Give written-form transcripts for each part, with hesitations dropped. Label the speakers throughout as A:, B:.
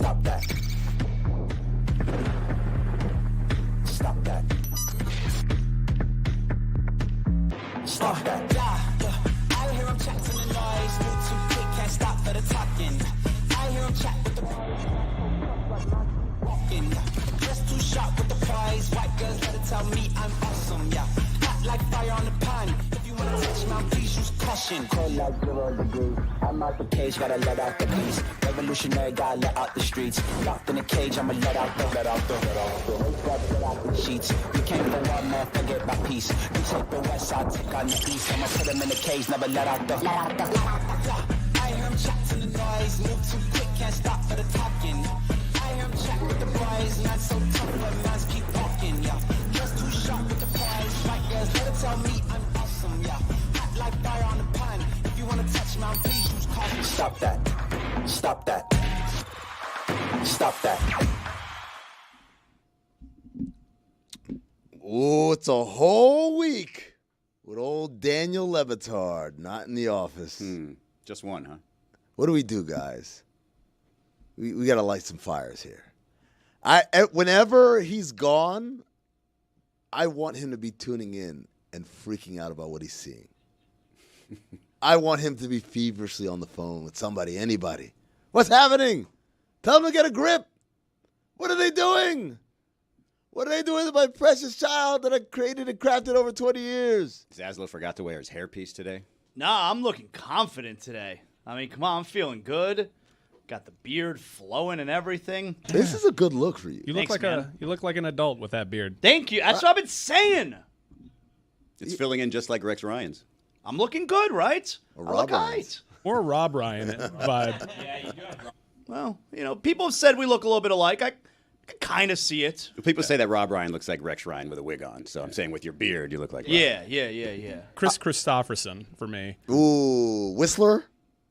A: Stop that. Stop that. Stop that. I hear him chat to the noise. Move too quick, can't stop for the talking. I hear him chat with the walking. Just too sharp with the prize. White girls better tell me I'm awesome, yeah. Hot like fire on the pan. If you wanna touch my please use caution. Cold like 0 degrees. I'm out the cage, gotta let out the beast. Revolutionary, gotta let out the streets. Locked in a cage, I'ma let out the sheets. You can't go on, man, forget my peace. You take the west, I'll take on the east. I'ma put them in the cage, never let out the. I hear him chat to the noise. Move too quick, can't stop for the talking. I hear him chat with the boys. Man, so tough, but man's keep walking, yeah. Just too sharp with the prize. White girls, better tell me I'm awesome, yeah. Hot like fire on the pan. If you wanna touch my please use caution. Stop that. Stop that. Stop that.
B: Ooh, it's a whole week with old Daniel Le Batard not in the office.
C: Just one, huh?
B: What do we do, guys? We got to light some fires here. Whenever he's gone, I want him to be tuning in and freaking out about what he's seeing. I want him to be feverishly on the phone with somebody, anybody. What's happening? Tell them to get a grip. What are they doing? What are they doing with my precious child that I created and crafted over 20 years?
C: Zaslow forgot to wear his hairpiece today.
D: Nah, I'm looking confident today. I mean, come on, I'm feeling good. Got the beard flowing and everything.
B: This is a good look for you.
E: You look you look like an adult with that beard.
D: Thank you. That's what I've been saying.
C: It's filling in just like Rex Ryan's.
D: I'm looking good, right?
B: Or
D: I
B: Rob
D: look
B: Ryan's.
D: right.
E: Or a Rob Ryan vibe.
D: Well, you know, people have said we look a little bit alike. I can kind of see it.
C: People say that Rob Ryan looks like Rex Ryan with a wig on. So I'm saying with your beard, you look like Rob.
D: Yeah.
E: Chris Christopherson for me.
B: Ooh, Whistler?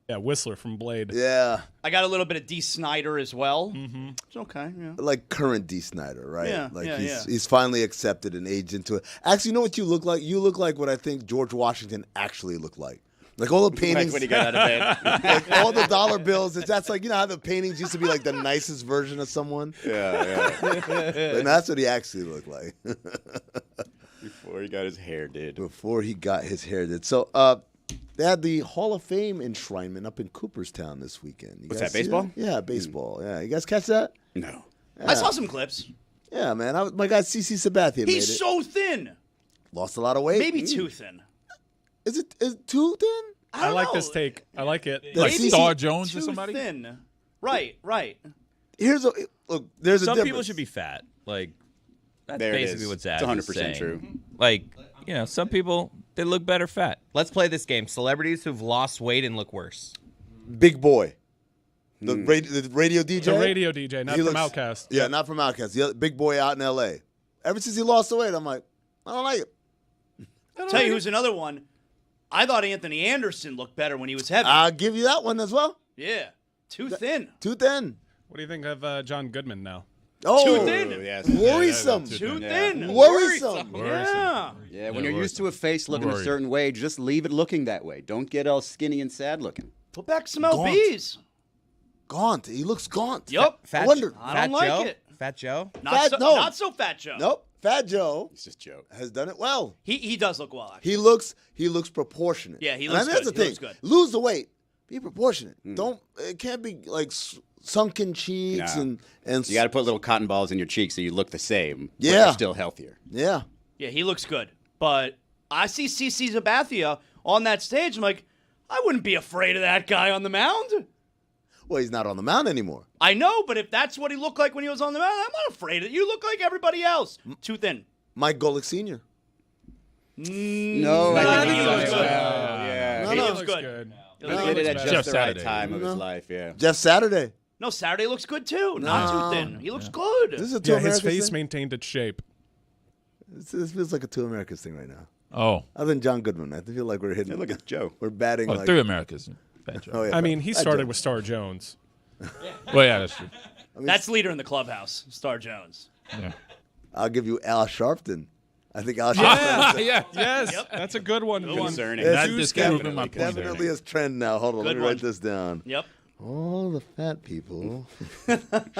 E: Yeah, Whistler from Blade.
B: Yeah.
D: I got a little bit of D. Snyder as well. Mm-hmm. It's okay, yeah.
B: Like current D. Snyder, right?
D: Yeah,
B: like
D: yeah,
B: he's finally accepted and aged into it. Actually, you know what you look like? You look like what I think George Washington actually looked like. Like all the paintings.
C: Like when he got out of bed.
B: Like all the dollar bills. That's like, you know how the paintings used to be like the nicest version of someone?
C: Yeah.
B: And that's what he actually looked like.
C: Before he got his hair did.
B: Before he got his hair did. So they had the Hall of Fame enshrinement up in Cooperstown this weekend. You
C: What's
B: guys
C: that,
B: see
C: baseball?
B: Yeah, baseball. Yeah, you guys catch that?
C: No.
D: I saw some clips.
B: Yeah, man. My guy CC Sabathia made it.
D: He's so thin.
B: Lost a lot of weight.
D: Maybe too thin.
B: Is it too thin?
E: I like this take. I like it.
B: Like
D: Maybe
F: Star Jones
D: too
F: or somebody?
D: thin. Right.
B: Here's a look. There's a
G: Some
B: difference.
G: people should be fat. Like that's
C: There it
G: basically
C: is.
G: what Zach
C: It's
G: is
C: 100%
G: saying.
C: true.
G: Like, you know, some people they look better fat.
H: Let's play this game. Celebrities who've lost weight and look worse.
B: Big Boy, the radio DJ.
E: The radio DJ, not
B: He
E: from
B: looks-
E: Outkast.
B: Yeah, not from Outkast. The other, Big Boy out in L.A. Ever since he lost the weight, I'm like, I don't like it.
D: Tell you who's another one. I thought Anthony Anderson looked better when he was heavy.
B: I'll give you that one as well.
D: Yeah. Too thin.
B: Too thin.
E: What do you think of John Goodman now?
B: Oh,
D: Too thin.
C: Yes.
B: worrisome.
D: Too
C: Yeah.
D: thin.
B: Worrisome.
D: Yeah.
C: Yeah, when you're used to a face looking a
F: Worried.
C: certain way, just leave it looking that way. Don't get all skinny and sad looking.
D: Put back some LBs.
B: Gaunt. He looks gaunt.
D: Yup.
B: I wonder.
D: I don't like
H: Joe?
D: it.
H: Fat Joe?
D: Not so,
B: no.
D: not so Fat Joe.
B: Nope. Fat Joe
C: It's just Joe.
B: has done it well.
D: He does look well, actually.
B: He looks proportionate.
D: Yeah, he
B: And
D: looks
B: that's
D: good.
B: the
D: He
B: thing.
D: looks good.
B: Lose the weight. Be proportionate. It can't be like sunken cheeks
C: No.
B: and
C: You got to put little cotton balls in your cheeks so you look the same. But
B: Yeah.
C: you're still healthier.
B: yeah.
D: Yeah, he looks good. But I see CC Sabathia on that stage. I'm like, I wouldn't be afraid of that guy on the mound.
B: Well, he's not on the mound anymore.
D: I know, but if that's what he looked like when he was on the mound, I'm not afraid of it. You look like everybody else. Too thin.
B: Mike Golick Sr.
C: No,
D: I
C: I
D: think
C: think
D: he looks good.
C: Yeah.
B: No,
D: He
B: no.
D: looks
E: Looks
D: good.
E: good.
D: He
C: He
D: looks
C: did it
D: good.
C: at just
F: Jeff
C: the
F: Saturday.
C: right time of his life, yeah.
B: Jeff Saturday.
D: No, Saturday looks good too. Not
B: No.
D: too thin. He looks good.
B: This is a two
E: Yeah, his
B: Americas
E: face
B: thing?
E: maintained its shape.
B: This feels like a two Americas thing right now.
F: Oh,
B: Other than John Goodman, I feel like we're hitting.
C: Hey, look at Joe.
B: We're batting
F: oh,
B: like.
F: 3 Americas. Fat Joe.
B: Oh, yeah.
E: I mean, he
B: Fat
E: started
B: Joe.
E: with Star Jones.
F: Well, yeah, that's true.
D: That's leader in the clubhouse, Star Jones.
F: Yeah.
B: I'll give you Al Sharpton. I think Al Sharpton.
F: yeah.
E: Yes, that's a good one.
C: Concerning.
B: That's
F: That
B: too
F: disproving
B: definitely,
F: my point.
B: definitely his trend now. Hold on, let
D: Good
B: me write
D: one.
B: this down.
D: Yep.
B: All the fat people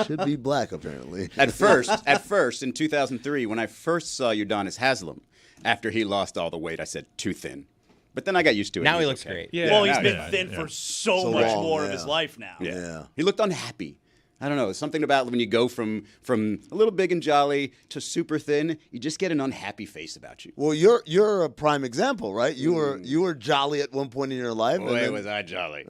B: should be black, apparently.
C: At first, in 2003, when I first saw Udonis Haslem, after he lost all the weight, I said, too thin. But then I got used to it.
H: Now he
C: He's
H: looks
C: okay.
H: great.
E: Yeah.
D: Well, he's
C: now
D: been
C: he's
D: thin for so much
B: long,
D: more of
B: yeah.
D: his life now.
B: Yeah.
C: He looked unhappy. I don't know. Something about when you go from a little big and jolly to super thin, you just get an unhappy face about you.
B: Well, you're a prime example, right? You were jolly at one point in your life. and
C: Boy,
B: then-
C: was I jolly.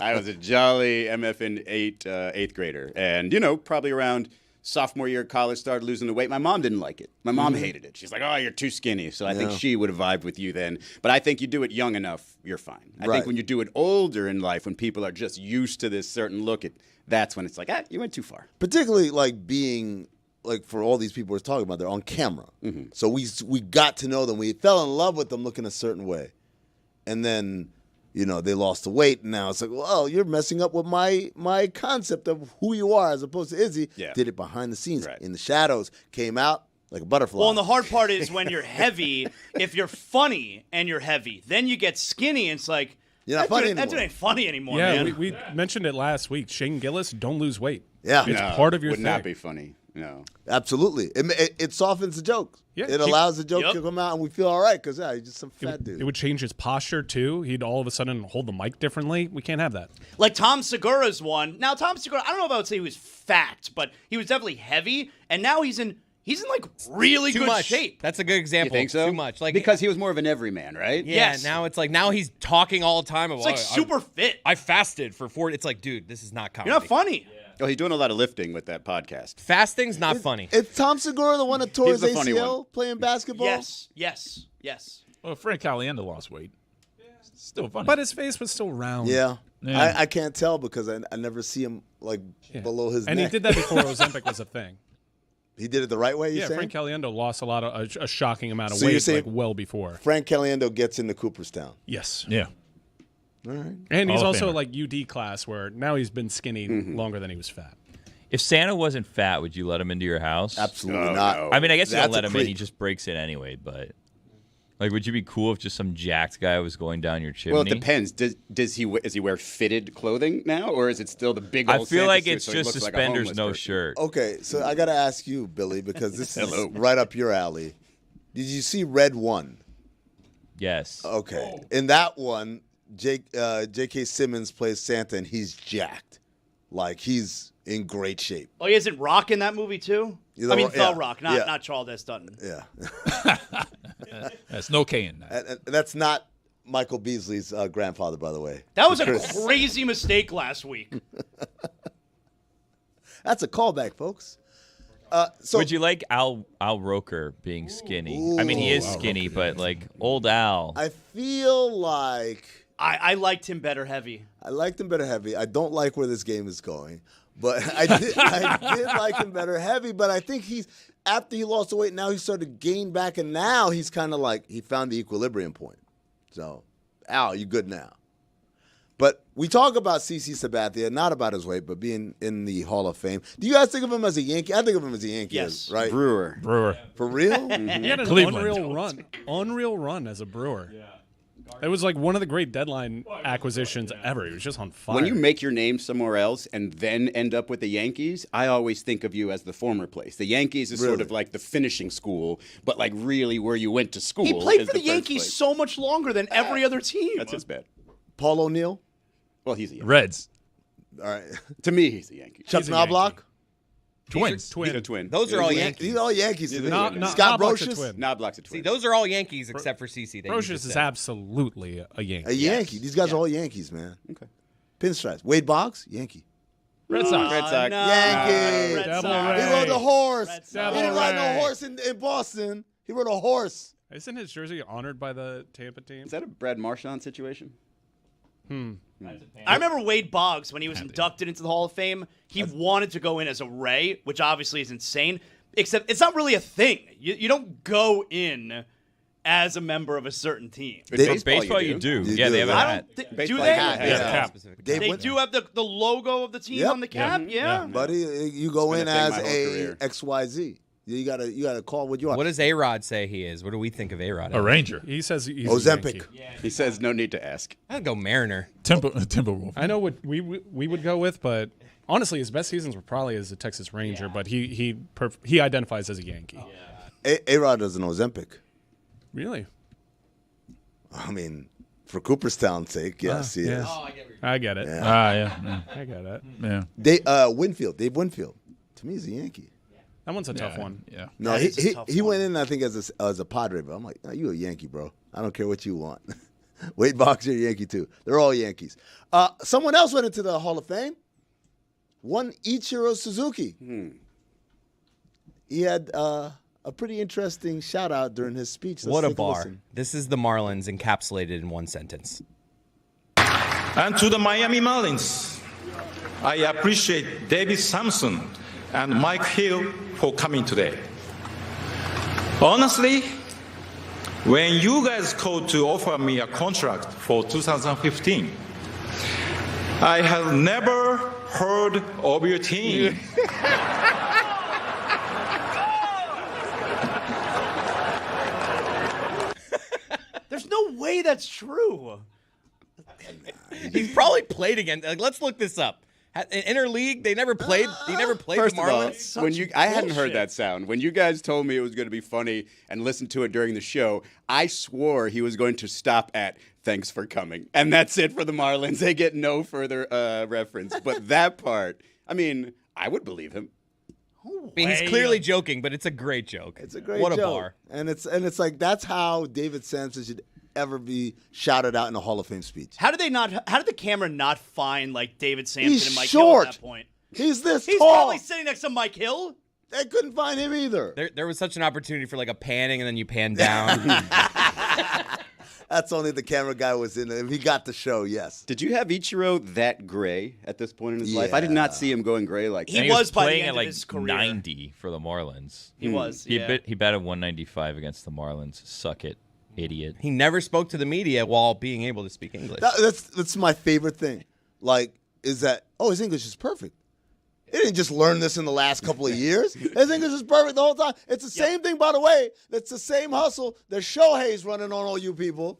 C: I was a jolly MFN eighth grader. And, probably around sophomore year of college, started losing the weight. My mom didn't like it. My mom hated it. She's like, oh, you're too skinny. So I think she would have vibed with you then. But I think you do it young enough, you're fine. I
B: Right.
C: think when you do it older in life, when people are just used to this certain look, that's when it's like, you went too far.
B: particularly like being like for all these people we're talking about, they're on camera. So we got to know them. We fell in love with them looking a certain way, and then they lost the weight. And now it's like, well, you're messing up with my concept of who you are as opposed to Izzy.
C: Yeah.
B: Did it behind the scenes,
C: Right.
B: in the shadows, came out like a butterfly.
D: Well, and the hard part is when you're heavy, if you're funny and you're heavy, then you get skinny and it's like,
B: You're not
D: that
B: funny
D: dude- that
B: anymore.
D: dude ain't funny anymore,
E: Yeah,
D: man.
E: we mentioned it last week. Shane Gillis, don't lose weight.
B: Yeah.
E: It's
C: No,
E: part of your
C: would
E: thing.
C: not be funny. No.
B: Absolutely. It softens the joke.
E: Yeah.
B: It allows the joke
D: Yep.
B: to come out, and we feel all right because he's just some
E: It
B: fat
E: would,
B: dude.
E: it would change his posture too. He'd all of a sudden hold the mic differently. We can't have that.
D: Like Tom Segura's one. Now, Tom Segura, I don't know if I would say he was fat, but he was definitely heavy, and now he's in like really
H: Too
D: good
H: much.
D: shape.
H: That's a good
C: You
H: example.
C: think so?
H: Too much. Like
C: because he was more of an everyman, right?
H: yeah.
D: Yes.
H: Now it's like he's talking all the time.
D: It's like super fit.
H: I fasted for 4. It's like, dude, this is not comedy.
D: You're not funny.
C: Oh, he's doing a lot of lifting with that podcast.
H: Fasting's not funny.
B: Is Tom Segura the one that tore
C: He's
B: his
C: the funny
B: ACL
C: one.
B: playing basketball?
D: Yes.
F: Well, Frank Caliendo lost weight. Still funny.
E: But his face was still round.
B: Yeah.
F: Yeah.
B: I can't tell because I never see him like below his
E: And
B: neck.
E: he did that before Ozempic was a thing.
B: He did it the right way, you
E: Yeah,
B: saying?
E: Frank Caliendo lost a shocking amount of
B: So you're
E: weight
B: saying-
E: like well before.
B: Frank Caliendo gets into Cooperstown.
E: Yes.
F: yeah.
B: All right.
E: And he's
F: Hall of
E: also
F: Famer.
E: like UD class where now he's been skinny longer than he was fat.
G: If Santa wasn't fat, would you let him into your house?
B: Absolutely
C: Oh,
B: not.
C: no.
G: I mean, I guess you don't
B: That's
G: let
B: a
G: him in. He
B: creep.
G: just breaks in anyway. But like, would you be cool if just some jacked guy was going down your chimney?
C: Well, it depends. Does he wear fitted clothing now, or is it still the big old?
G: I feel
C: Santa
G: like
C: suit
G: it's
C: so he
G: just
C: looks like a
G: suspenders,
C: homeless
G: no
C: person?
G: shirt.
B: Okay, so I got to ask you, Billy, because this is
C: Hello.
B: right up your alley. Did you see Red 1?
G: Yes.
B: Okay. In that one, J.K. Simmons plays Santa, and he's jacked. Like, he's in great shape.
D: Oh, he isn't Rock in that movie too?
B: Yeah,
D: I mean,
B: yeah,
D: The Rock, not
B: yeah.
D: Charles Dutton.
B: Yeah.
F: That's no K in that.
B: And that's not Michael Beasley's grandfather, by the way.
D: That was a
B: Chris.
D: crazy mistake last week.
B: That's a callback, folks. So
G: Would you like Al Roker being skinny? I mean, he is skinny, but like old Al.
B: I feel like
D: I liked him better heavy.
B: I liked him better heavy. I don't like where this game is going, but I did like him better heavy. But I think after he lost the weight, now he started to gain back, and now he's kind of like he found the equilibrium point. So, Al, you good now? But we talk about CC Sabathia, not about his weight, but being in the Hall of Fame. Do you guys think of him as a Yankee? I think of him as a Yankee,
D: Yes.
B: right?
C: Brewer.
B: For real?
E: He had an
F: Cleveland.
E: unreal run as a Brewer. Yeah. It was like one of the great deadline acquisitions ever. He was just on fire.
C: When you make your name somewhere else and then end up with the Yankees, I always think of you as the former place. The Yankees is sort
B: Really?
C: of like the finishing school, but like really where you went to school.
D: He played
C: is
D: for the
C: first
D: Yankees
C: place.
D: so much longer than every other team.
C: That's his bad.
B: Paul O'Neill?
C: Well, he's a Yankee.
F: Reds.
B: All right.
C: To me, he's a Yankee.
B: Chuck
E: He's a
B: Knobloch?
F: Twins.
C: He's a twin.
H: Those are all
C: He's a
H: Yankees.
B: These are all Yankees. to me.
E: Not
B: Scott
E: Knobloch's a
B: Brocious?
E: twin.
C: Knobloch's a twin.
H: See, those are all Yankees except for CC. that you
E: Brocious
H: just
E: is
H: said.
E: absolutely a Yankee.
B: A Yankee. These guys are all Yankees, man.
C: Okay.
B: Pinstripes. Wade Boggs? Yankee.
F: Red Sox.
C: Red Sox.
D: No,
B: Yankee.
D: Red
E: Devil
D: Sox.
E: Ray.
B: He rode the horse.
D: Red
B: He
D: Sox.
B: didn't ride no
E: Ray.
B: horse in Boston. He rode a horse.
E: Isn't his jersey honored by the Tampa team?
C: Is that a Brad Marchand situation?
D: I remember Wade Boggs when he was inducted into the Hall of Fame. He wanted to go in as a Ray, which obviously is insane. Except it's not really a thing. You don't go in as a member of a certain team.
C: With
B: They-
G: Baseball, you do.
B: You
G: Yeah,
B: do.
G: they have a
D: I
G: hat.
D: don't. Do
C: Baseball
D: they?
C: hat,
B: Yeah.
F: Cap.
B: Dave
D: They
B: Win-
D: do have the logo of the team
B: Yep.
D: on the cap. Yeah.
B: Buddy, you go
C: been
B: in
C: a thing
B: as
C: my whole
B: a
C: career.
B: XYZ. You gotta call what you want.
H: What does A-Rod say he is? What do we think of A-Rod?
F: A Ranger.
E: He says he's
B: Ozempic.
E: A Yankee.
C: He says no need to ask.
H: I'd go Mariner.
F: Timberwolf.
E: I know what we would go with, but honestly, his best seasons were probably as a Texas Ranger. But he identifies as a Yankee.
B: A-Rod does an Ozempic.
E: Really?
B: I mean, for Cooperstown's sake, yes, he is.
E: I get it.
F: Yeah.
E: I get it.
F: Yeah.
B: Dave Winfield. To me, he's a Yankee.
E: That one's a tough one.
F: Yeah.
B: No,
D: That is a tough
B: he
D: one.
B: went in, I think, as a Padre, but I'm like, no, you a Yankee, bro. I don't care what you want. Wade Boggs, you're a Yankee, too. They're all Yankees. Someone else went into the Hall of Fame. One Ichiro Suzuki. He had a pretty interesting shout-out during his speech. Let's
H: What a
B: take
H: bar.
B: listen.
H: This is the Marlins encapsulated in one sentence.
I: And to the Miami Marlins, I appreciate David Samson and Mike Hill for coming today. Honestly, when you guys called to offer me a contract for 2015, I have never heard of your team.
D: There's no way that's true.
H: He probably played again. Like, let's look this up. In interleague, they never played. He never played
C: First
H: the
C: of all,
H: Marlins.
C: I hadn't heard
D: bullshit.
C: that sound. When you guys told me it was going to be funny and listened to it during the show, I swore he was going to stop at "Thanks for coming," and that's it for the Marlins. They get no further reference. But that part, I mean, I would believe him.
H: I mean, he's clearly joking, but it's a great joke.
B: It's a great
H: What
B: joke.
H: a bar.
B: And it's like that's how David Samson should ever be shouted out in a Hall of Fame speech.
D: How did the camera not find like David Samson
B: He's
D: and Mike
B: short.
D: Hill at that point?
B: He's this
D: He's
B: tall.
D: probably sitting next to Mike Hill.
B: They couldn't find him either.
H: There was such an opportunity for like a panning, and then you pan down.
B: That's only the camera guy was in it. If he got the show, yes.
C: Did you have Ichiro that gray at this point in his life? I did not see him going gray like that.
D: He
G: And
D: was by the
G: playing
D: end
G: at
D: of
G: like
D: his career.
G: 90 for the Marlins.
D: He was.
G: He
D: Yeah.
G: he batted 195 against the Marlins. Suck it, idiot.
H: He never spoke to the media while being able to speak English.
B: That's my favorite thing. Like, is that his English is perfect. He didn't just learn this in the last couple of years. His English is perfect the whole time. It's the same thing, by the way. That's the same hustle that Shohei's running on all you people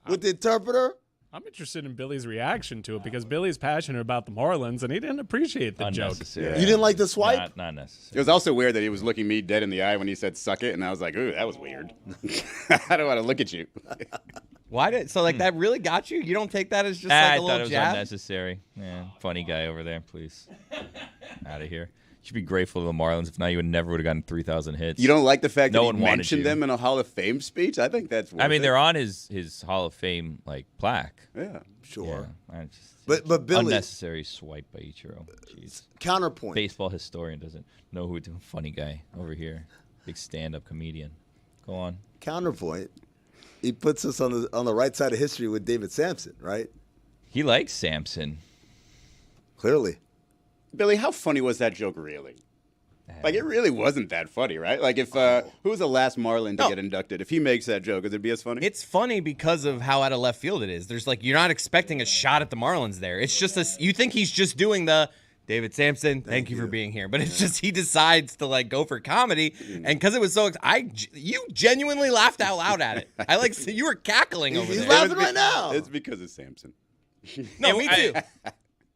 B: with the interpreter.
E: I'm interested in Billy's reaction to it because Billy's passionate about the Marlins and he didn't appreciate the joke.
G: Unnecessary.
B: You didn't like the swipe?
G: Not
C: It
G: necessary.
C: was also weird that he was looking me dead in the eye when he said "suck it," and I was like, "Ooh, that was weird." I don't want to look at you.
H: Why did that really got you? You don't take that as just
G: I
H: like a
G: thought it
H: little
G: was
H: jab?
G: unnecessary. Yeah, funny guy over there, please. Out of here. You should be grateful to the Marlins. If not, you never would have gotten 3,000 hits.
C: You don't like the fact
G: No
C: that
G: one
C: he
G: wanted
C: mentioned
G: you.
C: them in a Hall of Fame speech? I think that's.
G: I mean,
C: worth
G: they're
C: it.
G: on his Hall of Fame like plaque.
C: Yeah.
B: Sure.
G: Yeah, I just,
B: But Billy,
G: unnecessary swipe by Ichiro. Jeez.
B: counterpoint.
G: Baseball historian doesn't know who to. Funny guy over here, big stand-up comedian. Go on.
B: Counterpoint. He puts us on the right side of history with David Samson, right?
G: He likes Samson.
B: Clearly.
C: Billy, how funny was that joke really? Like, it really wasn't that funny, right? Like, if who was the last Marlin to
H: No.
C: get inducted? If he makes that joke, would it be as funny?
H: It's funny because of how out of left field it is. There's like you're not expecting a shot at the Marlins there. It's just you think he's just doing the David Samson, thank you for being here. But it's just he decides to like go for comedy, and because it was so you genuinely laughed out loud at it. I like you were cackling over
B: He's
H: there.
B: laughing right now.
C: It's because of Samson.
H: No, me too.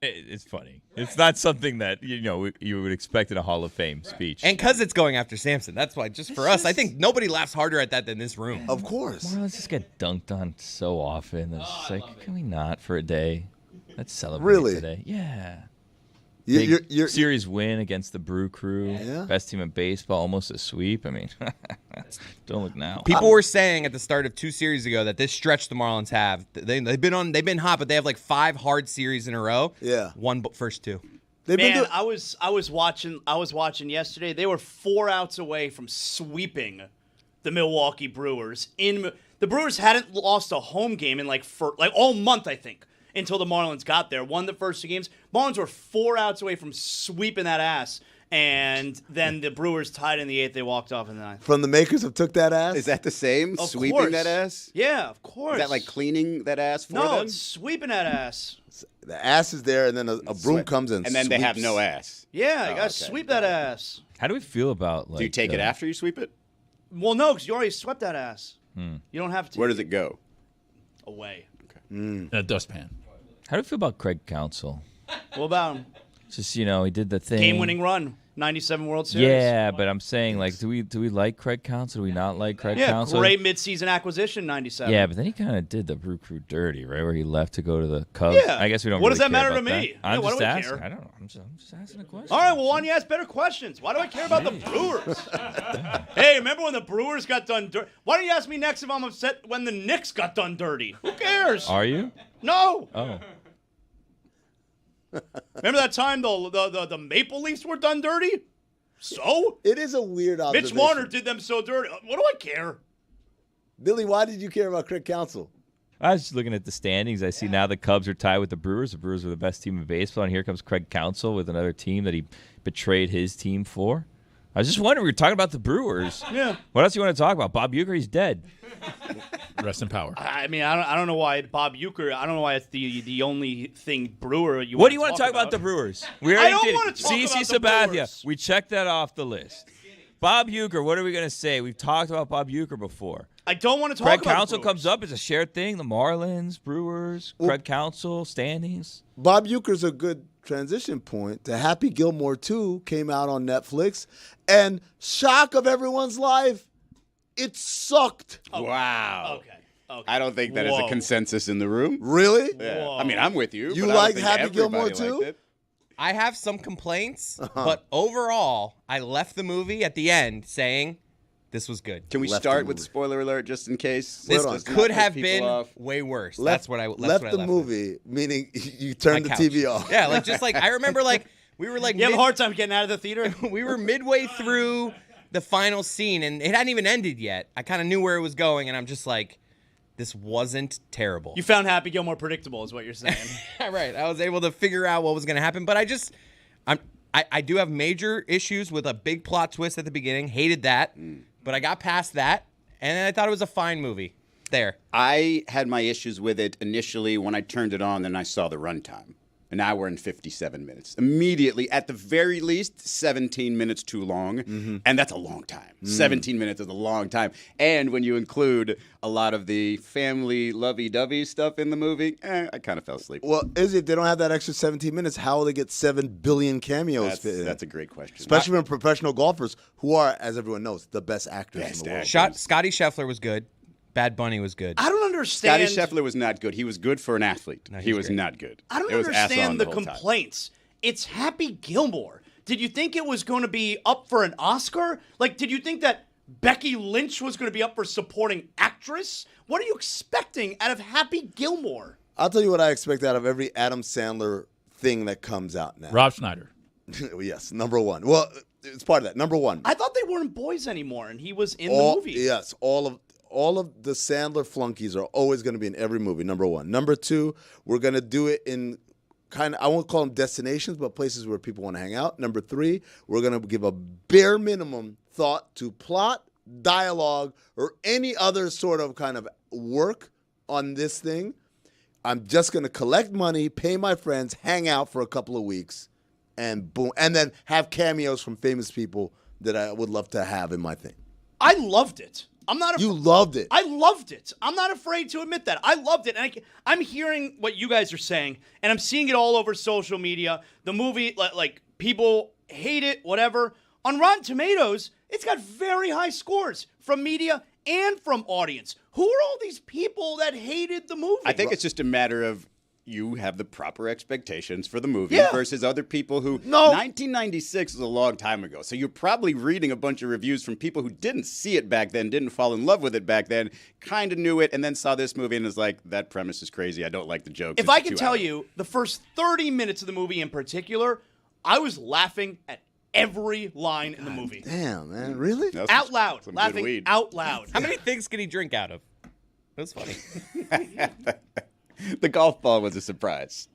G: It's funny. It's not something that you would expect in a Hall of Fame speech.
H: And because it's going after Samson, that's why. Just for us, I think nobody laughs harder at that than this room.
B: Of course.
G: Marlins just get dunked on so often. It's just like, can we not for a day? Let's celebrate
B: Really?
G: today. Yeah.
B: You're,
G: Series win against the Brew Crew.
B: Yeah.
G: Best team in baseball, almost a sweep. I mean, don't look now.
H: People were saying at the start of 2 series ago that this stretch the Marlins have, they've been hot, but they have like 5 hard series in a row.
B: Yeah.
H: Won first 2.
B: they've been
D: Man,
B: doing,
D: I was watching yesterday. They were 4 outs away from sweeping the Milwaukee Brewers. The Brewers hadn't lost a home game in like all month, I think, until the Marlins got there. Won the first 2 games. Marlins were 4 outs away from sweeping that ass, and then the Brewers tied in the 8th. They walked off in the 9th.
B: from the makers of Took That Ass.
C: Is that the same?
D: Of
C: Sweeping
D: course.
C: that ass?
D: Yeah, of course.
C: Is that like cleaning that ass for
D: No,
C: them?
D: it's sweeping that ass.
B: The ass is there, and then a broom comes in,
C: and then they have
B: sweeps.
C: no ass.
D: Yeah, you gotta sweep that ass.
G: How do we feel about like?
C: Do you take it after you sweep it?
D: Well, no, because you already swept that ass. You don't have to.
C: Where does it go?
D: Away.
F: In a dustpan.
G: How do you feel about Craig Counsell?
D: What about him?
G: Just he did the thing.
D: Game-winning run, 97 World Series.
G: Yeah, but I'm saying like, do we like Craig Counsell? Do we not like Craig Counsell?
D: Great midseason acquisition, 97.
G: Yeah, but then he kind of did the Brew Crew dirty, right? Where he left to go to the Cubs.
D: Yeah.
G: I guess we don't.
D: What
G: really
D: does that
G: care
D: matter to
G: about
D: me?
G: that. I'm
D: why
G: just
D: do I
G: asking.
D: care?
G: I don't know. I'm just asking a question.
D: All right, well, why don't you ask better questions? Why do I care about the Brewers? Hey, remember when the Brewers got done dirty? Why don't you ask me next if I'm upset when the Knicks got done dirty? Who cares?
G: Are you?
D: No.
G: Oh.
D: Remember that time the Maple Leafs were done dirty? So?
B: It is a weird observation.
D: Mitch Marner did them so dirty. What do I care?
B: Billy, why did you care about Craig Counsell?
G: I was just looking at the standings. I see now the Cubs are tied with the Brewers. The Brewers are the best team in baseball, and here comes Craig Counsell with another team that he betrayed his team for. I was just wondering, we were talking about the Brewers.
D: Yeah.
G: What else do you want to talk about? Bob Uecker, he's dead.
F: Rest in power.
D: I mean, I don't know why Bob Uecker. I don't know why it's the only thing Brewer you.
G: What do you want to talk about the Brewers? We already
D: don't
G: did
D: wanna
G: it.
D: talk
G: CC
D: about the
G: Sabathia.
D: Brewers.
G: We checked that off the list. Bob Uecker, what are we going to say? We've talked about Bob Uecker before.
D: I don't want to talk
G: Craig
D: about
G: Counsell
D: the
G: comes
D: Brewers.
G: up as a shared thing. The Marlins, Brewers, Craig Counsell, standings.
B: Bob Uecker's a good transition point to Happy Gilmore 2 came out on Netflix, and shock of everyone's life, it sucked.
C: Wow.
D: Okay. Okay.
C: I don't think that is a
D: Whoa.
C: consensus in the room.
B: Really?
C: Yeah.
D: Whoa.
C: I mean, I'm with you.
B: You
C: but I don't
B: liked
C: think
B: Happy
C: everybody
B: Gilmore
C: liked
B: too?
C: it.
H: I have some complaints, but overall, I left the movie at the end saying this was good.
C: Can we
B: Left
C: start
B: the
C: with
B: movie.
C: spoiler alert just in case?
H: This
B: Hold on.
H: could
C: Not
H: have
C: piss people
H: been
C: off.
H: way worse.
B: Left
H: That's what I
B: the
H: with.
B: movie, meaning you
H: My
B: turned the
H: couch.
B: TV off.
H: Yeah, like just like I remember, like we were like
D: You have a hard time getting out of the theater.
H: we were midway through the final scene, and it hadn't even ended yet. I kind of knew where it was going, and I'm just like, this wasn't terrible.
D: You found Happy Gilmore predictable, is what you're saying.
H: Right. I was able to figure out what was going to happen, but I do have major issues with a big plot twist at the beginning. Hated that, but I got past that, and then I thought it was a fine movie. There.
C: I had my issues with it initially when I turned it on, then I saw the runtime. An hour and 57 minutes. Immediately, at the very least, 17 minutes too long. And that's a long time. 17 minutes is a long time. And when you include a lot of the family lovey-dovey stuff in the movie, I kind of fell asleep.
B: Well, Izzy, if they don't have that extra 17 minutes, how will they get 7 billion cameos fit in?
C: That's a great question.
B: Especially from professional golfers who are, as everyone knows, the best actors in the world.
H: Scotty Scheffler was good. Bad Bunny was good.
D: I don't understand.
C: Scotty Scheffler was not good. He was good for an athlete.
H: No,
C: he
H: he's
C: was
H: great.
C: not good.
D: I don't
C: It was ass on
D: understand the
C: whole time.
D: complaints. It's Happy Gilmore. Did you think it was going to be up for an Oscar? Like, did you think that Becky Lynch was going to be up for supporting actress? What are you expecting out of Happy Gilmore?
B: I'll tell you what I expect out of every Adam Sandler thing that comes out now.
F: Rob Schneider.
B: Yes, number one. Well, it's part of that. Number one.
D: I thought they weren't boys anymore, and he was in the movie.
B: Yes, all of the Sandler flunkies are always going to be in every movie, number one. Number two, we're going to do it in kind of, I won't call them destinations, but places where people want to hang out. Number three, we're going to give a bare minimum thought to plot, dialogue, or any other sort of kind of work on this thing. I'm just going to collect money, pay my friends, hang out for a couple of weeks, and boom. And then have cameos from famous people that I would love to have in my thing.
D: I loved it. I'm not.
B: You loved it.
D: I loved it. I'm not afraid to admit that. I loved it. And I'm hearing what you guys are saying, and I'm seeing it all over social media. The movie, like people hate it, whatever. On Rotten Tomatoes, it's got very high scores from media and from audience. Who are all these people that hated the movie?
C: I think it's just a matter of you have the proper expectations for the movie
D: Yeah.
C: versus other people who...
B: No.
C: 1996 is a long time ago, so you're probably reading a bunch of reviews from people who didn't see it back then, didn't fall in love with it back then, kind of knew it, and then saw this movie and was like, that premise is crazy, I don't like the jokes.
D: If I can tell you, the first 30 minutes of the movie in particular, I was laughing at every line in the movie.
B: Damn, man. Really?
D: Out loud.
C: Some good
D: Laughing
C: weed.
D: out loud.
H: How many things can he drink out of? That was funny.
C: The golf ball was a surprise.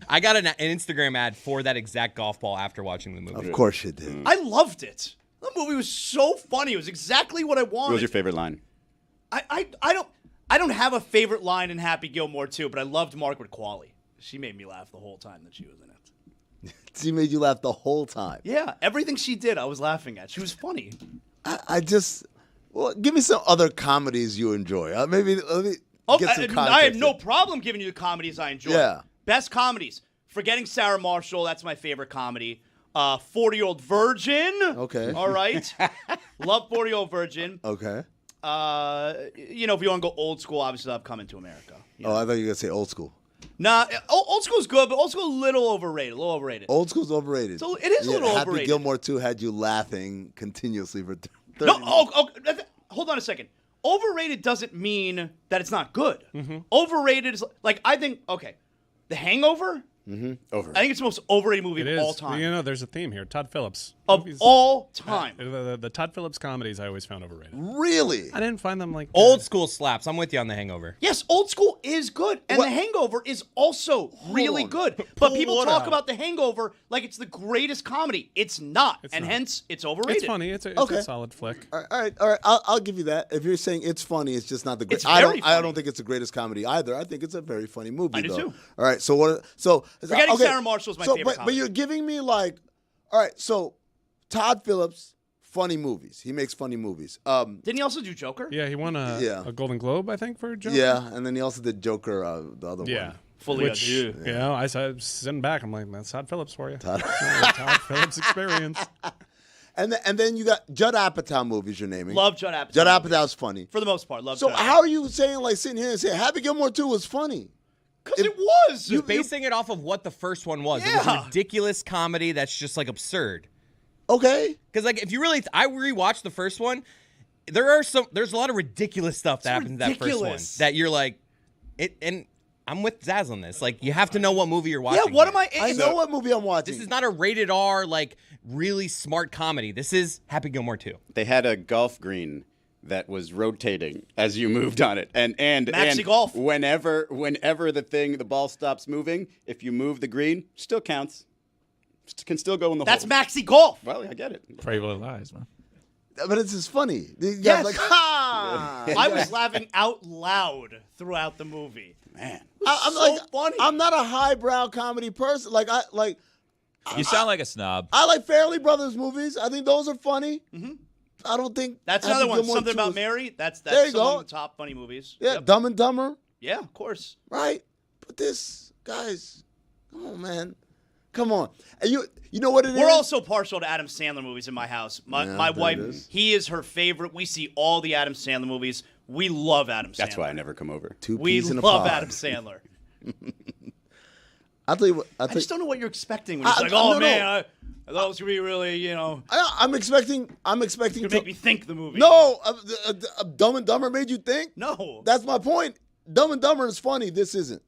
H: I got an Instagram ad for that exact golf ball after watching the movie.
B: Of course you did.
D: I loved it. The movie was so funny. It was exactly what I wanted.
C: What was your favorite line?
D: I don't have a favorite line in Happy Gilmore 2, but I loved Margaret Qualley. She made me laugh the whole time that she was in it.
B: She made you laugh the whole time.
D: Yeah, everything she did, I was laughing at. She was funny.
B: Well, give me some other comedies you enjoy. Maybe let me get some context.
D: I have no problem giving you the comedies I enjoy.
B: Yeah.
D: Best comedies. Forgetting Sarah Marshall, that's my favorite comedy. 40-Year-Old Virgin.
B: Okay.
D: All right. Love 40-Year-Old Virgin.
B: Okay.
D: If you want to go old school, obviously I've Come Into America.
B: I thought you were going to say old school.
D: Nah, old school's good, but old school a little overrated.
B: Old school's overrated.
D: So it is a little
B: Happy
D: overrated.
B: Gilmore 2 had you laughing continuously for 30
D: No,
B: minutes.
D: hold on a second. Overrated doesn't mean that it's not good.
B: Mm-hmm.
D: Overrated is I think, The Hangover?
C: Over.
D: I think it's the most overrated movie
E: It
D: of
E: is.
D: all time.
E: You know, there's a theme here. Todd Phillips.
D: Of
E: Movies-
D: all time.
E: The Todd Phillips comedies I always found overrated.
B: Really?
E: I didn't find them like
H: Old school slaps. I'm with you on The Hangover.
D: Yes, old school is good, and The Hangover is also really
B: on.
D: good.
B: Pull
D: But people
B: what
D: talk
B: out?
D: about The Hangover like it's the greatest comedy. It's not,
E: It's
D: and
E: not.
D: hence it's overrated.
E: It's funny. It's
B: Okay.
E: a solid flick.
B: All right. I'll give you that. If you're saying it's funny, it's just not the greatest.
D: It's very
B: I
D: funny.
B: don't think it's the greatest comedy either. I think it's a very funny movie.
D: I do
B: though.
D: too.
B: All right. So what? So
D: Forgetting Sarah Marshall is my favorite
B: But
D: comedy.
B: you're giving me all right. So Todd Phillips, funny movies. He makes funny movies.
D: Didn't he also do Joker?
E: Yeah, he won a Golden Globe, I think, for Joker.
B: Yeah, and then he also did Joker, the other
E: Yeah.
B: one.
D: Fully
E: Which,
D: adieu.
E: you know, I was sitting back. I'm like, that's Todd Phillips for you.
B: Todd
E: Phillips experience.
B: And then you got Judd Apatow movies you're naming.
D: Love Judd Apatow.
B: Judd Apatow's funny.
D: For the most part, love
B: So
D: Judd
B: how are you saying sitting here and saying Happy Gilmore 2 was funny?
D: Because it was.
H: You're basing it off of what the first one was. It was
D: Yeah.
H: a ridiculous comedy that's just absurd.
B: Okay.
H: Because if you really, I rewatched the first one. There's a lot of ridiculous stuff that happens in that first one
D: ridiculous.
H: that you're like, it. And I'm with Zaz on this. You have to know what movie you're watching.
D: Yeah, what
H: here.
D: am I?
B: I know what movie I'm watching.
H: This is not a rated R really smart comedy. This is Happy Gilmore 2.
C: They had a golf green that was rotating as you moved on it, and
D: Maxi golf.
C: Whenever the ball stops moving, if you move the green, still counts. Can still go in the
D: That's
C: hole.
D: Maxi Golf.
C: Well, I get it.
F: Pretty Little Lies, man.
B: But it's just funny. You guys
D: Yes.
B: ha!
D: I was laughing out loud throughout the movie.
C: Man.
B: I'm
D: so funny.
B: I'm not a highbrow comedy person.
G: You sound like a snob.
B: I like Fairley Brothers movies. I think those are funny. Mm-hmm. I don't think
D: That's
B: Happy
D: another one.
B: Gilmore
D: Something
B: 2
D: About
B: is-
D: Mary. That's
B: There you
D: among
B: go.
D: the top funny movies.
B: Yeah,
D: Yep.
B: Dumb and Dumber.
D: Yeah, of course.
B: Right. But this, guys, come on, man. Come on. And you know what it is?
D: We're also partial to Adam Sandler movies in my house. My
B: Yeah, that
D: wife,
B: is.
D: he is her favorite. We see all the Adam Sandler movies. We love Adam Sandler.
C: That's why I never come over.
B: Two
D: We
B: peas in a
D: love
B: pod.
D: Adam Sandler.
B: I'll tell you what.
D: I just don't know what you're expecting when it's like,
B: no,
D: oh
B: no.
D: man, I thought it was gonna be really,
B: I'm expecting.
D: to make me think the movie.
B: No, Dumb and Dumber made you think.
D: No.
B: That's my point. Dumb and Dumber is funny. This isn't.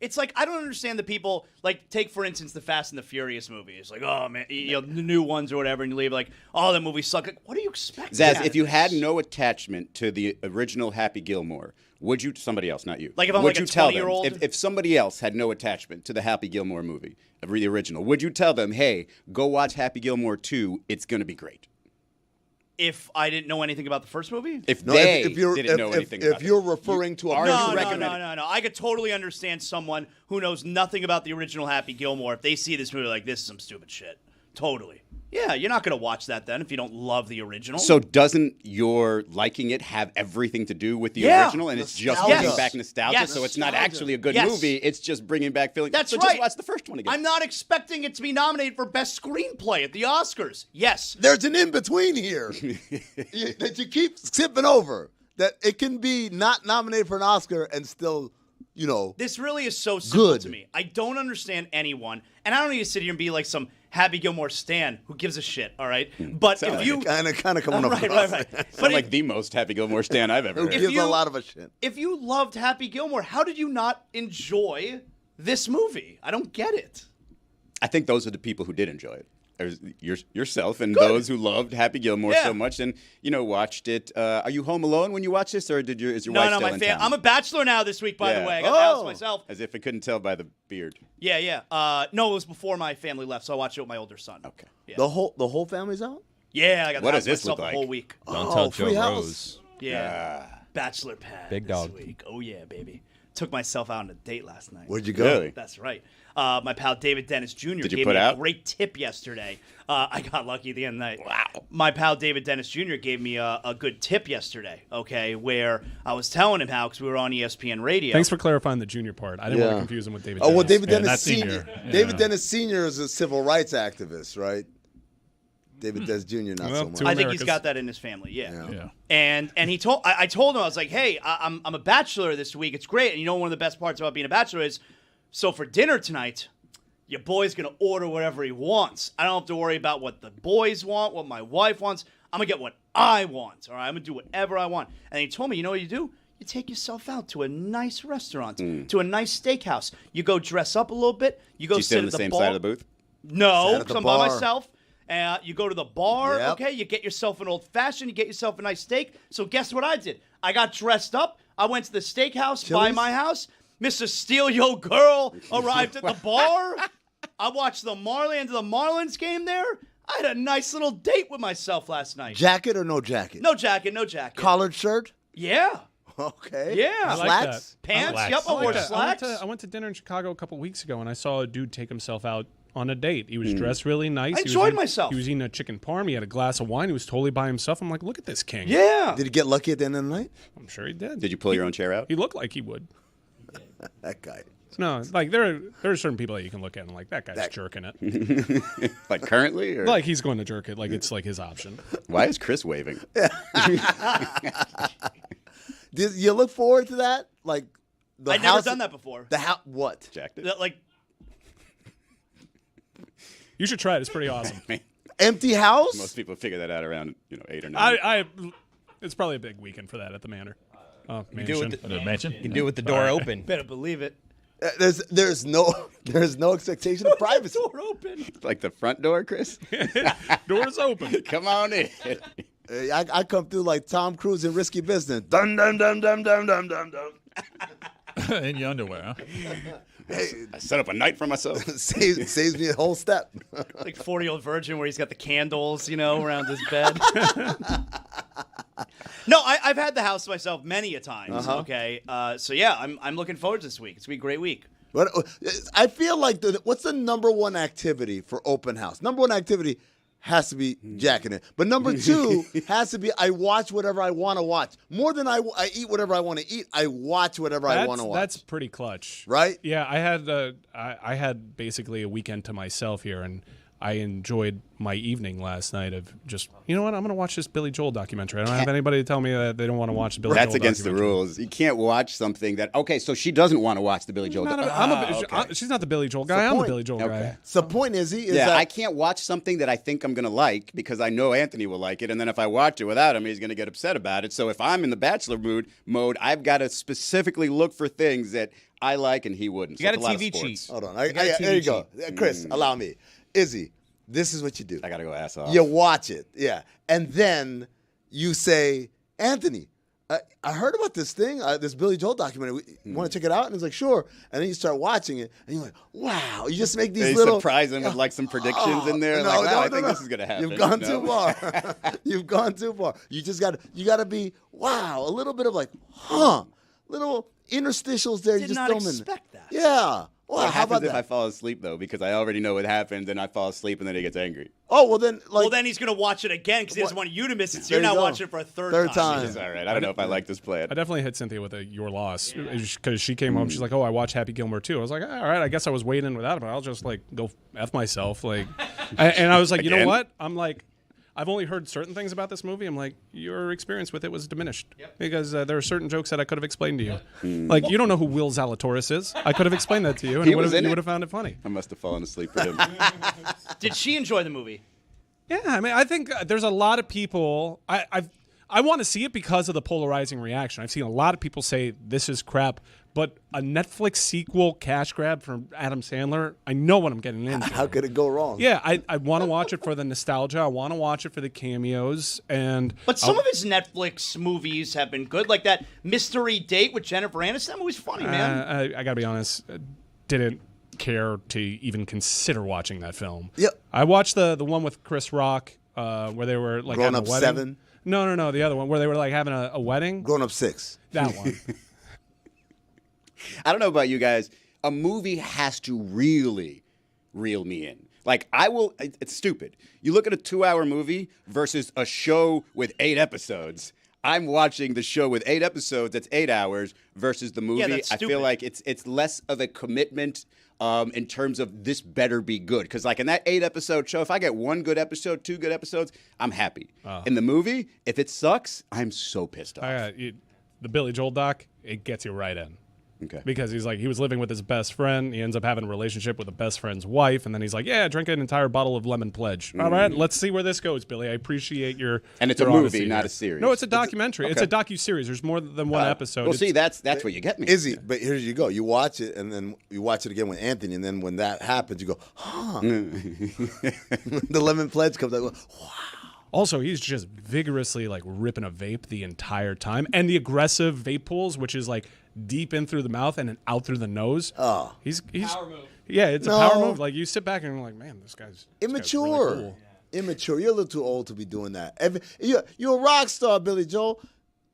D: It's like I don't understand the people take for instance the Fast and the Furious movies. Like, oh man, the new ones or whatever, and you leave oh that movie sucked. What are you expecting?
C: Zaz, if you had no attachment to the original Happy Gilmore, would you? Somebody else, not you.
D: Like if I'm
C: would
D: a
C: you tell them
D: 20-year-old?
C: if somebody else had no attachment to the Happy Gilmore movie, the original? Would you tell them, hey, go watch Happy Gilmore 2? It's gonna be great.
D: If I didn't know anything about the first movie?
C: If
B: No,
C: they
B: if you're,
C: didn't know anything
B: if
C: about
B: you're
C: it.
B: referring to a
C: are
B: movie-
C: you
D: No.
C: recommending-
D: I could totally understand someone who knows nothing about the original Happy Gilmore. If they see this movie, like, this is some stupid shit. Totally. Yeah, you're not going to watch that then if you don't love the original.
C: So doesn't your liking it have everything to do with the
D: Yeah.
C: original, and it's just
B: Nostalgia.
C: bringing back nostalgia?
D: Yes.
C: So it's not actually a good
D: Yes.
C: movie. It's just bringing back feelings.
D: That's
C: so
D: right.
C: Just watch the first one again.
D: I'm not expecting it to be nominated for Best Screenplay at the Oscars. Yes.
B: There's an in between here that you keep skipping over. That it can be not nominated for an Oscar and still,
D: This really is so simple
B: Good.
D: to me. I don't understand anyone, and I don't need to sit here and be like some Happy Gilmore stan who gives a shit, all right? But if you...
B: kind of coming up.
D: Right.
C: Sound
D: But
C: like the most Happy Gilmore stan I've ever
B: Who
C: heard.
B: gives
D: you-
B: a lot of a shit.
D: if you loved Happy Gilmore, how did you not enjoy this movie? I don't get it.
C: I think those are the people who did enjoy it. There's yourself and those who loved Happy Gilmore
D: Yeah.
C: so much and watched it. Are you home alone when you watch this, or is your wife
D: No,
C: still
D: my
C: in town?
D: I'm a bachelor now this week, by the
C: Yeah.
D: way. I got the house myself.
C: As if I couldn't tell by the beard.
D: Yeah. No, it was before my family left, so I watched it with my older son.
C: Okay.
D: Yeah,
B: The whole family's out.
D: yeah I got the
C: What
D: house
C: does this
D: myself
C: look
D: a whole
C: like?
D: week.
G: Don't tell
B: free
G: Joe
B: house.
G: Rose.
D: Yeah. Bachelor pad
H: Big
D: this
H: dog.
D: week. Oh, yeah, baby. Took myself out on a date last night.
B: Where'd you go?
C: Really?
D: That's right. My pal David Dennis Jr.
C: Did you
D: gave
C: put
D: me
C: out?
D: a great tip yesterday. I got lucky at the end of the night. Wow. My pal David Dennis Jr. gave me a good tip yesterday, okay, where I was telling him how, because we were on ESPN Radio.
E: Thanks for clarifying the junior part. I didn't want to confuse him with David
B: Oh,
E: Dennis.
B: well, David Dennis
F: that's
B: Sr.
F: senior.
B: David Dennis Sr. is a civil rights activist, right? David Dennis Jr. not
E: Well,
B: so much.
E: two
D: I think he's
E: Americas.
D: got that in his family, yeah.
F: Yeah.
D: And I told him, I was like, hey, I'm a bachelor this week. It's great. And you know one of the best parts about being a bachelor is, so for dinner tonight, your boy's going to order whatever he wants. I don't have to worry about what the boys want, what my wife wants. I'm going to get what I want, all right? I'm going to do whatever I want. And he told me, you know what you do? You take yourself out to a nice restaurant, to a nice steakhouse. You go dress up a little bit. You go
C: Do you sit
D: sit
C: on
D: at
C: the same
D: bar.
C: side of the booth?
D: No,
B: Sit at the
D: because I'm by
B: bar.
D: myself. You go to the bar,
B: Yep.
D: okay? You get yourself an old fashioned, you get yourself a nice steak. So guess what I did? I got dressed up. I went to the steakhouse by
B: Chili's?
D: my house. Mr. Steal Yo Girl arrived at the bar. I watched the Marlins game there. I had a nice little date with myself last night.
B: Jacket or no jacket?
D: No jacket, no jacket.
B: Collared shirt?
D: Yeah.
B: Okay.
D: Yeah. I
E: like
B: Slacks?
D: Pants,
F: Slacks.
D: yep, I wore
E: Yeah,
D: slacks.
E: I went to dinner in Chicago a couple weeks ago, and I saw a dude take himself out on a date. He was dressed really nice.
D: I
E: He was
D: enjoyed
E: eating-
D: myself.
E: He was eating a chicken parm. He had a glass of wine. He was totally by himself. I'm like, look at this king.
D: Yeah.
B: Did he get lucky at the end of the night?
E: I'm sure he did.
C: Did you pull your own chair out?
E: He looked like he would.
B: That guy.
E: No, like there are certain people that you can look at and like that guy's jerking it.
C: Like currently? Or?
E: Like he's going to jerk it. Like it's like his option.
C: Why is Chris waving?
B: Did you look forward to that? Like the
D: I'd
B: house.
D: never done that before.
B: The house. What?
C: Jacked it?
D: Like,
E: You should try it. It's pretty awesome.
B: Empty house?
C: Most people figure that out around 8 or 9.
E: It's probably a big weekend for that at the Manor.
H: do it
E: Mansion.
H: with
F: What did I mention?
H: You can do it with the door open.
D: better believe it.
B: There's no expectation of privacy.
D: Door open.
C: Like the front door, Chris?
E: Doors open.
C: Come on in.
B: I come through like Tom Cruise in Risky Business. Dum dum dum dum dum dum dum dum.
F: In your underwear, huh?
C: I set up a night for myself.
B: Saves me a whole step.
D: Like 40-year-old virgin where he's got the candles, around his bed. No, I've had the house myself many a times. Okay, so yeah, I'm looking forward to this week. It's gonna be a great week.
B: But I feel like what's the number one activity for open house? Number one activity has to be jacking it. But number two has to be I watch whatever I want to watch. More than I eat whatever I want to eat, I watch whatever I want to watch.
E: That's pretty clutch.
B: Right?
E: Yeah, I had basically a weekend to myself here, and I enjoyed my evening last night of just, you know what, I'm going to watch this Billy Joel documentary. I don't have anybody to tell me that they don't want to watch the Billy
C: That's
E: Joel
C: against the
E: documentary.
C: rules. You can't watch something that. Okay, so she doesn't want to watch the Billy Joel.
E: She's not the Billy Joel guy. I'm the
B: point.
E: Billy Joel guy.
B: So the point is
C: Yeah,
B: that
C: I can't watch something that I think I'm going to like because I know Anthony will like it, and then if I watch it without him, he's going to get upset about it. So if I'm in the Bachelor mode, I've got to specifically look for things that I like and he wouldn't.
H: You got
C: So
H: a
C: it's lot of
H: TV
C: sports.
H: cheat.
B: hold on.
H: got a
B: There
H: TV
B: you go. Chris, allow me. Izzy, this is what you do.
C: I got to go ass off.
B: You watch it, yeah, and then you say, Anthony, I heard about this thing, this Billy Joel documentary. Want to check it out? And he's like, sure. And then you start watching it, and you're like, wow. You just make these
C: They
B: little
C: surprise him with like some predictions in there. Like, wow, I think this is going to happen.
B: You've gone
C: No.
B: too far. You've gone too far. You just got to be, wow, a little bit of like, little interstitials there. You
D: Did
B: just
D: not
B: throw 'em in.
D: expect that.
B: Yeah. Well,
C: What
B: how about
C: happens if I
B: that?
C: fall asleep though? Because I already know what happens, and I fall asleep, and then he gets angry.
B: Oh, well then, like,
D: Well, then he's gonna watch it again because he doesn't want you to miss it. So
B: There
D: you're
B: you
D: not
B: go.
D: watching it for a third
B: Third
D: time.
B: time.
C: It's all right. I don't know if I like this plan.
E: I definitely hit Cynthia with your loss because she came home. She's like, "Oh, I watched Happy Gilmore too." I was like, "All right, I guess I was waiting without it, but I'll just like go f myself." Like, and I was like, you know
C: Again?
E: what? I'm like, I've only heard certain things about this movie. I'm like, your experience with it was diminished because there are certain jokes that I could have explained to you. Like, you don't know who Will Zalatoris is. I could have explained that to you, and
C: He
E: you
C: was in it?
E: would have found it funny.
C: I must have fallen asleep for him.
D: Did she enjoy the movie?
E: Yeah, I mean, I think there's a lot of people. I want to see it because of the polarizing reaction. I've seen a lot of people say this is crap, but a Netflix sequel cash grab from Adam Sandler, I know what I'm getting into.
B: how could it go wrong?
E: Yeah, I want to watch it for the nostalgia. I want to watch it for the cameos, and
D: But some of his Netflix movies have been good, like that Mystery Date with Jennifer Aniston. That movie's funny, man.
E: I gotta be honest, didn't care to even consider watching that film.
B: Yep.
E: I watched the one with Chris Rock where they were like
B: Grown
E: having
B: Up
E: a wedding.
B: 7?
E: No, the other one where they were like having a wedding.
B: Grown Up 6.
E: That one.
C: I don't know about you guys. A movie has to really reel me in. Like, I will, it's stupid. You look at a 2-hour movie versus a show with 8 episodes. I'm watching the show with 8 episodes, that's 8 hours, versus the movie.
D: that's
C: I feel
D: stupid.
C: like it's less of a commitment in terms of this better be good. Because, like, in that 8-episode show, if I get 1 good episode, 2 good episodes, I'm happy. In the movie, if it sucks, I'm so pissed off.
E: The Billy Joel doc, it gets you right in.
C: Okay.
E: Because he's like, he was living with his best friend. He ends up having a relationship with the best friend's wife. And then he's like, yeah, drink an entire bottle of lemon pledge. All right, let's see where this goes, Billy. I appreciate your
C: And it's
E: your
C: a movie,
E: honesty
C: not
E: here.
C: a series.
E: No, it's a documentary.
C: Okay.
E: It's a docu-series. There's more than one episode.
C: Well, see, that's where you get me.
B: Izzy, but here you go. You watch it, and then you watch it again with Anthony, and then when that happens, you go, huh. The lemon pledge comes out. Wow.
E: Also, he's just vigorously like ripping a vape the entire time. And the aggressive vape pulls, which is like deep in through the mouth and then out through the nose.
B: Oh.
E: He's
H: Power move.
E: Yeah, it's a power move. Like, you sit back and you're like, man, this guy's
B: Immature.
E: really cool.
B: Immature. You're a little too old to be doing that. You're a rock star, Billy Joel.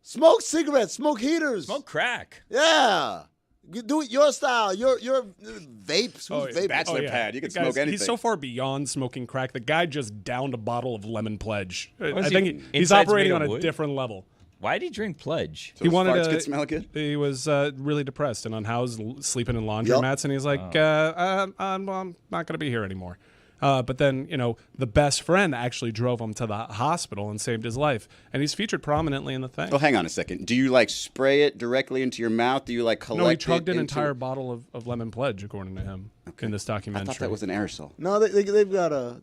B: Smoke cigarettes. Smoke heaters.
G: Smoke crack.
B: Yeah. You do it your style. Your vapes.
E: Oh,
B: Who's
E: yeah.
B: vaping?
C: Bachelor pad. You can
E: Guys,
C: smoke anything.
E: He's so far beyond smoking crack. The guy just downed a bottle of lemon pledge. I
G: is
E: think
G: he-
E: he's
G: inside's
E: operating
G: made
E: on
G: of
E: a
G: wood?
E: different level.
G: Why did he drink Pledge?
C: So
E: He
C: his
E: wanted
C: farts
E: to.
C: could smell good?
E: He was really depressed and unhoused, sleeping in laundromats, and he's like, I'm not going to be here anymore. But then, the best friend actually drove him to the hospital and saved his life. And he's featured prominently in the thing.
C: Oh, hang on a second. Do you like spray it directly into your mouth? Do you like collect
E: No, he chugged
C: it
E: an
C: into...
E: entire bottle of lemon pledge, according to him, in this
C: I
E: documentary.
C: thought that was an aerosol.
B: No, they've got a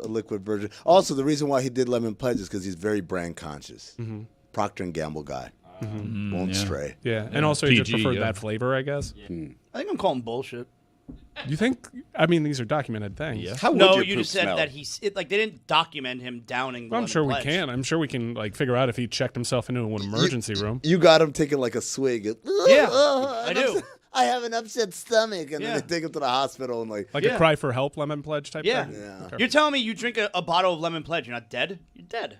B: liquid version. Also, the reason why he did lemon pledge is because he's very brand conscious.
E: Mm-hmm.
B: Procter and Gamble guy. Won't stray.
E: Yeah, and also he just
F: PG,
E: preferred
F: yeah.
E: that flavor, I guess.
D: I think I'm calling bullshit.
E: You think? I mean, these are documented things. Yeah.
C: How would
D: No,
C: your
D: you
C: poop
D: just said
C: smell?
D: that they didn't document him downing the
E: I'm
D: lemon
E: sure we
D: pledge.
E: can. I'm sure we can figure out if he checked himself into an emergency room.
B: You got him taking like a swig.
D: Yeah, I do.
B: I have an upset stomach, and
D: Yeah.
B: then they take him to the hospital and like.
E: Like
D: Yeah.
E: a cry for help lemon pledge type
D: Yeah.
E: thing?
B: Yeah.
D: You're telling me you drink a bottle of lemon pledge, you're not dead? You're dead.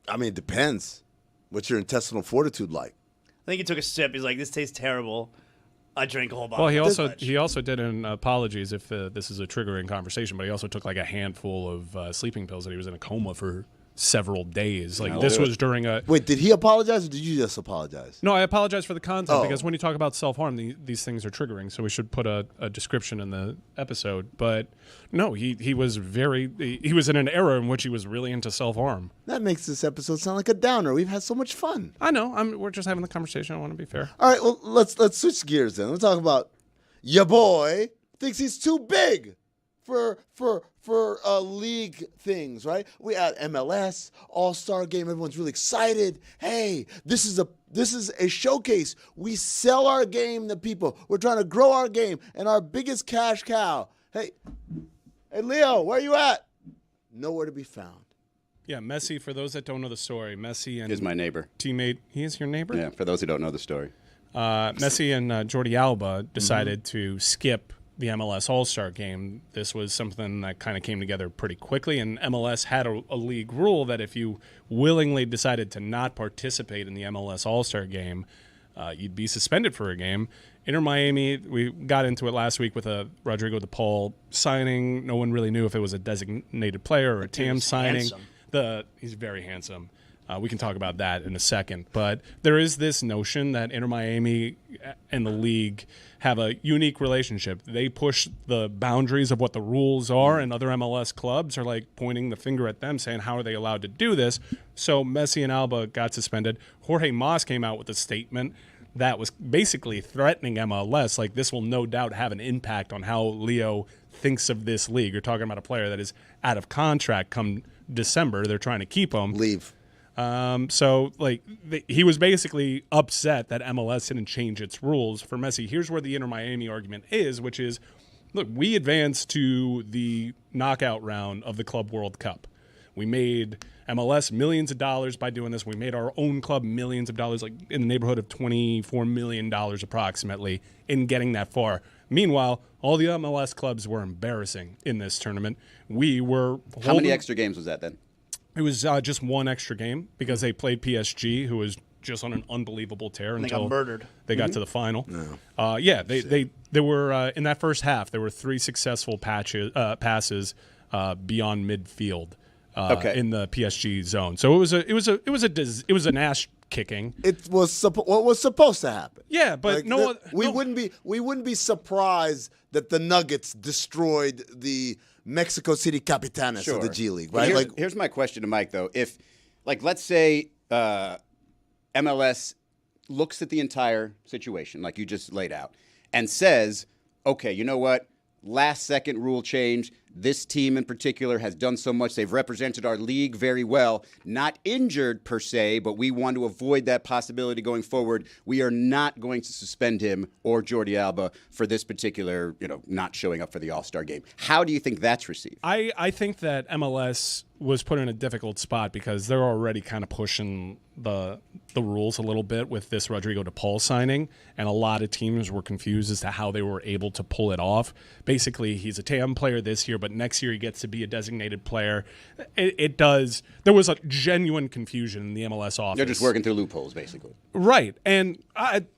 B: I mean, it depends. What's your intestinal fortitude like?
D: I think he took a sip. He's like, this tastes terrible. I drank a whole bottle.
E: Well,
D: of
E: he also did an apologies if this is a triggering conversation, but he also took like a handful of sleeping pills, and he was in a coma for several days. Like, this was during a.
B: Wait, did he apologize or did you just apologize?
E: No, I apologize for the content
B: Oh.
E: because when you talk about self-harm, these things are triggering. So we should put a description in the episode. But no, he was he was in an era in which he was really into self-harm.
B: That makes this episode sound like a downer. We've had so much fun.
E: I know. We're just having the conversation. I want to be fair.
B: All right, well, let's switch gears then. Let's talk about your boy thinks he's too big for league things, right? We had MLS All-Star Game. Everyone's really excited. Hey, this is a showcase. We sell our game to people. We're trying to grow our game and our biggest cash cow. Hey, Leo, where you at? Nowhere to be found.
E: Yeah, Messi. For those that don't know the story, Messi and
C: Is my neighbor.
E: teammate. He is your neighbor.
C: Yeah, for those who don't know the story.
E: Messi and Jordi Alba decided to skip the MLS All-Star Game. This was something that kind of came together pretty quickly, and MLS had a league rule that if you willingly decided to not participate in the MLS All-Star Game, you'd be suspended for a game. Inter Miami, we got into it last week with a Rodrigo de Paul signing. No one really knew if it was a designated player or a TAM signing.
D: handsome.
E: He's very handsome. We can talk about that in a second. But there is this notion that Inter Miami and the league have a unique relationship. They push the boundaries of what the rules are, and other MLS clubs are like pointing the finger at them, saying, how are they allowed to do this? So Messi and Alba got suspended. Jorge Mas came out with a statement that was basically threatening MLS, like, this will no doubt have an impact on how Leo thinks of this league. You're talking about a player that is out of contract come December. They're trying to keep him.
B: Leave.
E: So, he was basically upset that MLS didn't change its rules for Messi. Here's where the Inter Miami argument is, which is, look, we advanced to the knockout round of the Club World Cup. We made MLS millions of dollars by doing this. We made our own club millions of dollars, like in the neighborhood of $24 million approximately, in getting that far. Meanwhile, all the MLS clubs were embarrassing in this tournament. We were
C: How many extra games was that then?
E: It was just one extra game because they played PSG, who was just on an unbelievable tear
D: they
E: until
D: got murdered.
E: they got to the final. They were in that first half. There were 3 successful passes beyond midfield in the PSG zone. So it was an ass kicking.
B: It was what was supposed to happen.
E: Yeah, but
B: we wouldn't be surprised that the Nuggets destroyed the Mexico City Capitanes of the G League, right?
C: Here's my question to Mike though. If let's say MLS looks at the entire situation like you just laid out and says, okay, you know what? Last second rule change. This team in particular has done so much. They've represented our league very well. Not injured per se, but we want to avoid that possibility going forward. We are not going to suspend him or Jordi Alba for this particular, not showing up for the All-Star game. How do you think that's received?
E: I think that MLS was put in a difficult spot because they're already kind of pushing the rules a little bit with this Rodrigo de Paul signing, and a lot of teams were confused as to how they were able to pull it off. Basically, he's a TAM player this year, but next year he gets to be a designated player. There was a genuine confusion in the MLS office.
C: They're just working through loopholes, basically.
E: Right, and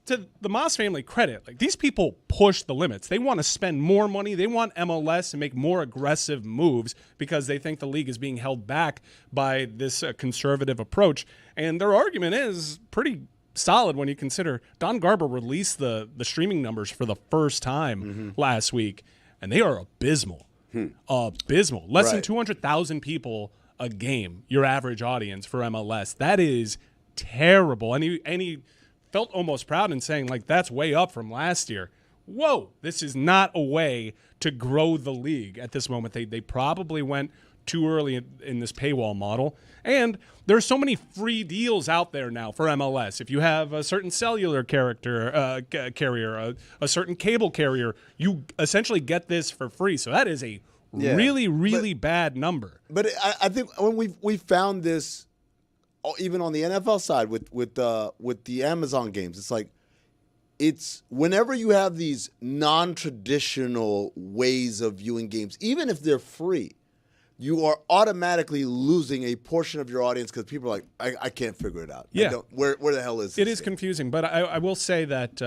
E: to the Moss family credit, these people push the limits. They want to spend more money. They want MLS to make more aggressive moves because they think the league is being held back by this conservative approach. And their argument is pretty solid when you consider Don Garber released the streaming numbers for the first time last week, and they are abysmal. Abysmal. Less than 200,000 people a game, your average audience for MLS. That is terrible. And he felt almost proud in saying, that's way up from last year. Whoa, this is not a way to grow the league at this moment. They probably went too early in this paywall model. And there's so many free deals out there now for MLS. If you have a certain cellular carrier, a certain cable carrier, you essentially get this for free. So that is a really bad number.
B: But I think when we found this, even on the NFL side with the Amazon games, it's whenever you have these non-traditional ways of viewing games, even if they're free, you are automatically losing a portion of your audience because people are like, I can't figure it out.
E: Yeah.
B: Where the hell is this?
E: It is confusing, but I will say that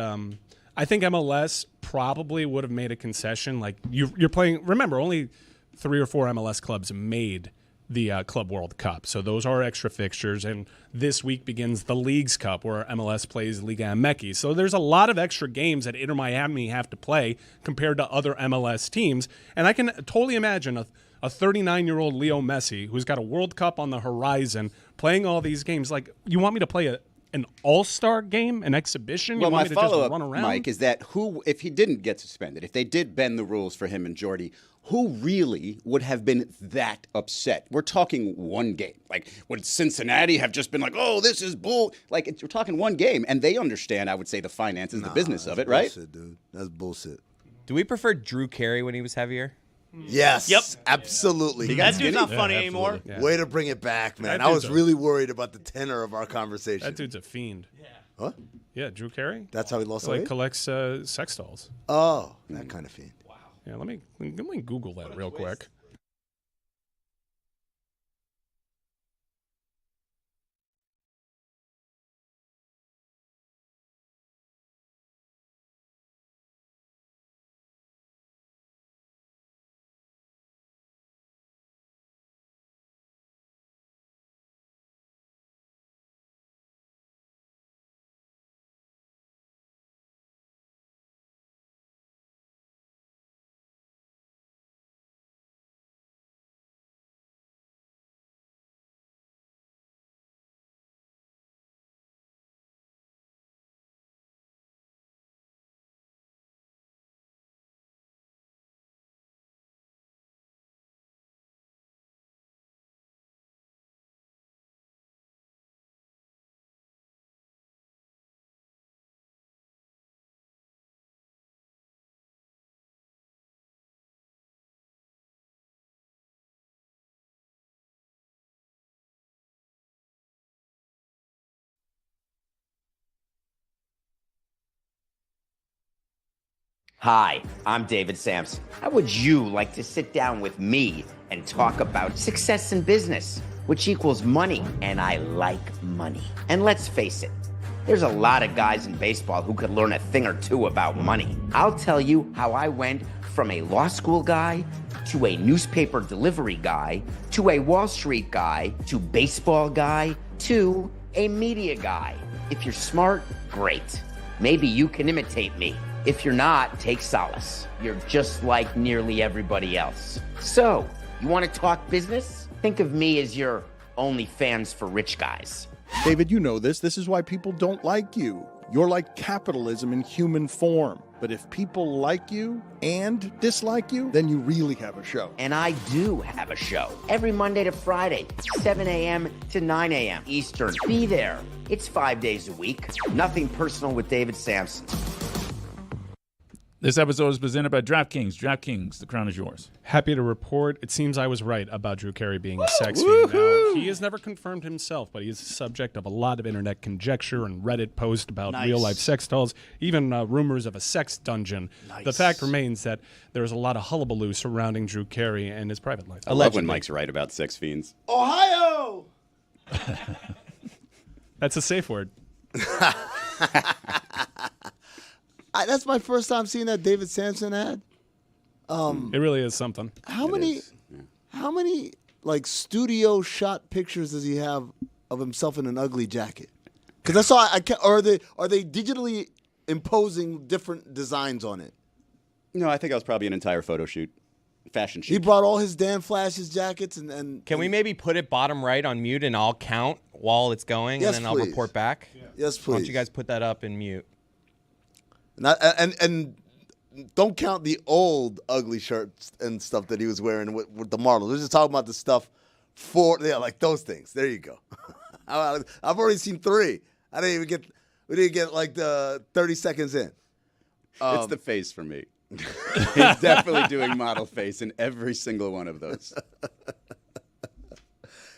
E: I think MLS probably would have made a concession. You're playing, remember, only 3 or 4 MLS clubs made the Club World Cup. So those are extra fixtures, and this week begins the Leagues Cup where MLS plays Liga MX. So there's a lot of extra games that Inter Miami have to play compared to other MLS teams, and I can totally imagine a 39-year-old Leo Messi who's got a World Cup on the horizon playing all these games. You want me to play an all-star game, an exhibition?
C: Well,
E: you want
C: my
E: me to just
C: follow-up,
E: run around?
C: Mike, is that if he didn't get suspended, if they did bend the rules for him and Jordy, who really would have been that upset? We're talking one game. Would Cincinnati have just been oh, this is bull? We're talking one game, and they understand, I would say, the finances, the business of it, right?
B: That's bullshit, dude. That's bullshit.
H: Do we prefer Drew Carey when he was heavier?
B: Yes.
D: Yep.
B: Absolutely.
D: That dude's not funny anymore.
E: Yeah.
B: Way to bring it back, man.
E: That
B: I was
E: dude's
B: really worried about the tenor of our conversation.
E: That dude's a fiend.
D: Yeah.
B: What?
E: Yeah, Drew Carey.
B: That's how he lost weight?
E: Collects sex dolls.
B: Oh, that kind of fiend. Wow.
E: Yeah, let me Google that real quick.
J: Hi, I'm David Samson. How would you like to sit down with me and talk about success in business? which equals money, and I like money. And let's face it, there's a lot of guys in baseball who could learn a thing or two about money. I'll tell you how I went from a law school guy to a newspaper delivery guy to a Wall Street guy to baseball guy to a media guy. If you're smart, great. Maybe you can imitate me. If you're not, take solace. You're just like nearly everybody else. So, you want to talk business? Think of me as your OnlyFans for rich guys.
K: David, you know this. This is why people don't like you. You're like capitalism in human form. But if people like you and dislike you, then you really have a show.
J: And I do have a show. Every Monday to Friday, 7 a.m. to 9 a.m. Eastern. Be there. It's 5 days a week. Nothing personal with David Samson.
F: This episode is presented by DraftKings. DraftKings, the crown is yours.
E: Happy to report, it seems I was right about Drew Carey being a sex fiend. Now, he has never confirmed himself, but he is the subject of a lot of internet conjecture and Reddit posts about real-life sex dolls, even rumors of a sex dungeon. The fact remains that there's a lot of hullabaloo surrounding Drew Carey and his private life.
C: I love when Mike's right about sex fiends.
B: Ohio!
E: That's a safe word.
B: That's my first time seeing that David Samson ad.
E: It really is something.
B: How many like studio shot pictures does he have of himself in an ugly jacket? Because I saw are they digitally imposing different designs on it?
C: No, I think that was probably an entire photo shoot, fashion shoot.
B: He brought all his Dan Flash's jackets and
H: Can we maybe put it bottom right on mute and I'll count while it's going
B: Yes,
H: and then
B: please.
H: I'll report back?
B: Yeah. Yes, please.
H: Why don't you guys put that up in mute?
B: And don't count the old ugly shirts and stuff that he was wearing with the Marlins. We're just talking about the stuff like those things. There you go. I've already seen 3. We didn't get like the 30 seconds in.
C: It's the face for me. He's definitely doing model face in every single one of those.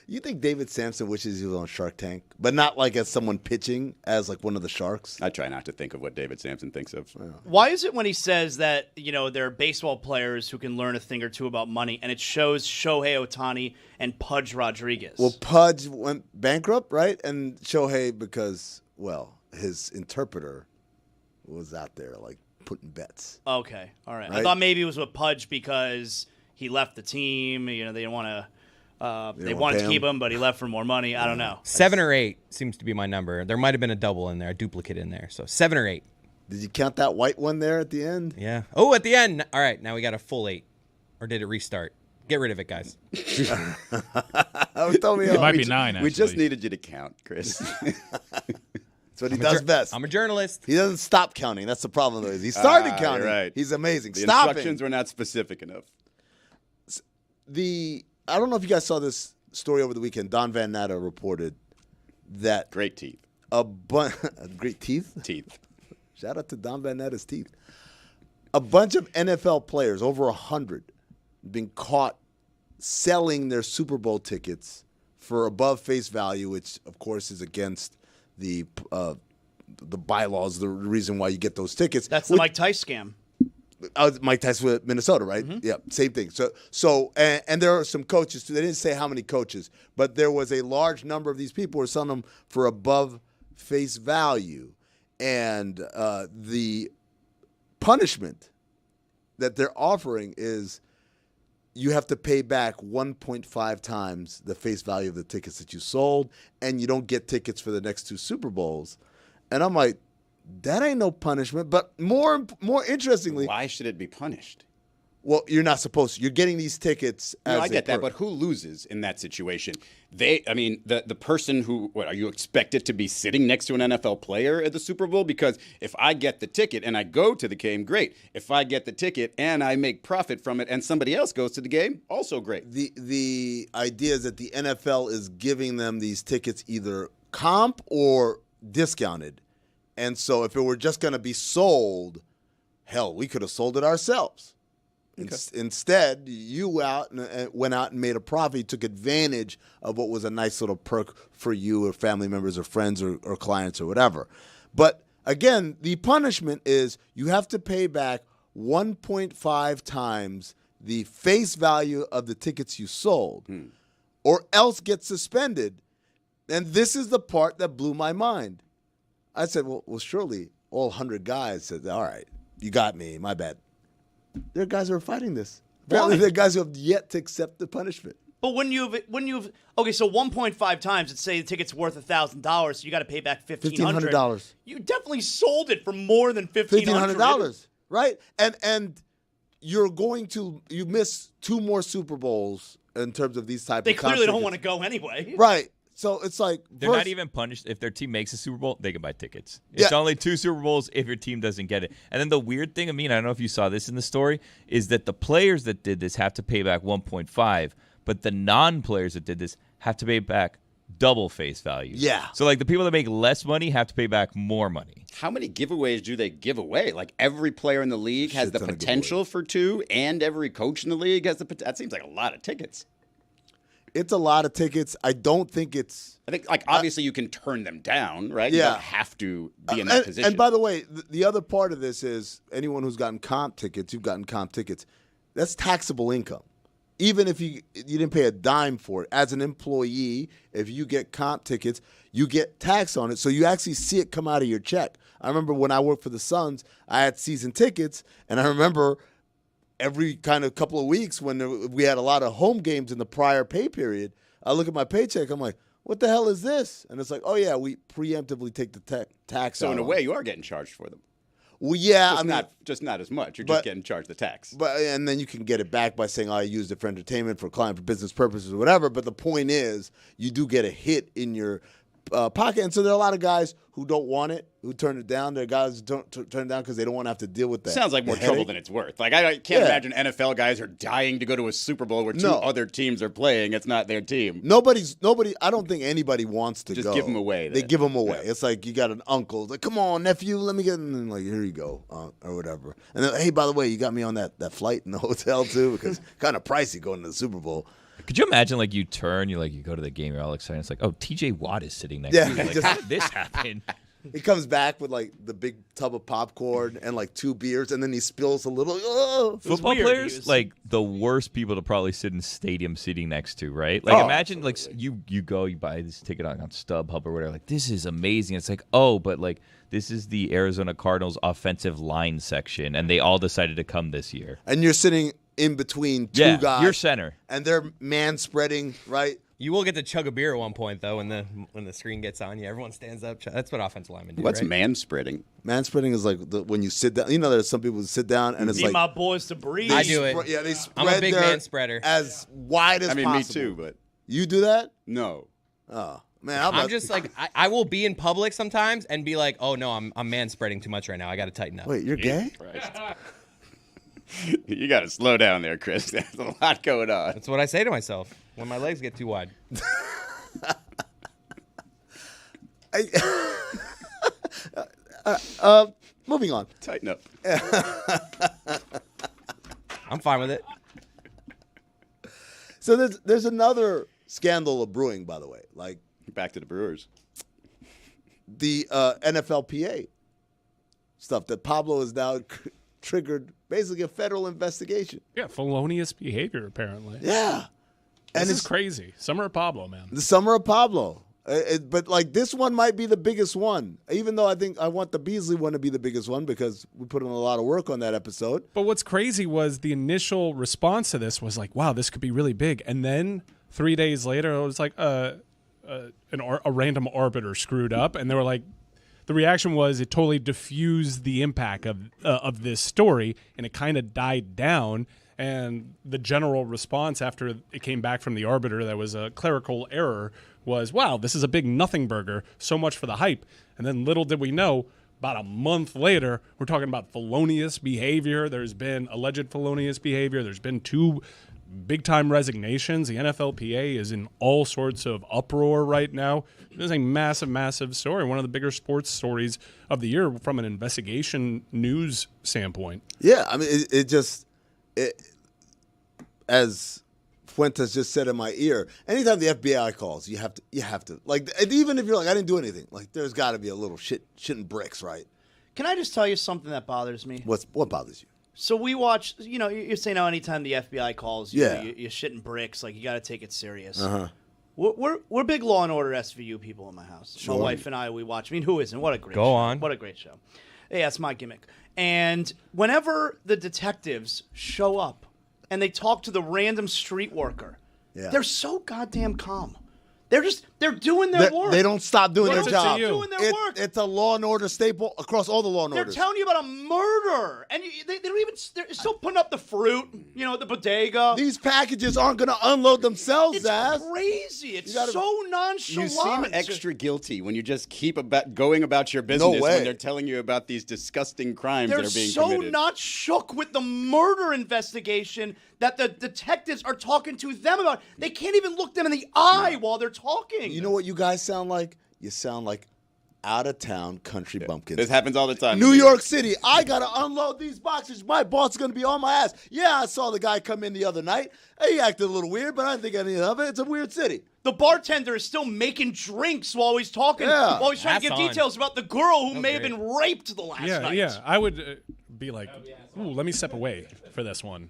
B: You think David Samson wishes he was on Shark Tank, but not like as someone pitching as like one of the sharks?
C: I try not to think of what David Samson thinks of. Yeah.
D: Why is it when he says that, there are baseball players who can learn a thing or two about money, and it shows Shohei Ohtani and Pudge Rodriguez?
B: Well, Pudge went bankrupt, right? And Shohei because, his interpreter was out there like putting bets.
D: Okay, all right.
B: Right?
D: I thought maybe it was with Pudge because he left the team. They didn't want to. They wanted to keep him, but he left for more money. I don't know.
H: 7 or 8 seems to be my number. There might have been a double in there, a duplicate in there. So 7 or 8.
B: Did you count that white one there at the end?
H: Yeah. Oh, at the end. All right, now we got a full 8. Or did it restart? Get rid of it, guys.
F: It might be 9, actually.
C: We just needed you to count, Chris.
B: That's what he does best.
H: I'm a journalist.
B: He doesn't stop counting. That's the problem, though. He started counting.
C: Right.
B: He's amazing.
C: The
B: Stop
C: instructions were not specific enough.
B: I don't know if you guys saw this story over the weekend. Don Van Natta reported that
C: Great teeth.
B: Great teeth?
C: Teeth.
B: Shout out to Don Van Natta's teeth. A bunch of NFL players, over 100, been caught selling their Super Bowl tickets for above face value, which, of course, is against the bylaws, the reason why you get those tickets.
D: That's the Mike Tice scam.
B: Mike Tyson with Minnesota, right? Mm-hmm. Yeah, same thing. So, and there are some coaches too. They didn't say how many coaches, but there was a large number of these people who were selling them for above face value, and the punishment that they're offering is you have to pay back 1.5 times the face value of the tickets that you sold, and you don't get tickets for the next 2 Super Bowls. And I'm like, that ain't no punishment. But more interestingly,
C: why should it be punished?
B: Well, you're not supposed to. You're getting these tickets as
C: I get that, but who loses in that situation? The person who, are you expected to be sitting next to an NFL player at the Super Bowl? Because if I get the ticket and I go to the game, great. If I get the ticket and I make profit from it and somebody else goes to the game, also great.
B: The idea is that the NFL is giving them these tickets either comp or discounted. And so if it were just going to be sold, hell, we could have sold it ourselves. Okay. Instead, you went out and made a profit. You took advantage of what was a nice little perk for you or family members or friends or clients or whatever. But again, the punishment is you have to pay back 1.5 times the face value of the tickets you sold. or else get suspended. And this is the part that blew my mind. I said, well, surely all 100 guys said, all right, you got me, my bad. There are guys who are fighting this. Apparently, there are guys who have yet to accept the punishment.
D: But when you've okay, so 1.5 times, let's say the ticket's worth $1,000, so you got to pay back $1,500. You definitely sold it for more than $1,500.
B: Right? And you miss 2 more Super Bowls in terms of these type
D: they
B: of
D: clearly don't want to go anyway.
B: Right. So it's like
G: they're not even punished if their team makes a Super Bowl. They can buy tickets. It's only 2 Super Bowls if your team doesn't get it. And then the weird thing, I don't know if you saw this in the story, is that the players that did this have to pay back 1.5, but the non-players that did this have to pay back double face value.
B: Yeah.
G: So like the people that make less money have to pay back more money.
C: How many giveaways do they give away? Like every player in the league has the potential for 2, and every coach in the league has the potential. That seems like a lot of tickets.
B: It's a lot of tickets. I don't think it's...
C: I think, obviously you can turn them down, right? Yeah. You don't have to be in that position.
B: And by the way, the other part of this is anyone who's gotten comp tickets, you've gotten comp tickets, that's taxable income. Even if you didn't pay a dime for it. As an employee, if you get comp tickets, you get tax on it. So you actually see it come out of your check. I remember when I worked for the Suns, I had season tickets, and I remember... every kind of couple of weeks when we had a lot of home games in the prior pay period, I look at my paycheck, I'm like, what the hell is this? And it's like, oh, yeah, we preemptively take the tax out.
C: So in a way, you are getting charged for them.
B: Well, yeah.
C: Just not as much. You're just getting charged the tax.
B: And then you can get it back by saying, oh, I used it for entertainment, for client, for business purposes, or whatever. But the point is, you do get a hit in your pocket. And so there are a lot of guys who don't want it, who turn it down. There are guys who don't turn it down because they don't want to have to deal with that.
C: Sounds like more trouble than it's worth. Like I can't imagine NFL guys are dying to go to a Super Bowl where 2 other teams are playing. It's not their team.
B: Nobody. I don't think anybody wants to
C: just
B: go.
C: give them away.
B: They give them away. It's like you got an uncle. It's like, come on, nephew, let me get in. And like, here you go, or whatever. And then, hey, by the way, you got me on that flight in the hotel too, because kind of pricey going to the Super Bowl.
G: Could you imagine, like, you turn, you go to the game, you're all excited. It's like, oh, TJ Watt is sitting next to you. Like, how did this happen?
B: He comes back with, like, the big tub of popcorn and, like, 2 beers, and then he spills a little. Oh.
G: Football players, like, the worst people to probably sit in stadium seating next to, right? Like, imagine, like, you go, you buy this ticket on StubHub or whatever. Like, this is amazing. It's like, oh, but, like, this is the Arizona Cardinals offensive line section, and they all decided to come this year.
B: And you're sitting in between 2 guys.
G: You're center.
B: And they're man-spreading, right?
H: You will get to chug a beer at one point, though, when the screen gets on you. Everyone stands up. That's what offensive linemen do.
C: What's
H: right?
C: man-spreading?
B: Man-spreading is like when you sit down. You know, there's some people who sit down and it's
D: Need
B: like
D: my boys to breathe.
H: I do it.
B: Yeah, they spread.
H: I'm a big man spreader.
B: As wide as possible.
C: Me too, but
B: you do that?
C: No.
B: Oh man,
H: I'm just like I will be in public sometimes and be like, oh no, I'm man spreading too much right now. I got to tighten up.
B: Wait, you're gay?
C: You got to slow down there, Chris. There's a lot going on.
H: That's what I say to myself when my legs get too wide.
B: Moving on.
C: Tighten up.
H: I'm fine with it.
B: So there's another scandal brewing, by the way. Like
C: back to the Brewers.
B: The NFLPA stuff that Pablo has now triggered basically a federal investigation.
E: Yeah, felonious behavior, apparently.
B: Yeah.
E: And it's crazy. Summer of Pablo, man.
B: The Summer of Pablo. But, like, this one might be the biggest one, even though I think I want the Beasley one to be the biggest one because we put in a lot of work on that episode.
E: But what's crazy was the initial response to this was like, wow, this could be really big. And then 3 days later, it was like a random arbiter screwed up. And they were like, the reaction was it totally diffused the impact of this story, and it kind of died down. And the general response after it came back from the arbiter that was a clerical error was, wow, this is a big nothing burger, so much for the hype. And then little did we know, about a month later, we're talking about felonious behavior. There's been alleged felonious behavior. There's been 2 big-time resignations. The NFLPA is in all sorts of uproar right now. It is a massive, massive story, one of the bigger sports stories of the year from an investigation news standpoint.
B: Yeah, I mean, as Fuentes just said in my ear, anytime the FBI calls, you have to like, even if you're like, I didn't do anything, like, there's got to be a little shit and bricks, right?
D: Can I just tell you something that bothers me?
B: What bothers you?
D: So we watch, you're saying now anytime the FBI calls you,
B: Yeah.
D: you're shitting bricks, like you got to take it serious.
B: Uh-huh.
D: We're big Law and Order SVU people in my house.
B: Sure.
D: My wife and I, we watch. I mean, who isn't? What a great
H: Go
D: show.
H: on.
D: What a great show. Yeah, that's my gimmick. And whenever the detectives show up and they talk to the random street worker, they're so goddamn calm. They're doing their work.
B: They don't stop doing their
D: They're
B: job.
D: doing their work.
B: It's a Law and Order staple across all the Law and
D: They're
B: Orders.
D: telling you about a murder, and they don't even. They're still putting up the fruit, at the bodega.
B: These packages aren't going to unload themselves,
D: It's
B: Zaz.
D: crazy. It's
B: gotta-
D: so
C: You
D: nonchalant.
C: seem extra guilty when you just keep going about your business
B: way.
C: when they're telling you about these disgusting crimes
D: They're
C: that are being
D: so
C: committed.
D: not shook with the murder investigation that the detectives are talking to them about. They can't even look them in the eye while they're talking.
B: You know what you guys sound like? You sound like out-of-town country bumpkins.
C: This happens all the time.
B: New York City, I got to unload these boxes. My boss is going to be on my ass. Yeah, I saw the guy come in the other night. He acted a little weird, but I didn't think anything of it. It's a weird city.
D: The bartender is still making drinks while he's talking,
B: Yeah.
D: while he's trying to
H: That's
D: give
H: on.
D: details about the girl who may have
H: great.
D: been raped the last night.
E: Yeah. I would be like, ooh, let me step away for this one.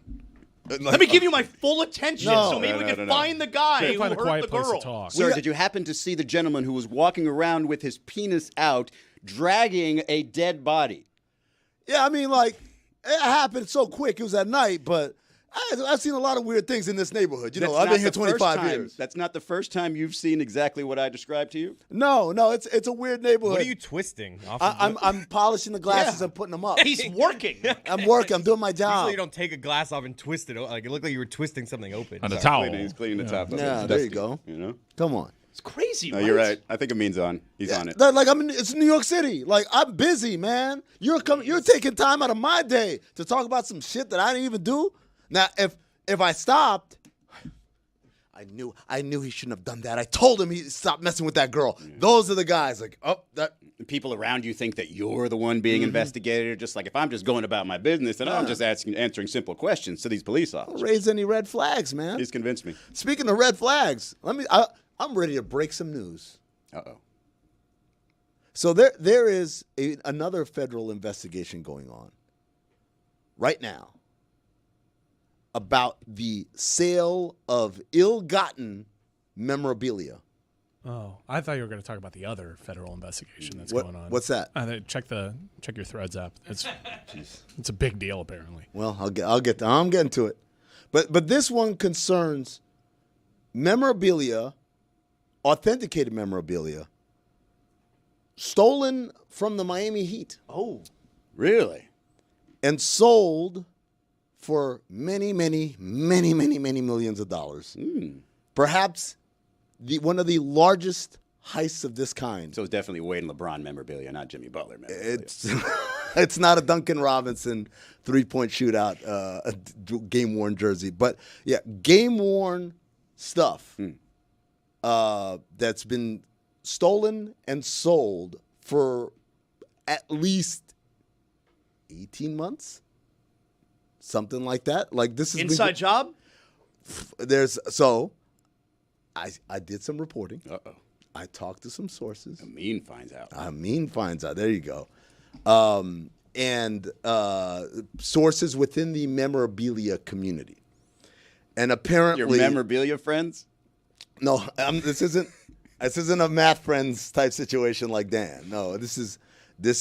D: Let me give you my full attention
B: No.
D: so maybe we
C: No,
D: can
C: no.
D: find the guy
E: Can't
D: who
E: find a
D: hurt
E: quiet
D: the
E: place
D: girl.
E: to talk.
C: Sir, did you happen to see the gentleman who was walking around with his penis out, dragging a dead body?
B: Yeah, I mean, like, it happened so quick. It was at night, but I've seen a lot of weird things in this neighborhood.
C: That's
B: I've been
C: not
B: here
C: the first
B: 25
C: time-
B: years.
C: That's not the first time you've seen exactly what I described to you.
B: No, it's a weird neighborhood.
H: What are you twisting? Off of
B: I'm polishing the glasses and putting them up.
D: He's working.
B: I'm working. I'm doing my job.
H: Usually you don't take a glass off and twist it. Like it looked like you were twisting something open.
F: On a
H: Sorry.
F: towel.
C: He's cleaning the top of it.
B: Yeah,
C: It's
B: there you
C: dusty,
B: go.
C: You know?
B: Come on.
D: It's crazy,
C: No,
D: right?
C: you're right. I think Amin's on. He's on it.
B: Like it's New York City. Like I'm busy, man. You're taking time out of my day to talk about some shit that I didn't even do. Now, if I stopped, I knew he shouldn't have done that. I told him he stopped messing with that girl. Those are the guys. Like, that.
C: People around you think that you're the one being investigated. Just like if I'm just going about my business and I'm just answering simple questions to these police
B: Don't
C: officers.
B: raise any red flags, man.
C: He's convinced me.
B: Speaking of red flags, I'm ready to break some news.
C: Uh-oh.
B: So there is another federal investigation going on right now about the sale of ill-gotten memorabilia.
E: Oh, I thought you were going to talk about the other federal investigation that's going on.
B: What's that?
E: Check your Threads app. It's a big deal apparently.
B: Well, I'm getting to it. But this one concerns memorabilia, authenticated memorabilia, stolen from the Miami Heat
D: Oh,
C: Really?
B: and sold for many, many, many, many, many millions of dollars. Perhaps one of the largest heists of this kind.
C: So it's definitely Wade and LeBron memorabilia, not Jimmy Butler memorabilia.
B: It's not a Duncan Robinson three-point shootout game-worn jersey. But, yeah, game-worn stuff that's been stolen and sold for at least 18 months. Something like that. Like this is
D: inside job?
B: I did some reporting.
C: Uh-oh.
B: I talked to some sources.
C: Amin finds out.
B: Amin finds out. There you go. And sources within the memorabilia community. And apparently,
C: Your memorabilia friends?
B: no, this isn't a math friends type situation like Dan. No, this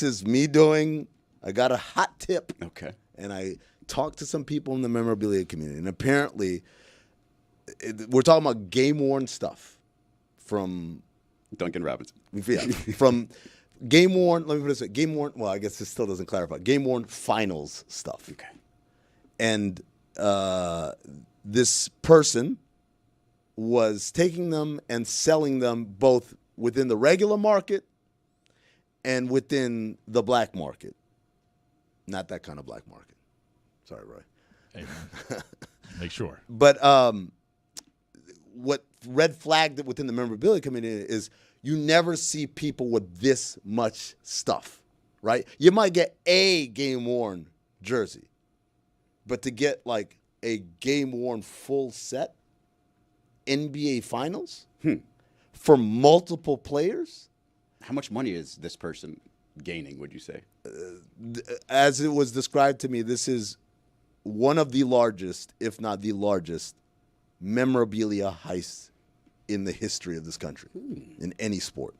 B: is me doing. I got a hot tip.
C: Okay.
B: And I talked to some people in the memorabilia community, and apparently, we're talking about game-worn stuff from
C: Duncan Robinson.
B: from game-worn. Let me put it this way: game-worn. Well, I guess this still doesn't clarify. Game-worn finals stuff.
C: Okay.
B: And this person was taking them and selling them both within the regular market and within the black market. Not that kind of black market. Sorry, Roy.
F: Hey, make sure.
B: But what red flagged within the memorabilia community is you never see people with this much stuff, right? You might get a game-worn jersey, but to get like a game-worn full set NBA Finals for multiple players?
C: How much money is this person gaining, would you say?
B: As it was described to me, this is one of the largest, if not the largest, memorabilia heist in the history of this country, in any sport.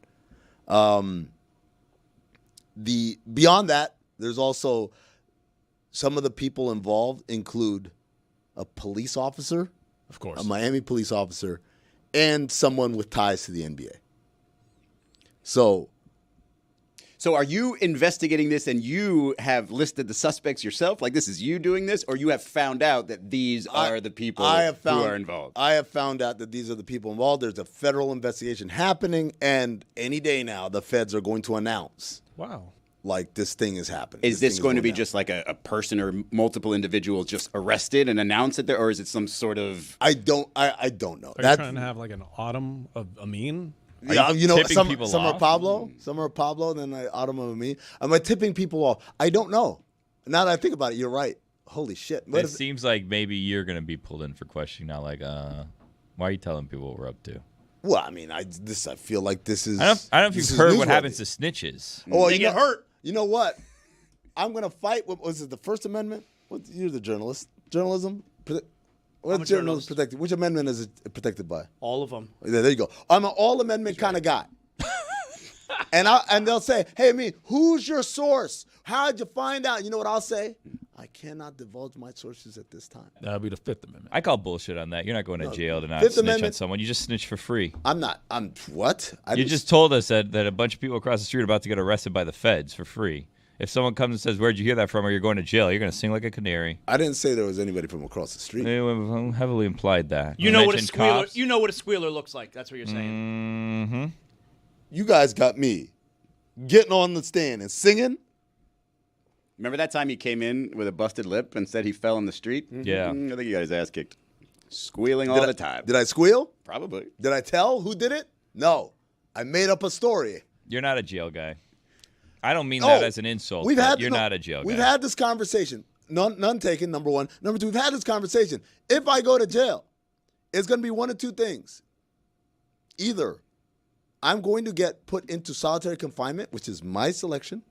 B: Beyond that, there's also some of the people involved include a police officer,
E: Of course.
B: a Miami police officer, and someone with ties to the NBA. So
C: are you investigating this and you have listed the suspects yourself? Like this is you doing this, or you have found out that these are the people who are involved?
B: I have found out that these are the people involved. There's a federal investigation happening, and any day now, the feds are going to announce,
E: Wow.
B: like, this thing is happening.
C: Is this
B: thing
C: going to be
B: down.
C: just like a person or multiple individuals just arrested and announce it there, or is it some sort of?
B: I don't know.
E: Are you trying to have like an autumn of Amin?
B: Yeah, you know,
G: tipping
B: some
G: people
B: are
G: off?
B: Pablo, some are Pablo, and then I autumn of me. Am I tipping people off? I don't know. Now that I think about it, you're right. Holy shit!
G: It seems like maybe you're going to be pulled in for questioning now. Like, why are you telling people what we're up to?
B: Well, I mean, I feel like this is.
G: I don't know if
B: this
G: you've
B: is
G: heard what
B: newsworthy.
G: happens to snitches.
B: Oh,
D: They get hurt.
B: You know what? I'm gonna fight. What was it? The First Amendment? You're the journalist. Journalism. What's journalism
D: journalist.
B: protected? Which amendment is it protected by?
D: All of them.
B: There you go. I'm an all amendment kind of guy. And they'll say, "Hey, me, who's your source? How'd you find out?" You know what I'll say? I cannot divulge my sources at this time.
E: That'll be the Fifth Amendment.
G: I call bullshit on that. You're not going to jail to not
B: Fifth
G: snitch on
B: Amendment-
G: someone. You just snitch for free.
B: I'm not. I'm what?
G: You just told us that a bunch of people across the street are about to get arrested by the feds for free. If someone comes and says, "Where'd you hear that from?" or "You're going to jail," you're going to sing like a canary.
B: I didn't say there was anybody from across the street.
G: They heavily implied that.
D: You know what a
G: mentioned
D: squealer.
G: cops.
D: You know what a squealer looks like. That's what you're saying.
G: Mm-hmm.
B: You guys got me getting on the stand and singing.
C: Remember that time he came in with a busted lip and said he fell in the street?
G: Yeah.
C: I think he got his ass kicked. Squealing all the time.
B: Did I squeal?
C: Probably.
B: Did I tell who did it? No. I made up a story.
G: You're not a jail guy. I don't mean that as an insult. You're not a jail guy.
B: We've had this conversation. None taken, number one. Number two, we've had this conversation. If I go to jail, it's going to be one of two things. Either I'm going to get put into solitary confinement, which is my selection.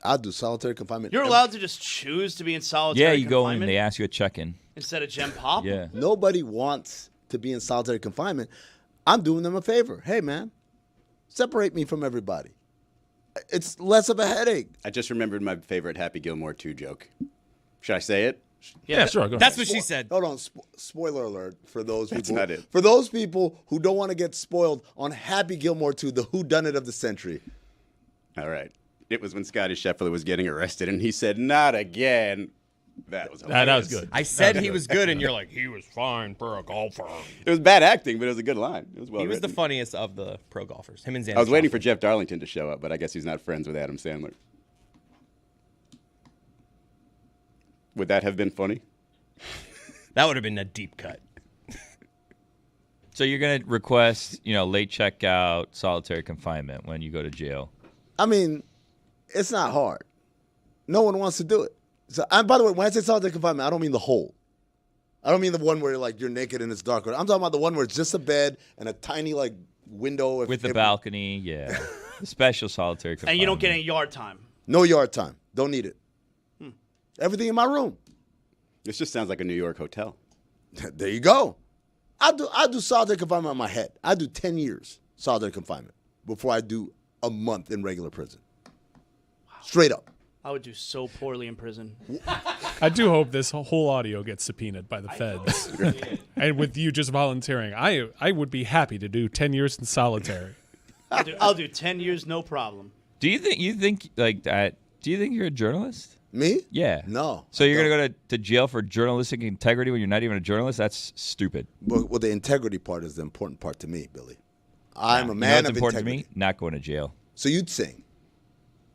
B: I'll do solitary confinement.
D: You're allowed to just choose to be in solitary
G: Yeah, you go in,
D: confinement
G: they ask you a check-in.
D: instead of Gem Pop.
G: Yeah.
B: Nobody wants to be in solitary confinement. I'm doing them a favor. Hey, man, separate me from everybody. It's less of a headache.
C: I just remembered my favorite Happy Gilmore 2 joke. Should I say it?
E: Yeah, sure. Go
H: That's
E: ahead.
H: what she said.
B: Hold on. Spoiler alert for those
C: That's
B: people.
C: not it.
B: For those people who don't want to get spoiled on Happy Gilmore 2, the whodunit of the century.
C: All right. It was when Scotty Scheffler was getting arrested, and he said, "Not again." That was
E: That was good.
H: I said he was good, and you're like, he was fine for a golfer.
C: It was bad acting, but it was a good line. It was well
H: He was the
C: written.
H: funniest of the pro golfers. Him and Xander.
C: I was waiting for Jeff Darlington to show up, but I guess he's not friends with Adam Sandler. Would that have been funny?
H: That would have been a deep cut.
G: So you're going to request, late checkout, solitary confinement when you go to jail.
B: I mean, it's not hard. No one wants to do it. So, and by the way, when I say solitary confinement, I don't mean the hole. I don't mean the one where you're naked and it's dark. I'm talking about the one where it's just a bed and a tiny window
G: With the balcony, yeah. The special solitary confinement.
D: And you don't get any yard time.
B: No yard time. Don't need it. Everything in my room.
C: This just sounds like a New York hotel.
B: There you go. I do solitary confinement on my head. I do 10 years solitary confinement before I do a month in regular prison. Straight up.
D: I would do so poorly in prison.
E: I do hope this whole audio gets subpoenaed by the feds. And with you just volunteering, I would be happy to do 10 years in solitary.
D: I'll do 10 years, no problem.
G: Do you think like that? Do you think you're a journalist?
B: Me?
G: Yeah.
B: No.
G: So you're going to go to jail for journalistic integrity when you're not even a journalist? That's stupid.
B: Well, the integrity part is the important part to me, Billy. I'm a
G: You know
B: man
G: what's
B: of
G: important
B: integrity.
G: to me? Not going to jail.
B: So you'd sing.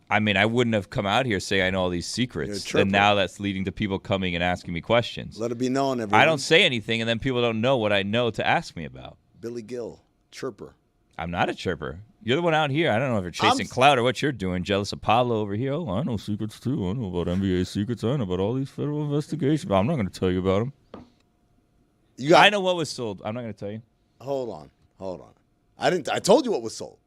G: I mean, I wouldn't have come out here saying I know all these secrets.
B: You're a
G: And now that's leading to people coming and asking me questions.
B: Let it be known, everyone.
G: I don't say anything, and then people don't know what I know to ask me about.
B: Billy Gill, chirper.
G: I'm not a chirper. You're the one out here. I don't know if you're chasing clout or what you're doing. Jealous of Pablo over here. Oh, I know secrets too. I know about NBA secrets. I know about all these federal investigations. But I'm not going to tell you about them. I know what was sold. I'm not going to tell you.
B: Hold on. I told you what was sold.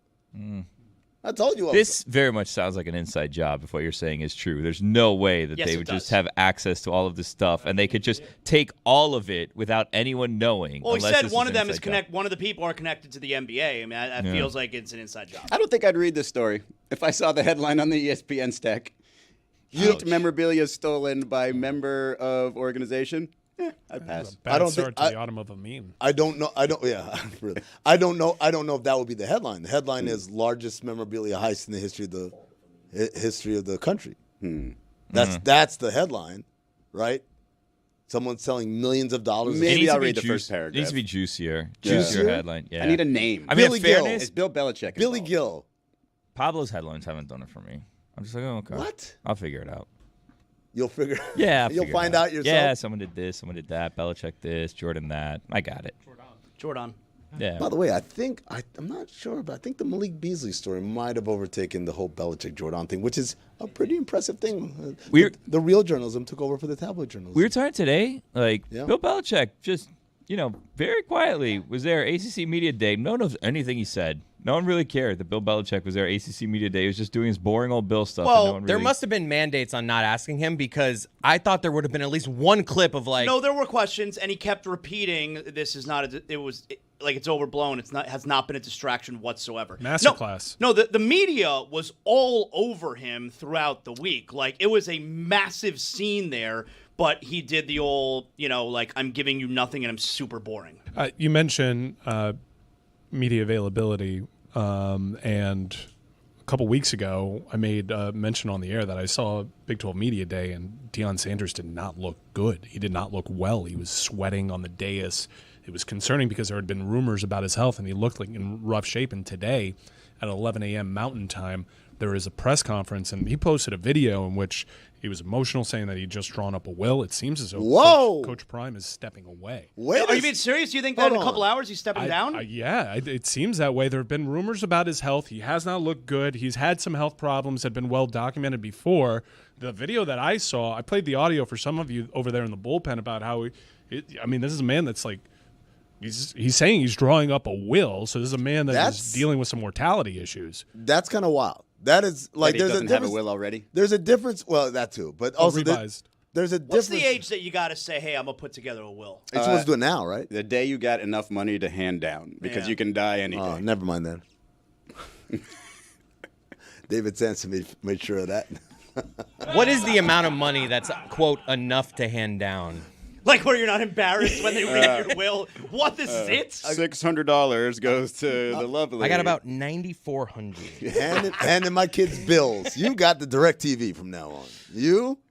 B: I told you.
G: This very much sounds like an inside job if what you're saying is true. There's no way that they would just have access to all of this stuff and they could just take all of it without anyone knowing.
D: Well, he said one of them is one of the people are connected to the NBA. I mean, that feels like it's an inside job.
C: I don't think I'd read this story if I saw the headline on the ESPN stack. Heat memorabilia stolen by member of organization. I'd pass.
E: I don't start to the autumn of a meme.
B: I don't know. I don't. Yeah, really. I don't know. I don't know if that would be the headline. The headline is largest memorabilia heist in the history of the country. That's the headline, right? Someone's selling millions of dollars.
C: Maybe I'll read the first paragraph.
G: It needs to be juicier. Juicier headline. Yeah.
C: I need a name.
G: I mean,
B: Billy
G: in fairness,
B: Gill.
C: Is Bill Belichick
B: Billy
C: involved?
B: Gill.
G: Pablo's headlines haven't done it for me. I'm just like, oh, okay.
B: What?
G: I'll figure it out.
B: You'll figure.
G: Yeah,
B: you'll find out yourself.
G: Yeah, someone did this, someone did that. Belichick this, Jordan that. I got it.
D: Jordan.
G: Yeah.
B: By the way, I'm not sure, but I think the Malik Beasley story might have overtaken the whole Belichick Jordan thing, which is a pretty impressive thing. The real journalism took over for the tabloid journalism.
G: We were talking today, Bill Belichick just, very quietly was there ACC Media Day. No one knows anything he said. No one really cared that Bill Belichick was there ACC Media Day. He was just doing his boring old Bill stuff.
H: Well,
G: and no one
H: there must have been mandates on not asking him because I thought there would have been at least one clip of
D: No, there were questions, and he kept repeating, "This is not. It's overblown. Has not been a distraction whatsoever."
E: Masterclass.
D: No, the media was all over him throughout the week. It was a massive scene there. But he did the old, I'm giving you nothing and I'm super boring.
E: You mentioned media availability, and a couple weeks ago, I made a mention on the air that I saw Big 12 Media Day, and Deion Sanders did not look good. He did not look well. He was sweating on the dais. It was concerning because there had been rumors about his health, and he looked like in rough shape. And today, at 11 a.m. Mountain Time, there is a press conference, and he posted a video in which he was emotional, saying that he'd just drawn up a will. It seems as though Coach Prime is stepping away.
D: Are you being serious? Do you think that in a couple hours he's stepping down?
E: Yeah, it seems that way. There have been rumors about his health. He has not looked good. He's had some health problems that have been well documented before. The video that I saw, I played the audio for some of you over there in the bullpen about how this is a man that's he's saying he's drawing up a will. So this is a man that's dealing with some mortality issues.
B: That's kind of wild. That is
C: he doesn't have a will already.
B: There's a difference. Well, that too, but also
E: revised.
B: There's a difference.
D: What's the age that you got to say, "Hey, I'm gonna put together a will"?
B: You're supposed to do it now, right?
C: The day you got enough money to hand down, because you can die any day.
B: Oh, never mind then. David Samson made sure of that.
H: What is the amount of money that's, quote, enough to hand down?
D: Where you're not embarrassed when they read your will. What, this is it?
C: $600 goes to the lovely.
H: I got about $9,400.
B: Handing my kids bills. You got the DirecTV from now on.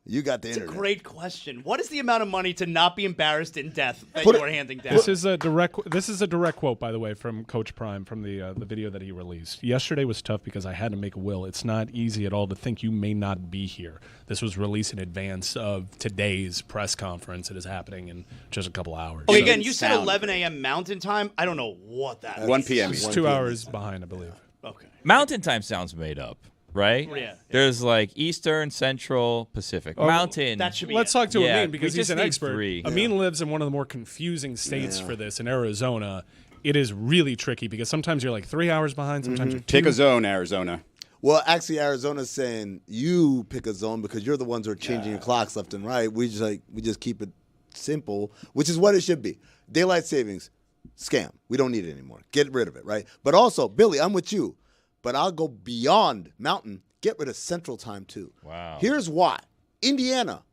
B: You got the internet.
D: It's a great question. What is the amount of money to not be embarrassed in death that you are handing down?
E: This is a direct quote, by the way, from Coach Prime from the video that he released. Yesterday was tough because I had to make a will. It's not easy at all to think you may not be here. This was released in advance of today's press conference. It is happening in just a couple hours.
D: Oh, again, you said 11 a.m. Mountain Time. I don't know what that is.
C: 1 p.m.
E: It's 2 hours behind, I believe.
D: Okay.
G: Mountain Time sounds made up, right?
D: Yeah.
G: There's Eastern, Central, Pacific. Mountain.
D: That should be
E: Let's talk to Amin because
G: we
E: he's
G: just
E: an
G: need
E: expert.
G: 3.
E: Amin lives in one of the more confusing states for this, in Arizona. It is really tricky because sometimes you're 3 hours behind, sometimes you're 2.
C: Pick a zone, Arizona.
B: Well, actually, Arizona's saying you pick a zone because you're the ones who are changing your clocks left and right. We just keep it simple, which is what it should be. Daylight savings, scam. We don't need it anymore. Get rid of it, right? But also, Billy, I'm with you, but I'll go beyond Mountain. Get rid of Central Time too.
G: Wow.
B: Here's why: Indiana,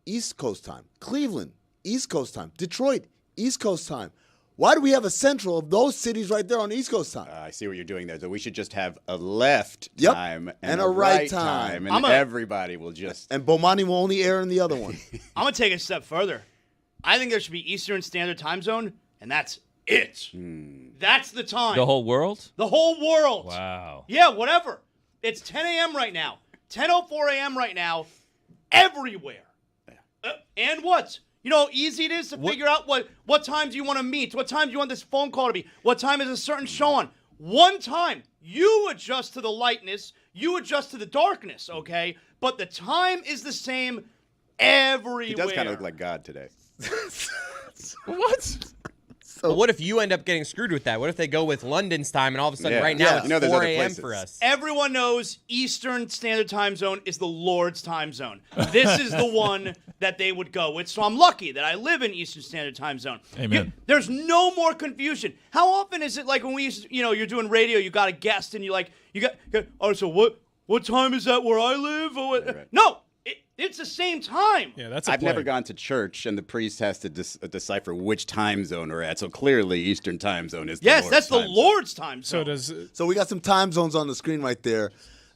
B: East Coast time. Cleveland, East Coast time. Detroit, East Coast time. Why do we have a central of those cities right there on East Coast time?
C: I see what you're doing there. So we should just have a left time and a right time. And everybody will just...
B: And Bomani will only air in the other one.
D: I'm going to take it a step further. I think there should be Eastern Standard Time Zone, and that's it. That's the time.
G: The whole world?
D: The whole world.
G: Wow.
D: Yeah, whatever. It's 10 a.m. right now. 10:04 a.m. right now. Everywhere. And what? You know how easy it is to figure out what time do you want to meet? What time do you want this phone call to be? What time is a certain show on? One time. You adjust to the lightness. You adjust to the darkness, okay? But the time is the same everywhere.
C: He does kind of look like God today.
E: What?
H: But what if you end up getting screwed with that? What if they go with London's time and all of a sudden right now it's 4 a.m. for us?
D: Everyone knows Eastern Standard Time Zone is the Lord's time zone. This is the one that they would go with. So I'm lucky that I live in Eastern Standard Time Zone.
F: Amen.
D: There's no more confusion. How often is it like when we used to, you're doing radio, you got a guest and you got so what time is that where I live? Or what? Right. No. It's the same time.
E: Yeah, that's.
C: I've never gone to church, and the priest has to decipher which time zone we're at. So clearly, Eastern Time Zone is.
D: That's the Lord's time zone.
B: So we got some time zones on the screen right there.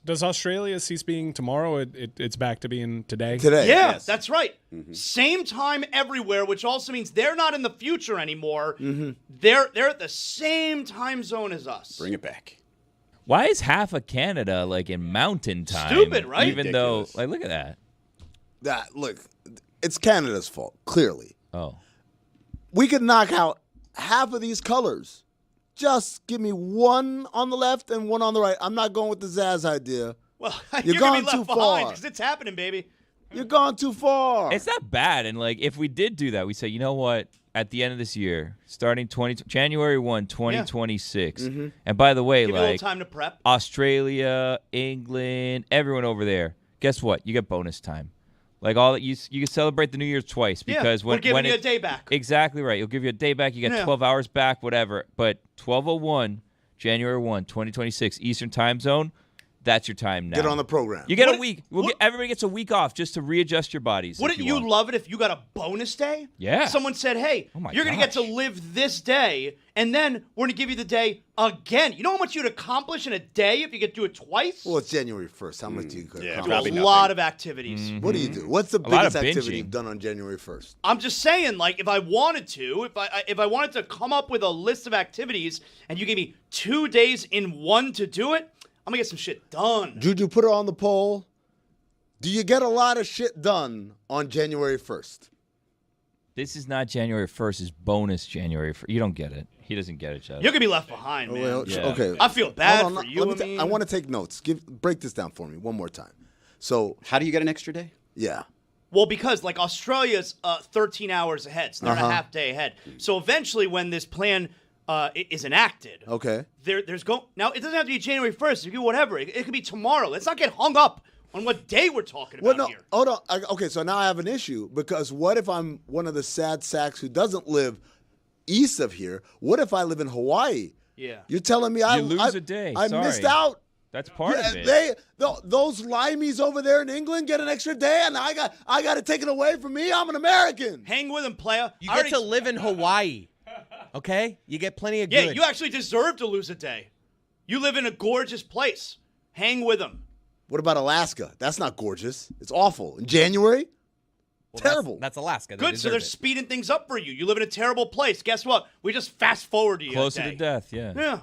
E: Does Australia cease being tomorrow? It's back to being today.
B: Today.
D: Yeah, yes. That's right. Mm-hmm. Same time everywhere, which also means they're not in the future anymore. Mm-hmm. They're at the same time zone as us.
C: Bring it back.
G: Why is half of Canada in mountain time?
D: Stupid, right?
G: Even
C: Ridiculous.
G: though, look at that.
B: Look, it's Canada's fault, clearly.
G: Oh.
B: We could knock out half of these colors. Just give me one on the left and one on the right. I'm not going with the Zaz idea.
D: Well, you're going to be left behind because it's happening, baby.
B: You're gone too far.
G: It's not bad. And, if we did do that, we say, you know what? At the end of this year, starting January 1, 2026. Yeah. Mm-hmm. And by the way,
D: give you a little time to prep.
G: Australia, England, everyone over there, guess what? You get bonus time. All you can celebrate the New Year's twice because
D: we're giving you a day back.
G: Exactly right. You'll give you a day back. You get 12 hours back, whatever. But 12:01, January 1, 2026, Eastern Time Zone. That's your time now.
B: Get on the program.
G: You get a week. Everybody gets a week off just to readjust your bodies.
D: Wouldn't you love it if you got a bonus day?
G: Yeah.
D: Someone said, hey, you're going to get to live this day, and then we're going to give you the day again. You know how much you'd accomplish in a day if you get to do it twice?
B: Well, it's January 1st. How much do you accomplish?
C: Probably
D: a lot of activities.
B: Mm-hmm. What do you do? What's the biggest activity you've done on January 1st?
D: I'm just saying, if I wanted to, if I wanted to come up with a list of activities, and you gave me 2 days in one to do it, I'm going to get some shit done.
B: Juju, put it on the poll. Do you get a lot of shit done on January 1st?
G: This is not January 1st. It's bonus January 1st. You don't get it. He doesn't get it, Chad.
D: You're going to be left behind, man.
B: Okay.
D: I feel bad for you.
B: I want to take notes. Break this down for me one more time. So,
C: how do you get an extra day?
B: Yeah.
D: Well, because Australia's 13 hours ahead. So they're a half day ahead. So eventually when this plan is enacted.
B: Okay.
D: Now it doesn't have to be January 1st. It could be whatever. It could be tomorrow. Let's not get hung up on what day we're talking about here.
B: Hold on. Okay, so now I have an issue because what if I'm one of the sad sacks who doesn't live east of here? What if I live in Hawaii?
D: Yeah.
B: You're telling me
G: you lose a day.
B: I missed out.
G: That's part of it.
B: Those limeys over there in England get an extra day, and I got it taken away from me. I'm an American.
D: Hang with him, player.
H: You get to live in Hawaii. Okay? You get plenty of good.
D: Yeah, you actually deserve to lose a day. You live in a gorgeous place. Hang with them.
B: What about Alaska? That's not gorgeous. It's awful. In January? Terrible.
H: That's Alaska.
D: Good, so they're speeding things up for you. You live in a terrible place. Guess what? We just fast forward to you.
G: Closer to death, yeah.
D: Yeah.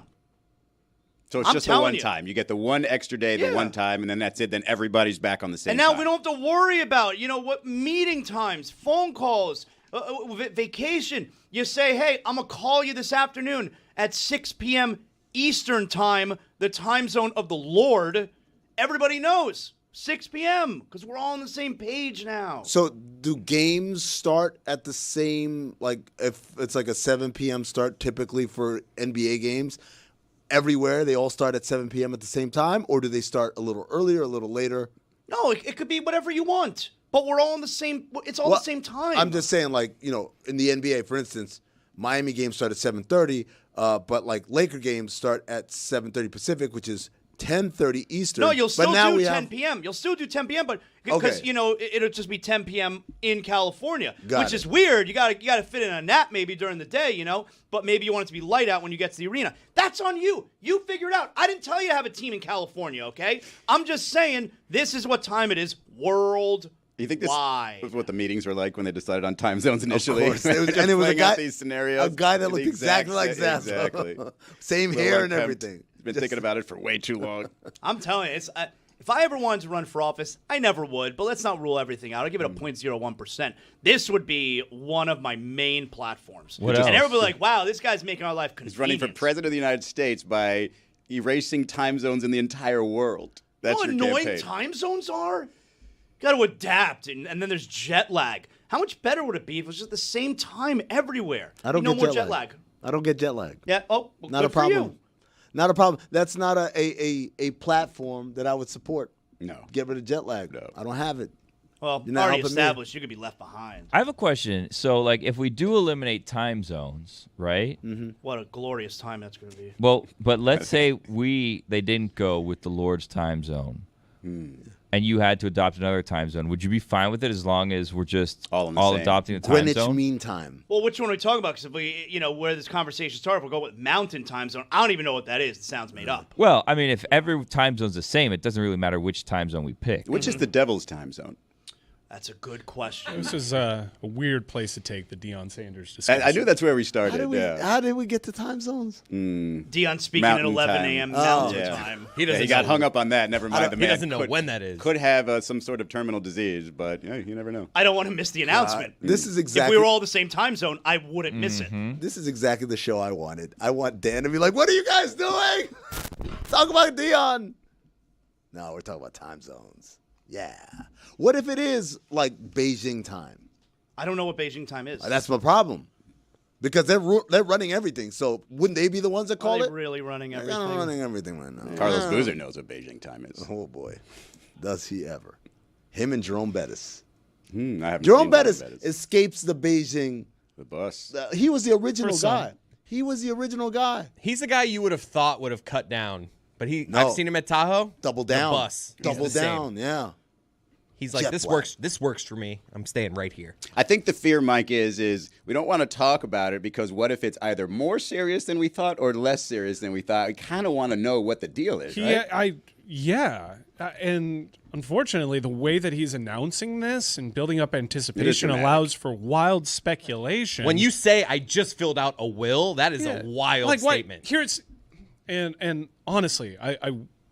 C: So it's just the one time. You get the one extra day, the one time, and then that's it. Then everybody's back on the same
D: And now
C: time.
D: we don't have to worry about, what meeting times, phone calls, vacation. You say, hey, I'm going to call you this afternoon at 6 p.m. Eastern time, the time zone of the Lord. Everybody knows. 6 p.m. because we're all on the same page now.
B: So do games start at the same, if it's a 7 p.m. start typically for NBA games, everywhere they all start at 7 p.m. at the same time, or do they start a little earlier, a little later?
D: No, it could be whatever you want. But we're all on the same. It's all the same time.
B: I'm just saying, in the NBA, for instance, Miami games start at 7:30, but Laker games start at 7:30 Pacific, which is 10:30 Eastern.
D: No, you'll still do 10 p.m. You'll still do 10 p.m. But because it'll just be 10 p.m. in California, which is weird. You got to fit in a nap maybe during the day, But maybe you want it to be light out when you get to the arena. That's on you. You figure it out. I didn't tell you to have a team in California, okay? I'm just saying this is what time it is worldwide.
C: You think this was what the meetings were like when they decided on time zones initially?
B: Of course. And it was a guy,
C: these scenarios.
B: A guy that looked exactly like that.
C: Exactly.
B: Same hair and everything.
C: Been thinking about it for way too long.
D: I'm telling you, if I ever wanted to run for office, I never would, but let's not rule everything out. I'll give it a 0.01%. This would be one of my main platforms.
G: What else?
D: And everybody would be like, wow, this guy's making our life convenient.
C: He's running for president of the United States by erasing time zones in the entire world. That's
D: how
C: your
D: annoying
C: campaign.
D: Time zones are? Got to adapt, and then there's jet lag. How much better would it be if it was just the same time everywhere?
B: I don't
D: no
B: get
D: more jet lag.
B: I don't get jet lag.
D: Yeah. Oh, well,
B: Not
D: good
B: a problem.
D: For you.
B: Not a problem. That's not a platform that I would support.
C: No.
B: Get rid of jet lag.
C: No.
B: I don't have it.
D: Well,
B: You're not
D: already
B: helping me.
D: established, you could be left behind.
G: I have a question. So, like, if we do eliminate time zones, right?
D: What a glorious time that's going to be.
G: Well, but let's say they didn't go with the Lord's time zone, and you had to adopt another time zone. Would you be fine with it as long as we're just
C: All in the
G: all
C: same.
G: adopting the time
B: Greenwich
G: zone?
B: Mean Time.
D: Well, which one are we talking about? Because if we, where this conversation started, if we go with Mountain Time Zone, I don't even know what that is. It sounds made up.
G: Well, I mean, if every time zone's the same, it doesn't really matter which time zone we pick.
C: Which is the devil's time zone?
D: That's a good question.
E: This is a weird place to take the Deion Sanders discussion.
C: I knew that's where we started.
B: How did we get to time zones?
D: Dion speaking
C: Mountain
D: at 11
C: time.
D: a.m.
C: Oh,
D: Mountain
C: yeah.
D: Time.
H: He doesn't.
C: He got
H: know.
C: hung up on that. Never mind. The
H: He
C: man
H: doesn't know
C: could-
H: when that is.
C: Could have some sort of terminal disease, but you never know.
D: I don't want to miss the announcement.
B: This is
D: If
B: exactly.
D: we were all the same time zone, I wouldn't miss it.
B: This is exactly the show I wanted. I want Dan to be like, "What are you guys doing? Talk about Deion." No, we're talking about time zones. Yeah. What if it is like Beijing time?
D: I don't know what Beijing time is.
B: That's my problem. Because they're running everything. So wouldn't they be the ones that
D: Are
B: call
D: they
B: it?
D: really running
B: They're
D: everything?
B: running everything right now.
C: Carlos Boozer knows what Beijing time is.
B: Oh boy, does he ever? Him and Jerome Bettis.
C: I haven't
B: Jerome
C: seen
B: Bettis
C: Bettis.
B: escapes the Beijing.
C: The bus.
B: He was the original
E: For some.
B: guy. He was the original guy.
H: He's the guy you would have thought would have cut down, but
B: No.
H: I've seen him at Tahoe.
B: Double down.
H: The bus. He's
B: Double
H: the same.
B: down. Yeah.
H: He's like,
B: Jet
H: this
B: black.
H: works. This works for me. I'm staying right here.
C: I think the fear, Mike, is we don't want to talk about it because what if it's either more serious than we thought or less serious than we thought? We kind of want to know what the deal is, right?
E: And unfortunately, the way that he's announcing this and building up anticipation
C: dramatic.
E: allows for wild speculation.
H: When you say I just filled out a will, that is a wild statement.
E: And honestly,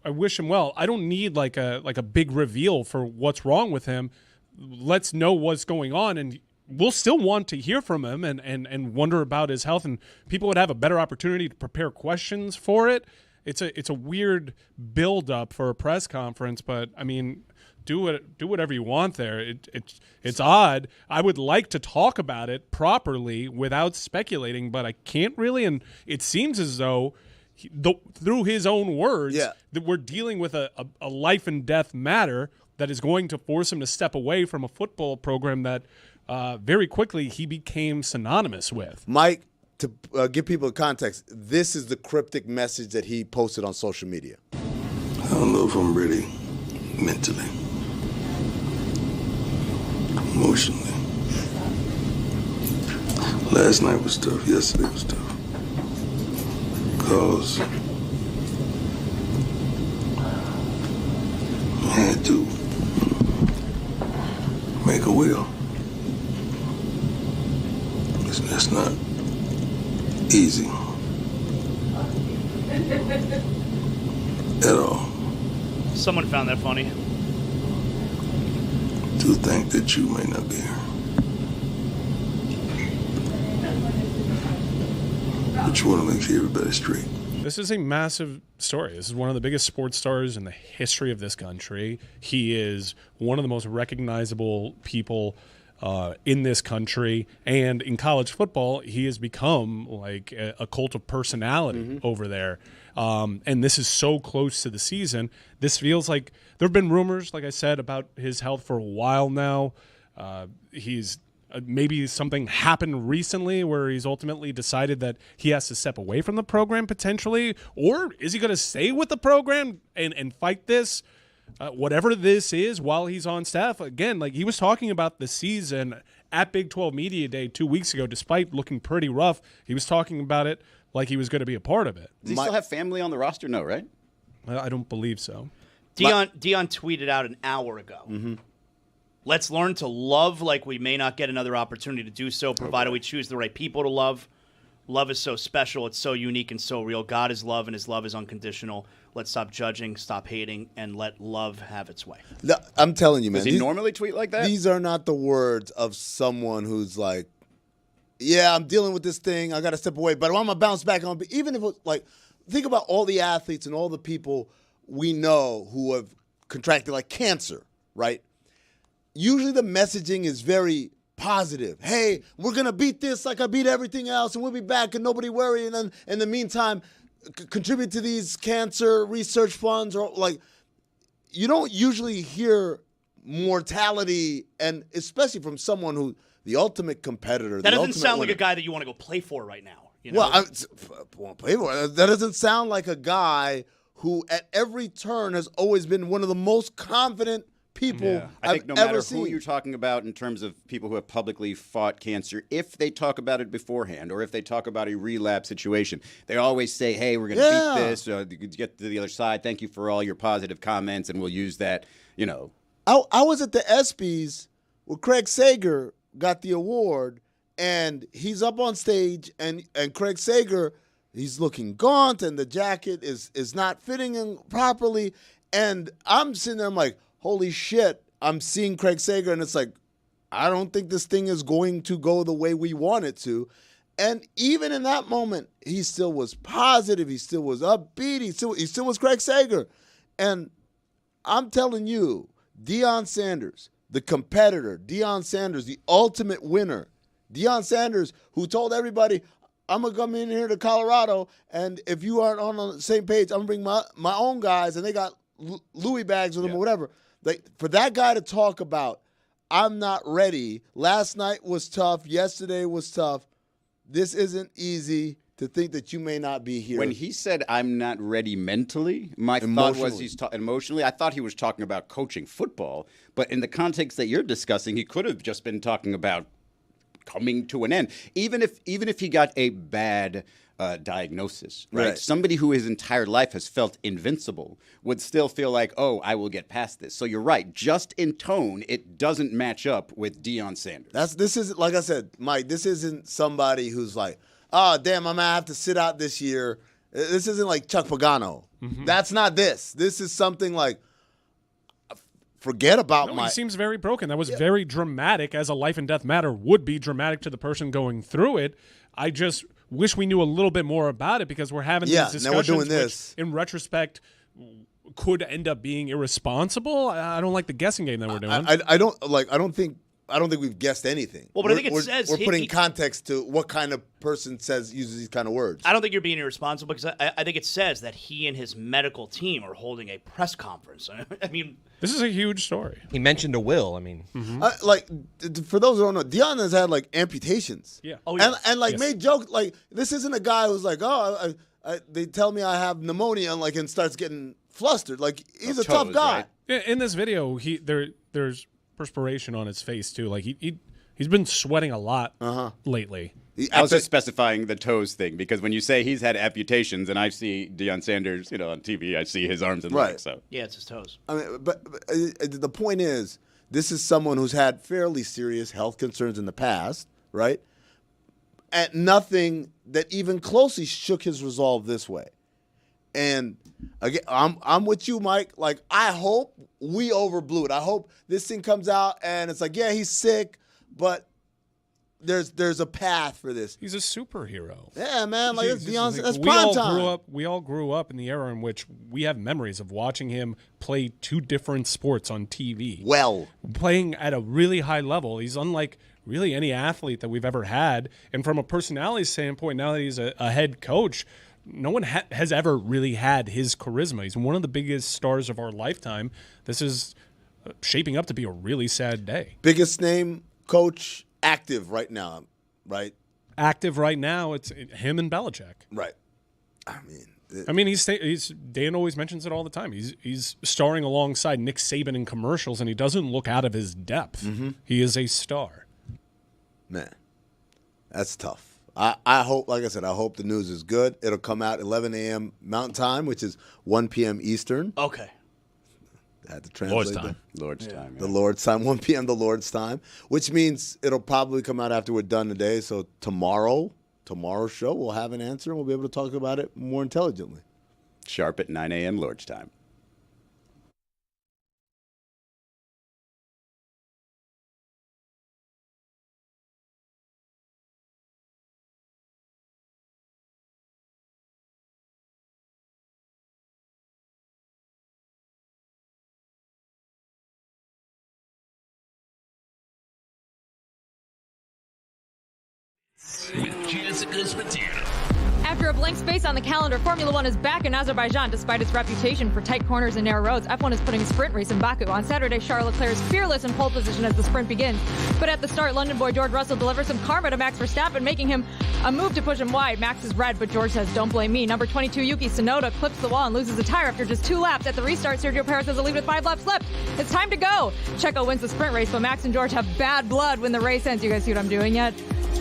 E: I wish him well. I don't need like a big reveal for what's wrong with him. Let's know what's going on, and we'll still want to hear from him and wonder about his health, and people would have a better opportunity to prepare questions for it. It's a weird build up for a press conference, but I mean, do whatever you want there. It's odd. I would like to talk about it properly without speculating, but I can't really, and it seems as though through his own words, that we're dealing with a life and death matter that is going to force him to step away from a football program that very quickly he became synonymous with.
B: Mike, to give people context, this is the cryptic message that he posted on social media.
L: I don't know if I'm ready mentally, emotionally. Last night was tough. Yesterday was tough. Because I had to make a will. That's not easy at all.
D: Someone found that funny.
L: To think that you may not be here. But you want to make sure everybody's straight.
E: This is a massive story. This is one of the biggest sports stars in the history of this country. He is one of the most recognizable people in this country, and in college football, he has become like a cult of personality over there. And this is so close to the season. This feels like there have been rumors, like I said, about his health for a while now. Maybe something happened recently where he's ultimately decided that he has to step away from the program potentially, or is he going to stay with the program and fight this? Whatever this is while he's on staff. Again, like he was talking about the season at Big 12 Media Day 2 weeks ago, despite looking pretty rough, he was talking about it like he was going to be a part of it.
C: Does he still have family on the roster? No, right?
E: I don't believe so.
D: Deion tweeted out an hour ago. Let's learn to love like we may not get another opportunity to do so, provided we choose the right people to love. Love is so special. It's so unique and so real. God is love, and his love is unconditional. Let's stop judging, stop hating, and let love have its way.
B: No, I'm telling you, man.
C: Does he normally tweet like that?
B: These are not the words of someone who's like, yeah, I'm dealing with this thing. I got to step away, but I'm going to bounce back on. Even if it's like, think about all the athletes and all the people we know who have contracted like cancer, right? Usually the messaging is very positive. Hey, we're going to beat this like I beat everything else, and we'll be back, and nobody worry. And then in the meantime, contribute to these cancer research funds. Or like, you don't usually hear mortality, and especially from someone who, the ultimate competitor.
D: That doesn't sound like a guy that you want to go play for right now. You know?
B: Well, that doesn't sound like a guy who at every turn has always been one of the most confident people
C: I think
B: I've
C: no matter
B: ever
C: who
B: seen.
C: you're talking about in terms of people who have publicly fought cancer, if they talk about it beforehand or if they talk about a relapse situation, they always say, hey, we're going to beat this, get to the other side. Thank you for all your positive comments, and we'll use that, you know.
B: I was at the ESPYs where Craig Sager got the award, and he's up on stage, and Craig Sager, he's looking gaunt, and the jacket is not fitting him properly. And I'm sitting there, I'm like, holy shit, I'm seeing Craig Sager, and it's like, I don't think this thing is going to go the way we want it to. And even in that moment, he still was positive. He still was upbeat. He still was Craig Sager. And I'm telling you, Deion Sanders, the competitor, Deion Sanders, the ultimate winner, Deion Sanders, who told everybody, I'm going to come in here to Colorado, and if you aren't on the same page, I'm going to bring my own guys, and they got Louis bags with them or whatever. Like, for that guy to talk about, I'm not ready. Last night was tough. Yesterday was tough. This isn't easy to think that you may not be here.
C: When he said, I'm not ready mentally, my thought was emotionally. I thought he was talking about coaching football. But in the context that you're discussing, he could have just been talking about coming to an end. Even if he got a bad diagnosis, right? Somebody who his entire life has felt invincible would still feel like, oh, I will get past this. So you're right. Just in tone, it doesn't match up with Deion Sanders.
B: This isn't, like I said, Mike, this isn't somebody who's like, oh, damn, I'm going to have to sit out this year. This isn't like Chuck Pagano. Mm-hmm. That's not this. This is something like, forget about
E: He seems very broken. That was very dramatic, as a life and death matter would be dramatic to the person going through it. I just wish we knew a little bit more about it, because we're having these discussions,
B: now we're doing this.
E: Which, in retrospect, could end up being irresponsible. I don't like the guessing game that we're doing.
B: I don't think we've guessed anything.
D: Well, but I think it says
B: we're putting context to what kind of person uses these kind of words.
D: I don't think you're being irresponsible, because I think it says that he and his medical team are holding a press conference. I mean,
E: this is a huge story.
H: He mentioned a will. I mean,
B: for those who don't know, Deion has had like amputations.
E: Yeah.
D: Oh, yes.
B: And made jokes like, this isn't a guy who's like, oh, they tell me I have pneumonia, and starts getting flustered. Like, he's a tough guy.
E: Right? In this video, there's perspiration on his face too. Like he's been sweating a lot lately.
C: I was just specifying the toes thing, because when you say he's had amputations, and I see Deion Sanders, on TV, I see his arms and legs. So
D: yeah, it's his toes.
B: I mean, but the point is, this is someone who's had fairly serious health concerns in the past, right? And nothing that even closely shook his resolve this way. And again, I'm with you, Mike. Like, I hope we overblew it. I hope this thing comes out and it's like, yeah, he's sick, but there's a path for this.
E: He's a superhero.
B: Yeah, man. Like, that's
E: we
B: prime
E: all
B: time.
E: We all grew up in the era in which we have memories of watching him play two different sports on TV.
B: Well,
E: playing at a really high level. He's unlike really any athlete that we've ever had. And from a personality standpoint, now that he's a head coach, no one has ever really had his charisma. He's one of the biggest stars of our lifetime. This is shaping up to be a really sad day.
B: Biggest name coach active right now, right?
E: Active right now, it's him and Belichick.
B: Right.
E: He's Dan always mentions it all the time. He's starring alongside Nick Saban in commercials, and he doesn't look out of his depth. Mm-hmm. He is a star.
B: Man, that's tough. I hope, like I said, I hope the news is good. It'll come out 11 a.m. Mountain Time, which is 1 p.m. Eastern.
D: Okay.
B: I had to translate
C: Lord's time.
B: The Lord's time, 1 p.m. the Lord's time, which means it'll probably come out after we're done today. So tomorrow's show, we'll have an answer, and we'll be able to talk about it more intelligently.
C: Sharp at 9 a.m. Lord's time.
M: with Jessica Spiteri.
N: After a blank space on the calendar, Formula One is back in Azerbaijan despite its reputation for tight corners and narrow roads. F1 is putting a sprint race in Baku. On Saturday, Charles Leclerc is fearless in pole position as the sprint begins. But at the start, London boy George Russell delivers some karma to Max Verstappen, making him a move to push him wide. Max is red, but George says, "Don't blame me." Number 22, Yuki Tsunoda clips the wall and loses a tire after just 2 laps. At the restart, Sergio Perez has a lead with 5 laps left. It's time to go. Checo wins the sprint race, but Max and George have bad blood when the race ends. You guys see what I'm doing yet?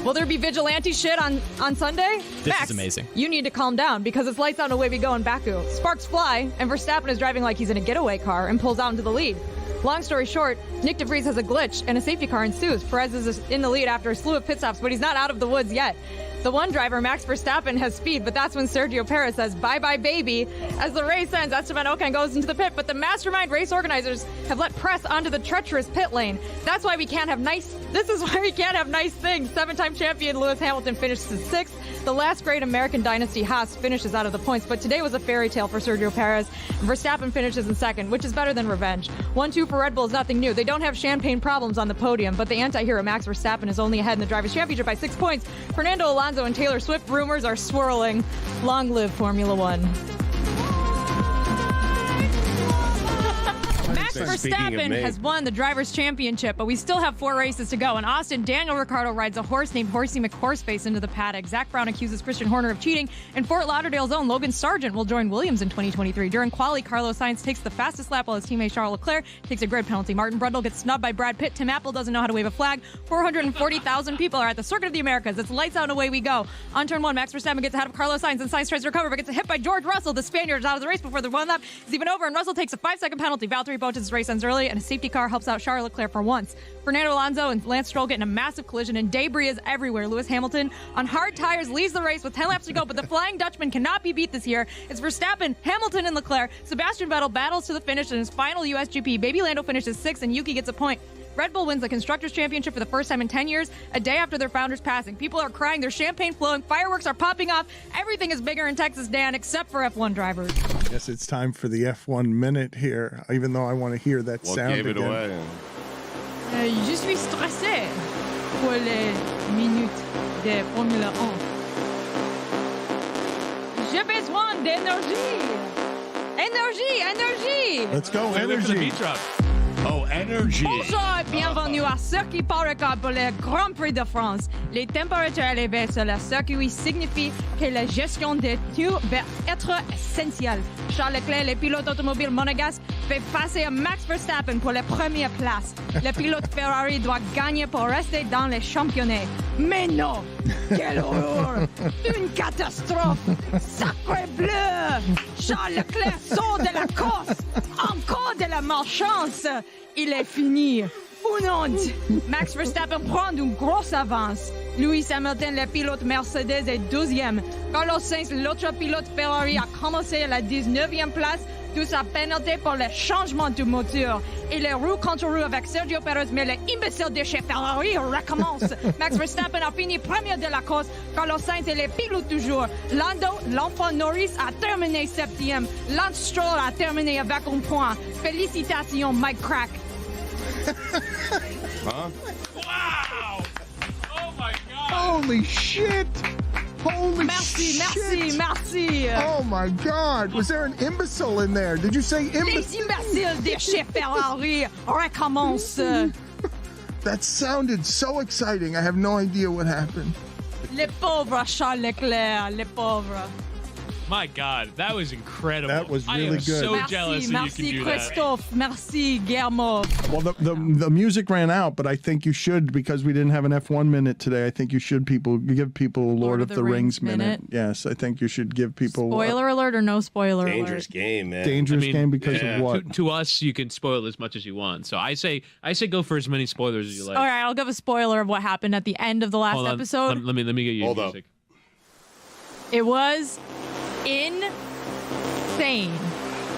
N: Will there be vigilante shit on Sunday?
O: This
N: Max,
O: is amazing.
N: You need to calm down because it's lights out and away we go in Baku. Sparks fly, and Verstappen is driving like he's in a getaway car and pulls out into the lead. Long story short, Nick DeVries has a glitch and a safety car ensues. Perez is in the lead after a slew of pit stops, but he's not out of the woods yet. The one driver, Max Verstappen, has speed, but that's when Sergio Perez says, "Bye-bye, baby." As the race ends, Esteban Ocon goes into the pit, but the mastermind race organizers have let press onto the treacherous pit lane. This is why we can't have nice things. 7-time champion Lewis Hamilton finishes 6th. The last great American dynasty, Haas, finishes out of the points, but today was a fairy tale for Sergio Perez. Verstappen finishes in 2nd, which is better than revenge. 1-2 for Red Bull is nothing new. They don't have champagne problems on the podium, but the anti-hero Max Verstappen is only ahead in the Drivers' Championship by 6 points. Fernando Alonso and Taylor Swift rumors are swirling. Long live Formula One. Max Verstappen has won the Drivers' Championship, but we still have 4 races to go. In Austin, Daniel Ricciardo rides a horse named Horsey McHorseface into the paddock. Zach Brown accuses Christian Horner of cheating, and Fort Lauderdale's own Logan Sargent will join Williams in 2023. During quali, Carlos Sainz takes the fastest lap while his teammate Charles Leclerc takes a grid penalty. Martin Brundle gets snubbed by Brad Pitt. Tim Apple doesn't know how to wave a flag. 440,000 people are at the Circuit of the Americas. It's lights out and away we go. On turn 1, Max Verstappen gets ahead of Carlos Sainz, and Sainz tries to recover, but gets hit by George Russell. The Spaniard is out of the race before the 1 lap is even over, and Russell takes a 5-second penalty. Valtteri Bottas' race ends early, and a safety car helps out Charles Leclerc for once. Fernando Alonso and Lance Stroll get in a massive collision, and debris is everywhere. Lewis Hamilton, on hard tires, leads the race with 10 laps to go, but the Flying Dutchman cannot be beat this year. It's Verstappen, Hamilton, and Leclerc. Sebastian Vettel battles to the finish in his final USGP. Baby Lando finishes 6th, and Yuki gets a point. Red Bull wins the Constructors' Championship for the first time in 10 years, a day after their founder's passing. People are crying, there's champagne flowing, fireworks are popping off. Everything is bigger in Texas, Dan, except for F1 drivers.
K: Yes, it's time for the F1 minute here, even though I want to hear that sound
P: gave it
K: again.
P: away?
N: Je suis stressé pour les minutes de Formula 1. J'ai besoin d'énergie. Énergie.
K: Let's go, energy.
M: Oh, energy.
N: Bonjour et bienvenue à Circuit Paracas pour le Grand Prix de France. Les températures élevées sur le circuit signifient que la gestion des pneus va être essentielle. Charles Leclerc, le pilote automobile monégasque, fait face à Max Verstappen pour la première place. Le pilote Ferrari doit gagner pour rester dans les championnats. Mais non! Quelle horreur! Une catastrophe! Sacré bleu! Charles Leclerc sort de la course! Encore de la malchance! Il est fini! Une honte! Max Verstappen prend une grosse avance. Lewis Hamilton, le pilote Mercedes, est 12e. Carlos Sainz, l'autre pilote Ferrari, a commencé à la 19e place, d'où sa pénalité pour le changement du moteur. Et les roues contre roues avec Sergio Perez, mais l'imbécile de chez Ferrari recommence. Max Verstappen a fini premier de la course. Carlos Sainz est le pilote toujours. Lando, l'enfant Norris, a terminé 7e. Lance Stroll a terminé avec un point. Félicitations, Mike Crack.
P: Huh?
E: Wow! Oh my God!
K: Holy shit! Holy shit!
N: Merci.
K: Oh my God! Was there an imbecile in there? Did you say
N: Les
K: imbecile?
N: imbéciles de chez Ferrari recommencent.
K: That sounded so exciting. I have no idea what happened.
N: Les pauvres Charles Leclerc, les pauvres.
O: My God, that was incredible.
K: That was really
O: I am
K: good.
O: so jealous that
N: Merci
O: you can do that.
N: Christophe, merci Guillermo.
K: Well, the music ran out, but I think you should, because we didn't have an F1 minute today. I think you should give people a Lord of the Rings minute. Yes, I think you should give people.
N: Spoiler alert or no spoiler
P: Dangerous
N: alert?
P: game, man.
K: Dangerous game because of what?
O: To us, you can spoil as much as you want. So I say go for as many spoilers as you like.
N: All right, I'll give a spoiler of what happened at the end of the last
O: Hold on.
N: episode.
O: Let me get you music.
N: It was insane.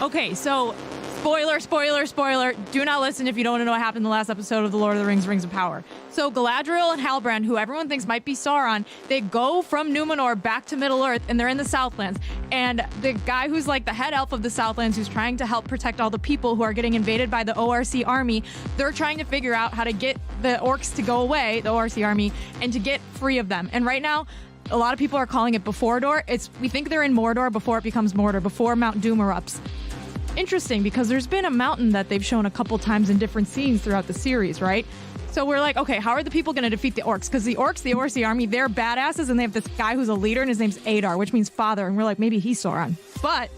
N: Okay, so Spoiler. Do not listen if you don't want to know what happened in the last episode of The Lord of the Rings, Rings of Power. So Galadriel and Halbrand, who everyone thinks might be Sauron, they go from Numenor back to Middle-earth, and they're in the Southlands. And the guy who's like the head elf of the Southlands, who's trying to help protect all the people who are getting invaded by the ORC army, they're trying to figure out how to get the orcs to go away, the ORC army, and to get free of them. And right now, a lot of people are calling it Before-dor. We think they're in Mordor before it becomes Mordor, before Mount Doom erupts. Interesting, because there's been a mountain that they've shown a couple times in different scenes throughout the series, right? So we're like, okay, how are the people going to defeat the orcs? Because the orcs, the ORC army, they're badasses, and they have this guy who's a leader, and his name's Adar, which means father, and we're like, maybe he's Sauron. But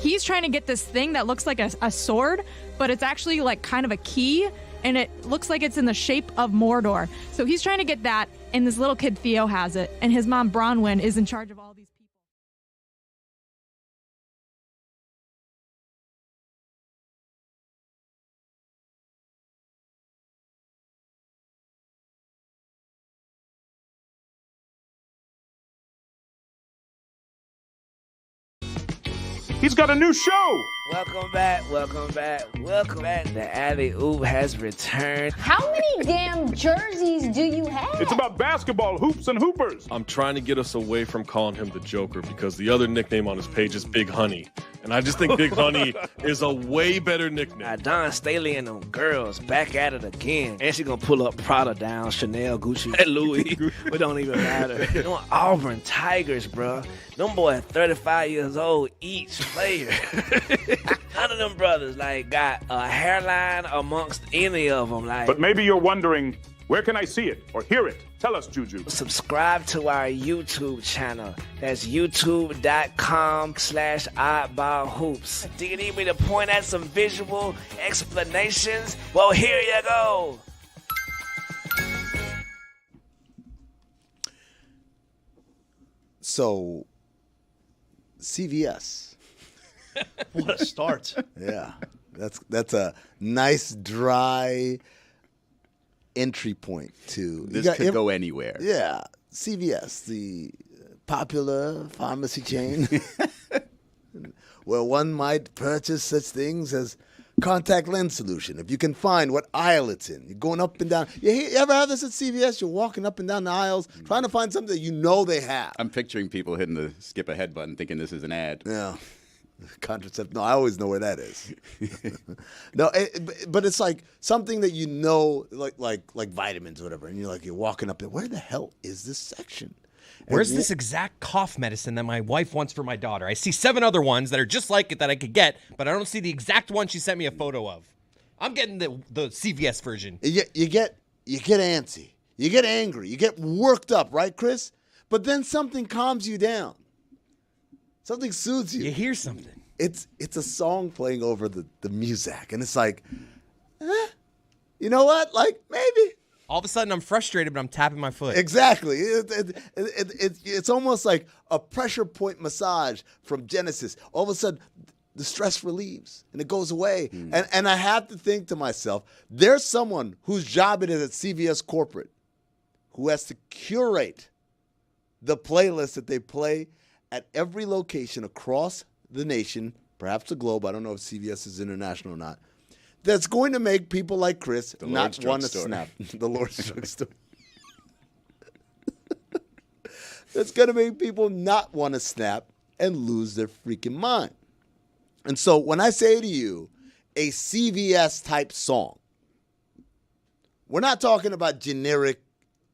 N: he's trying to get this thing that looks like a sword, but it's actually like kind of a key, and it looks like it's in the shape of Mordor. So he's trying to get that, and this little kid Theo has it, and his mom Bronwyn is in charge of all these people.
P: He's got a new show.
Q: Welcome back. The Alley Oop has returned.
R: How many damn jerseys do you have?
P: It's about basketball, hoops, and hoopers.
S: I'm trying to get us away from calling him the Joker because the other nickname on his page is Big Honey. And I just think Big Honey is a way better nickname.
Q: Don Staley and them girls back at it again. And she gonna pull up Prada down, Chanel, Gucci, and Louis. It don't even matter. Them Auburn Tigers, bro. Them boys 35 years old each player. None of them brothers got a hairline amongst any of them.
P: But maybe you're wondering, where can I see it or hear it? Tell us, Juju.
Q: Subscribe to our YouTube channel. That's youtube.com/oddballhoops. Do you need me to point at some visual explanations? Well, here you go.
B: So, CVS.
D: What a start.
B: Yeah. That's a nice, dry entry point to
C: this could go anywhere.
B: Yeah, CVS, the popular pharmacy chain, where one might purchase such things as contact lens solution. If you can find what aisle it's in, you're going up and down. You ever have this at CVS? You're walking up and down the aisles trying to find something that you know they have.
C: I'm picturing people hitting the skip ahead button, thinking this is an ad.
B: Yeah. Contraceptive. No, I always know where that is. No, but it's like something that you know, like vitamins or whatever, and you're walking up there. Where the hell is this section?
H: Where's this exact cough medicine that my wife wants for my daughter? I see 7 other ones that are just like it that I could get, but I don't see the exact one she sent me a photo of. I'm getting the CVS version.
B: You get antsy, you get angry, you get worked up, right, Chris? But then something calms you down. Something soothes you.
H: You hear something.
B: It's a song playing over the music, and it's like, you know what? Like, maybe.
H: All of a sudden, I'm frustrated, but I'm tapping my foot.
B: Exactly. It's almost like a pressure point massage from Genesis. All of a sudden, the stress relieves, and it goes away. And I have to think to myself, there's someone whose job it is at CVS Corporate who has to curate the playlist that they play at every location across the nation, perhaps the globe. I don't know if CVS is international or not. That's going to make people like Chris not want to snap. The Lord's Drugstore. That's going to make people not want to snap and lose their freaking mind. And so when I say to you, a CVS type song, we're not talking about generic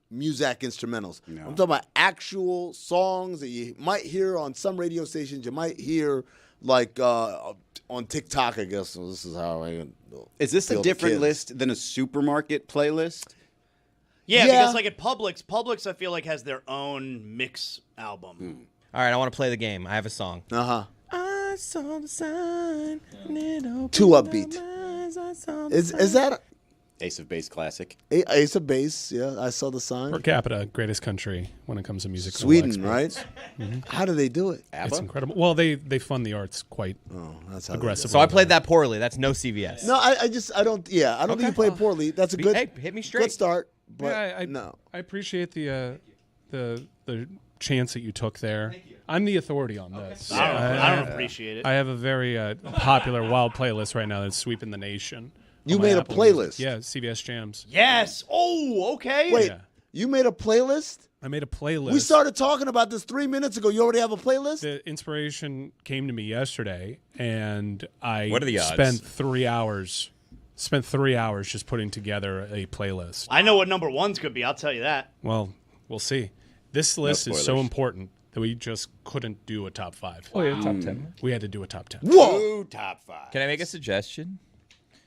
B: music instrumentals. No. I'm talking about actual songs that you might hear on some radio stations. You might hear on TikTok, I guess. So this is how I.
C: Is this a different list than a supermarket playlist?
D: Yeah, because at Publix I feel like has their own mix album.
H: All right, I want to play the game. I have a song.
B: I
H: saw the sign.
B: Too upbeat. Is that
C: Ace of Base classic?
B: Ace of Base, yeah. I saw the sign.
E: Per capita, greatest country when it comes to music.
B: Sweden, right? Mm-hmm. How do they do it?
E: It's incredible. Well, they fund the arts quite aggressively.
H: So I played that poorly. That's no CVS.
B: No, I don't think you played poorly. That's a good.
H: Hey, hit me straight.
B: Good start. But
E: yeah,
B: no.
E: I appreciate the chance that you took there. I'm the authority on this.
D: I don't appreciate it.
E: I have a very popular wild playlist right now that's sweeping the nation.
B: You
E: on my
B: made a
E: Apple
B: playlist?
E: Music. Yeah, CVS Jams.
D: Yes. Oh, okay.
B: Wait, you made a playlist?
E: I made a playlist.
B: We started talking about this 3 minutes ago. You already have a playlist?
E: The inspiration came to me yesterday, and I
G: What are the odds?
E: spent 3 hours just putting together a playlist.
D: I know what number one's could be. I'll tell you that.
E: Well, we'll see. This list is so
C: spoilers.
E: important that we just couldn't do a top 5.
G: Oh, yeah, top 10.
E: We had to do a top 10.
B: Whoa!
C: Top 5.
G: Can I make a suggestion?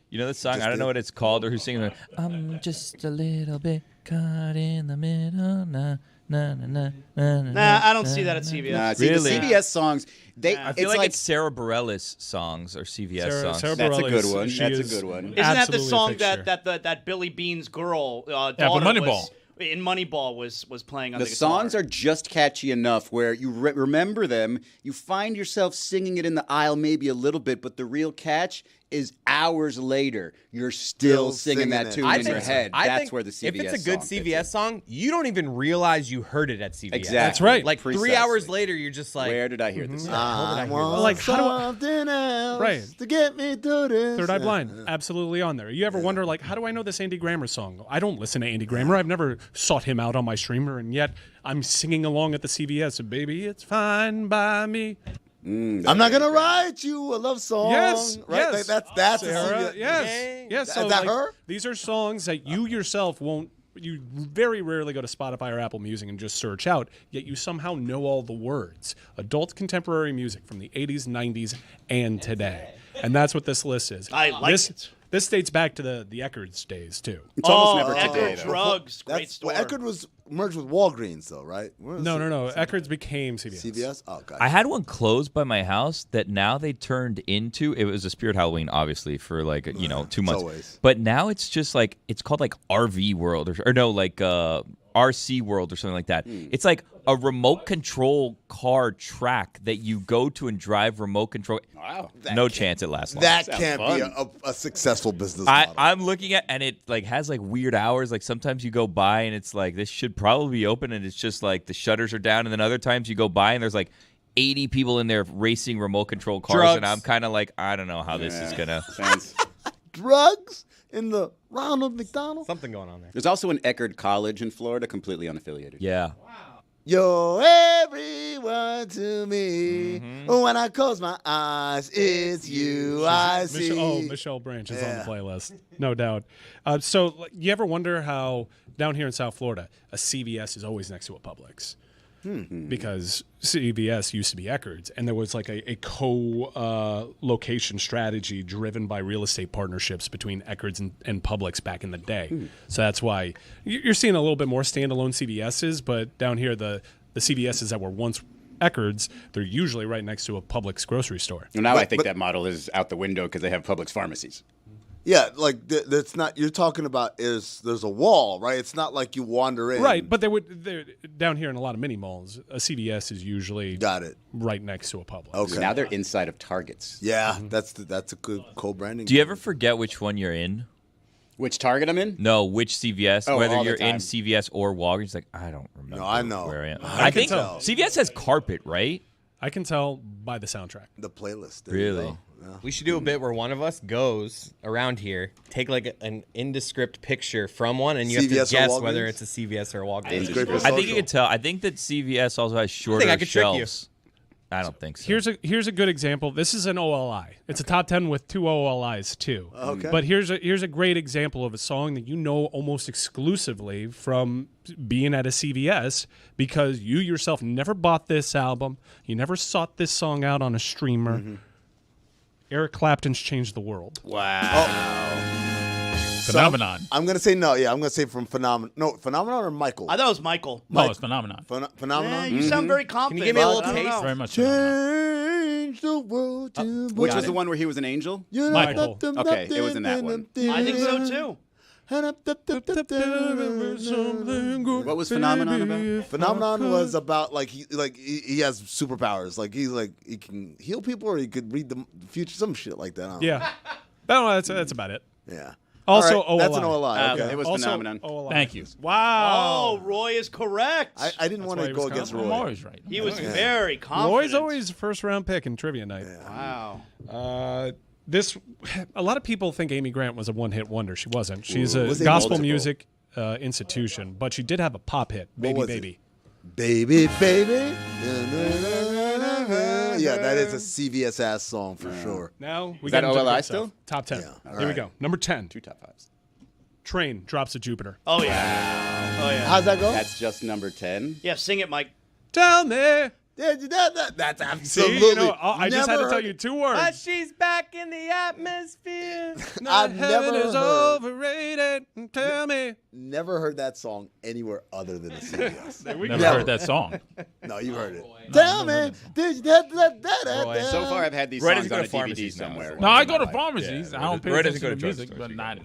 G: You know the song? I don't know what it's called or who's singing it. I'm just a little bit caught in the middle. Nah, nah, nah, nah, nah,
D: Nah, I don't see that at CVS.
C: Nah, see,
G: Really?
C: the CVS songs,
G: I feel like it's Sarah Bareilles songs or CVS songs.
E: Sarah
C: That's a
E: Bareilles,
C: good one.
E: she
C: That's a
E: is
C: good one.
D: Isn't that the
E: absolutely a
D: song
E: fixture.
D: that Billy Bean's girl daughter
F: Moneyball.
D: was in Moneyball was playing on the
C: The
D: guitar?
C: songs are just catchy enough where you remember them, you find yourself singing it in the aisle maybe a little bit, but the real catch is hours later, you're still singing that tune in your head. That's where the CVS
H: if it's a good
C: song fits
H: CVS song, you don't even realize you heard it at CVS.
C: Exactly.
E: That's right.
H: Like 3
C: Precisely.
H: hours later, you're just like,
C: Where did I hear this?
B: I want
E: Like, how do I-
B: something else
E: Right.
B: to get me through this.
E: Third Eye Blind, absolutely on there. You ever wonder, like, how do I know this Andy Grammer song? I don't listen to Andy Grammer. I've never sought him out on my streamer, and yet I'm singing along at the CVS. Baby, it's fine by me.
B: I'm not gonna write you a love song.
E: Yes,
B: right?
E: yes.
B: That's
E: Sarah,
B: a
E: yes.
B: Is
E: So,
B: that
E: like,
B: her?
E: These are songs that you yourself won't. You very rarely go to Spotify or Apple Music and just search out, yet you somehow know all the words. Adult contemporary music from the 80s, 90s, and today. And that's what this list is.
D: I like
E: this,
D: it.
E: This dates back to the Eckerd's days, too.
C: It's almost never today,
D: Eckerd
C: though.
D: Drugs, great
B: That's
D: store.
B: well, Eckerd was merged with Walgreens, though, right?
E: No. Eckerd's became CVS.
B: CVS. Oh, God.
G: I had one closed by my house that now they turned into. It was a Spirit Halloween, obviously, for 2 months.
B: always.
G: But now it's just like it's called like RV World or no, like RC World or something like that. It's like a remote control car track that you go to and drive remote control.
C: Wow.
G: No chance it lasts long.
B: That
C: Sounds
B: can't be
C: fun.
B: a successful business model.
G: I'm looking at, and it like has like weird hours. Like sometimes you go by and it's like this should probably be open, and it's just like the shutters are down. And then other times you go by and there's like 80 people in there racing remote control cars,
H: Drugs.
G: and I'm kind of like, I don't know how this is gonna.
C: Sounds.
B: Drugs in the Ronald McDonald.
H: something going on there.
C: There's also an Eckerd College in Florida, completely unaffiliated.
G: Yeah.
B: You're everyone to me. When I close my eyes, it's you I see.
E: Michelle Branch is on the playlist, no doubt. So, you ever wonder how down here in South Florida, a CVS is always next to a Publix? Because CVS used to be Eckerd's, and there was like a co-location strategy driven by real estate partnerships between Eckerd's and Publix back in the day. So that's why you're seeing a little bit more standalone CVS's, but down here the CVS's that were once Eckerd's, they're usually right next to a Publix grocery store.
C: Well, now I think that model is out the window because they have Publix pharmacies.
B: Yeah, like that's not. You're talking about there's a wall, right? It's not like you wander in.
E: Right, but they're down here in a lot of mini malls. A CVS is usually right next to a Publix.
B: Okay.
C: Now they're inside of Targets.
B: Yeah, that's a good co-branding.
G: Do you ever forget which one you're in?
C: Which Target I'm in?
G: No, which CVS?
C: Oh,
G: whether
C: all the
G: you're in
C: time.
G: CVS or Walgreens, like I don't remember.
B: No, I know.
G: Where I am.
B: I
G: I
B: can
G: think
B: tell.
G: CVS has carpet, right?
E: I can tell by the soundtrack.
B: The playlist. There you
G: Really?
B: go. Yeah.
H: We should do a bit where one of us goes around here, take like an indescript picture from one, and you have
B: CVS
H: to
B: or
H: guess whether
B: Walgreens?
H: it's a CVS or a Walgreens.
B: It's great for
G: I think you
B: social.
G: can tell. I think that CVS also has shorter
H: I could trick you.
G: shelves. I don't think so.
E: Here's a good example. This is an OLI. It's a top 10 with 2 OLIs too.
B: Okay.
E: But here's a great example of a song that you know almost exclusively from being at a CVS because you yourself never bought this album. You never sought this song out on a streamer. Eric Clapton's Changed the World.
F: Phenomenon.
B: I'm gonna say no. Yeah, I'm gonna say from Phenomenon. No, Phenomenon or Michael.
D: I thought it was Michael.
F: No, it's Phenomenon.
B: Phenomenon.
D: You sound very confident.
H: Can you give me a
D: but
H: little
D: I don't
H: taste?
D: know.
F: Very much Phenomenon.
B: Change the world to
C: Which was the one where he was an angel?
E: Michael.
C: Okay, it was in that one.
D: I think so too.
C: What was Phenomenon about?
B: Phenomenon was about like he has superpowers. Like he can heal people or he could read the future, some shit like that. I don't know.
E: Yeah. No, that's about it.
B: Yeah.
E: Also,
B: All right, that's an
E: OLI.
B: OLI. Okay.
C: It was
E: Also,
C: phenomenon.
E: OLI.
F: Thank you.
E: Wow.
D: Oh, Roy is correct.
B: I didn't want to go against Roy.
F: I'm always right.
D: He was very confident.
E: Roy's always first round pick in trivia night.
D: Wow.
E: A lot of people think Amy Grant was a one-hit wonder. She wasn't. She's
B: Was
E: a
B: it
E: gospel
B: multiple?
E: music institution, but she did have a pop hit, Baby
B: was
E: Baby.
B: Baby, baby. Yeah, that is a CVS ass song for sure.
E: Now we
C: Is that
E: get into the
C: OLI
E: good stuff.
C: still?
E: Top 10.
B: Yeah.
E: Here we go. Number 10.
C: 2 top 5s.
E: Train drops to Jupiter.
D: Oh, yeah. Oh, yeah.
B: How's that go?
C: That's just number 10.
D: Yeah, sing it, Mike.
E: Tell me.
B: That's absolutely.
E: See, you know, I just had to tell you 2 words.
H: But she's back in the atmosphere.
B: I've
E: Heaven
B: never
E: is
B: heard.
E: overrated. Tell me.
B: Never heard that song anywhere other than a CVS.
F: Never heard that song.
B: No, you heard it. Tell me.
C: So far, I've had these
G: Roy
C: songs
G: doesn't
C: on
G: go
C: a
G: to pharmacies
C: DVD
G: now,
C: somewhere.
G: so-
F: No, I go to
G: Yeah,
F: pharmacies. I don't pay
G: Roy doesn't
F: attention
G: go
F: to
G: to
F: music,
G: drugstores.
F: but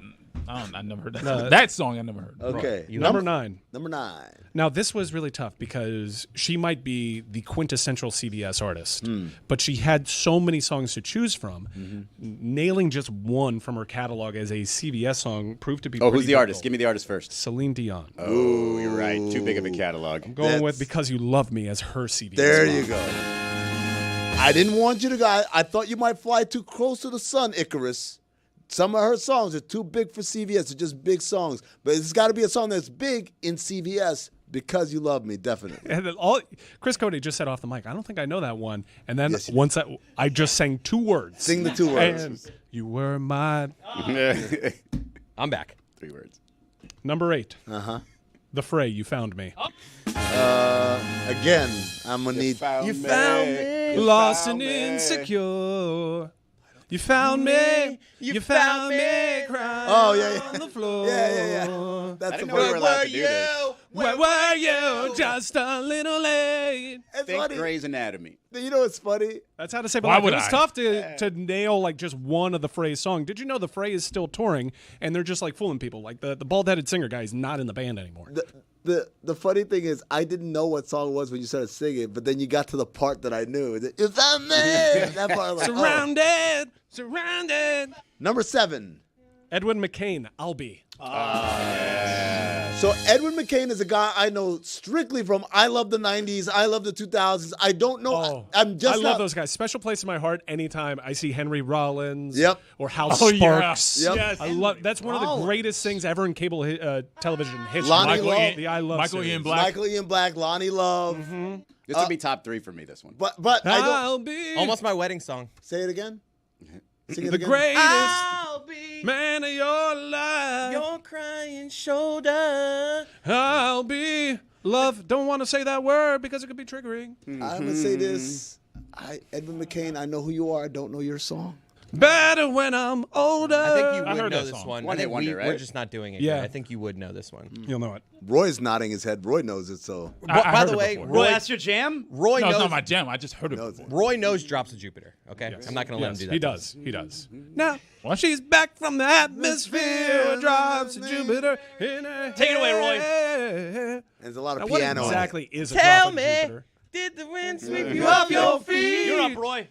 F: I never heard that.
E: No.
F: That song I never heard.
B: Okay.
E: Number 9.
B: Number 9.
E: Now, this was really tough because she might be the quintessential CVS artist, but she had so many songs to choose from. Nailing just one from her catalog as a CVS song proved to be
C: Oh,
E: pretty
C: who's the artist?
E: difficult.
C: Give me the artist first.
E: Celine Dion.
C: Oh, you're right. Too big of a catalog.
E: I'm going with Because You Love Me as her CVS
B: There
E: song.
B: you go. I didn't want you to go. I thought you might fly too close to the sun, Icarus. Some of her songs are too big for CVS. They're just big songs. But it's got to be a song that's big in CVS. Because You Love Me, definitely.
E: And then Chris Cody just said off the mic, I don't think I know that one. And then
B: Yes, you
E: once I just sang 2 words.
B: Sing the 2 words.
E: And you were my...
H: I'm back.
C: 3 words.
E: Number 8.
B: Uh-huh.
E: The Fray, You Found Me.
B: Again, I'm going to need...
C: You found me.
E: Lost and insecure. You found me. You found me crying on the floor.
B: Yeah. That's
C: I didn't
B: the
C: know we were
B: word.
C: allowed to do this.
E: Where were you? Just a little late.
B: It's
C: Think
B: funny.
C: Grey's Anatomy.
B: You know what's funny?
E: That's how to say. But
F: Why
E: like,
F: would
E: it was
F: I?
E: tough to nail like just one of the Fray's song. Did you know the Fray is still touring and they're just like fooling people? Like the bald-headed singer guy is not in the band anymore.
B: The funny thing is, I didn't know what song it was when you started singing, but then you got to the part that I knew. You found me. That part, I was like,
E: Surrounded.
B: Number 7.
E: Edwin McCain, I'll Be.
B: So Edwin McCain is a guy I know strictly from I love the 90s, I love the 2000s. I don't know. I'm just
E: I love those guys. Special place in my heart anytime I see Henry Rollins or Hal Sparks.
B: Yep.
E: Yes. I love that's one of the greatest things ever in cable television history.
B: Lonnie Love.
E: The I Love
F: Michael
E: series.
F: Ian Black.
B: Michael Ian Black, Lonnie Love.
C: This would be top 3 for me, this one.
B: But I don't.
E: I'll be
H: Almost my wedding song.
B: Say it again. Sing it
E: the
B: again.
E: greatest
H: I'll be
E: man of your life.
H: your crying shoulder.
E: I'll be love. Don't want to say that word because it could be triggering.
B: I'm gonna say this. Edwin McCain, I know who you are. I don't know your song.
E: Better when I'm older.
H: I think you
F: I
H: would
F: heard
H: know
F: that
H: this
F: song.
H: one.
C: One
H: I
C: hit
H: think
C: wonder,
H: we're
C: right?
H: just not doing it.
E: Yeah.
H: Yet. I think you would know this one.
E: You'll know it.
B: Roy's nodding his head. Roy knows it, so.
F: I
H: By
F: heard
H: the
F: it
H: way,
F: before.
D: Roy, that's your jam?
H: Roy
F: No, it's
H: knows.
F: not my jam. I just heard it before.
H: Roy knows Drops of Jupiter. Okay, I'm not going to let him do that.
E: He
H: to
E: does.
H: us.
E: He does. Now she's back from the atmosphere. Drops of Jupiter in her
D: Take it away, Roy.
E: hair.
B: There's a lot of
E: Now, what
B: piano. in it.
E: exactly is a
H: Tell
E: drop of
H: me,
E: Jupiter?
H: did the wind sweep you off your feet?
D: You're up, Roy.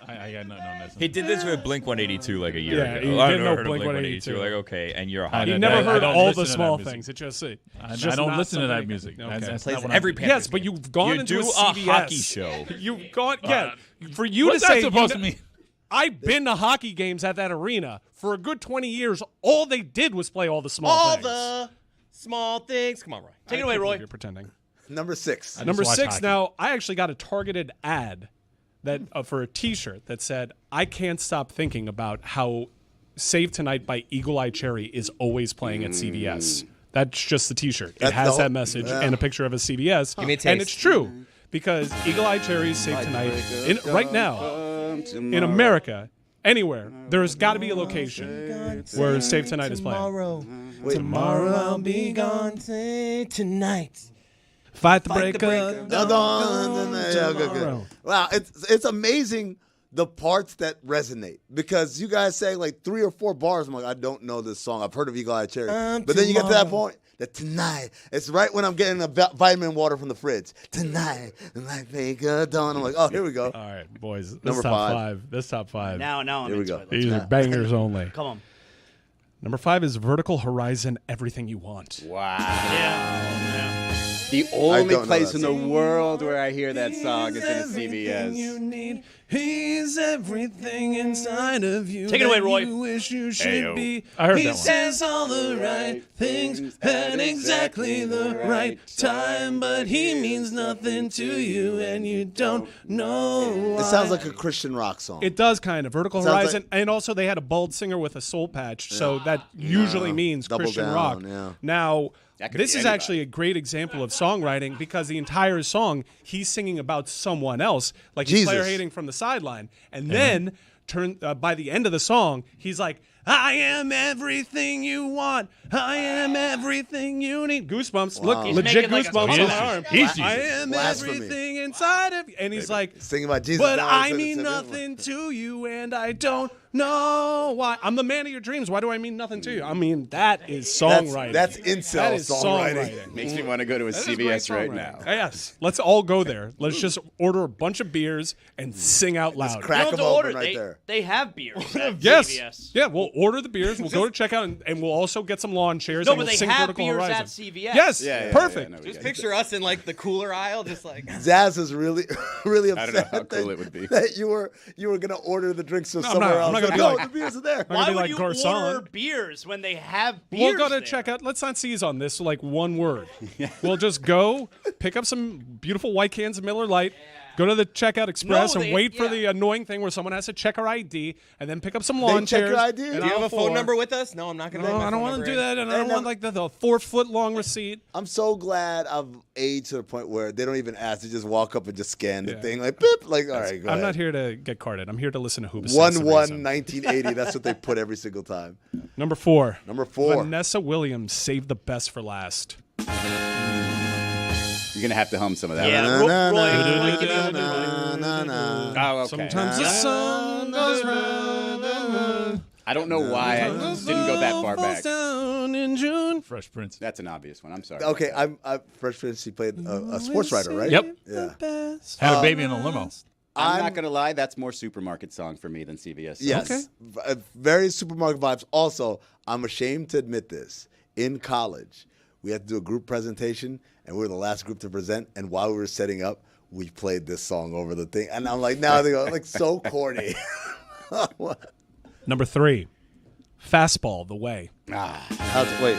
F: I got nothing on this.
G: He did this with Blink 182 like a year
E: Yeah,
G: ago.
E: he
G: I've
E: didn't
G: never
E: know
G: heard of
E: Blink
G: Blink 182.
E: 182.
G: Like, okay, and you're a
F: I
G: hot.
E: He
F: didn't-
E: never
F: I
E: heard
F: don't
E: all
F: listen
E: the
F: to that
E: small
F: music.
E: things. It's just it.
F: I
E: It's just
F: don't
E: not
F: listen to that
E: something-
F: music.
E: Okay.
F: That's
H: Plays
F: not what
H: every
F: I'm-
H: Panthers
E: Yes, but
H: game.
E: you've gone
G: You
E: into
G: do
E: a
G: a
E: CVS.
G: hockey show.
E: You've gone, for you
F: What's
E: to
F: that
E: say
F: supposed to mean?
E: I've been to hockey games at that arena for a good 20 years. All they did was play all the small things.
H: the small things. Come on, Roy.
D: Take it away, Roy.
E: You're pretending.
B: Number 6.
E: Number
F: watch
E: 6.
F: hockey.
E: Now, I actually got a targeted ad that for a T-shirt that said, "I can't stop thinking about how Save Tonight by Eagle Eye Cherry is always playing at CVS." That's just the T-shirt. It
B: That's
E: has
B: the
E: that message and a picture of a CVS.
H: Give me a
E: And
H: taste.
E: it's true because Eagle Eye Cherry's Save Tonight right now in America. Anywhere, there's got to be a location where Save Tonight is playing.
H: Tomorrow I'll be gone tonight.
E: Fight the break of
B: Good. Wow, it's amazing the parts that resonate because you guys say like 3 or 4 bars. I'm like, I don't know this song. I've heard of Eagle Eye Cherry, but then you get to that point that tonight. It's right when I'm getting a vitamin water from the fridge. Tonight, like make a dawn. I'm like, oh, here we go.
E: All right, boys. This
B: Number
E: top
B: 5.
E: 5. This top 5.
D: Now I'm
B: Here we
D: into
B: go.
D: it.
E: These are bangers only.
D: Come on.
E: Number 5 is Vertical Horizon, Everything You Want.
C: Wow.
D: Yeah.
C: The only place in the world where I hear that song is in a CVS.
E: You need. He's everything inside of you.
D: Take it away, Roy.
E: You wish you should
C: Hey-o.
E: be.
F: I heard
E: He
F: that one.
E: says all the right things at exactly the right time, but he means nothing to you, and you don't know why.
B: It sounds like a Christian rock song.
E: It does kind of. Vertical
B: Sounds
E: Horizon, and also they had a bald singer with a soul patch, so that usually means
B: Double
E: Christian
B: down,
E: rock.
B: yeah.
E: Now,
C: That could
E: this
C: be
E: is
C: anybody.
E: actually a great example of songwriting because the entire song he's singing about someone else, like he's
B: Jesus.
E: player hating from the sideline, and then by the end of the song, he's like, "I am everything you want. I am everything you need." Goosebumps.
B: Wow.
E: Look,
B: He's
E: legit
D: making like a
E: goosebumps on
D: song.
E: my arm.
F: He's
E: I
F: Jesus.
E: am
B: Blasphemy.
E: everything inside of you, and he's like,
B: Singing about Jesus.
E: but
B: now,
E: I
B: instead of
E: mean
B: singing-
E: nothing to you, and I don't know why. I'm the man of your dreams. Why do I mean nothing to you? I mean, that is songwriting.
B: That's incel
E: That is
B: songwriting.
C: Makes me want to go to a
E: That is great
C: CVS right
E: songwriting.
C: now.
E: Yes. Let's all go there. Let's just order a bunch of beers and sing out loud.
B: crack
D: You don't have
B: them
D: to
B: open
D: order.
B: right there.
D: They have beers at
E: Yes.
D: CVS.
E: Yeah, we'll order the beers. We'll go to checkout, and we'll also get some lawn chairs.
D: No,
E: and
D: but
E: we'll
D: they
E: sing
D: have
E: Vertical
D: beers
E: Horizon.
D: at CVS.
E: Yes,
C: Yeah,
E: perfect.
C: no, we
H: Just
C: get it.
H: picture us in like the cooler aisle, just like.
B: Zaz is really, really
C: I don't know
B: upset
C: how cool it would be.
B: that you were gonna order the drinks from
E: No, I'm
B: somewhere
E: not-
B: else.
E: I'm not gonna
B: Like,
E: be
B: no,
E: like-
B: the beers are there.
E: I'm gonna
D: Why
E: be
D: would
E: like
D: you
E: Garcon.
D: order beers when they have beers
E: We'll go to
D: there?
E: checkout. Let's not seize on this like one word. We'll just go pick up some beautiful white cans of Miller Lite, go to the checkout express,
D: No,
E: and
D: they-
E: wait for
D: yeah.
E: the annoying thing where someone has to check our ID, and then pick up some lawn
B: check
E: chairs.
B: your ID?
E: and
B: Do
H: Do you
E: I'll
H: have a phone
E: pour.
H: number with us? No, I'm not going to.
E: No, I don't want to do that, and I don't want like the 4-foot long receipt.
B: I'm so glad I've aged to the point where they don't even ask. They just walk up and just scan the
E: Yeah.
B: thing. Like, beep. Like, all right, go
E: I'm
B: ahead.
E: not here to get carded. I'm here to listen to Hooba.
B: 1/1/1980. That's what they put every single time.
E: Number 4.
B: Number 4.
E: Vanessa Williams, Save the Best for Last.
C: You're going to have to hum some of that.
D: Yeah, Roy, give me a little bit.
C: Oh, okay.
E: Sometimes the sun goes round and round.
C: I don't know why I didn't go that far back.
E: Down in June.
F: Fresh Prince.
C: That's an obvious one. I'm sorry.
B: Okay, I'm Fresh Prince. She played a sports writer, right?
F: Yep.
B: Yeah.
F: Had a baby in a limo.
C: I'm not going to lie. That's more supermarket song for me than CVS. song.
B: Yes. Very supermarket vibes. Also, I'm ashamed to admit this. In college, we had to do a group presentation, and we were the last group to present. And while we were setting up, we played this song over the thing. And I'm like, now they go, like, so corny.
E: Number 3, Fastball, The Way.
B: Wait,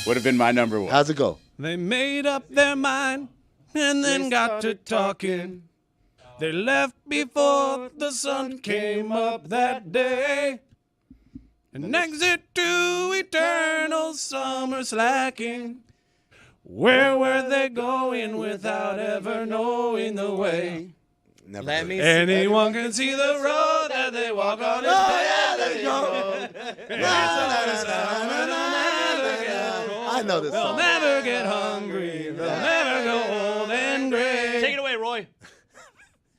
C: Would have been my number 1.
B: how's it go?
E: They made up their mind and then got to talking. They left before the sun came up that day. An exit to eternal summer slacking. Where were they going without ever knowing the way?
B: Never
H: Let
B: heard
H: me
B: it.
E: Anyone can see the road that they walk on.
B: I know this
E: They'll
B: song.
E: never get hungry. They'll never go old and gray.
D: Take it away, Roy.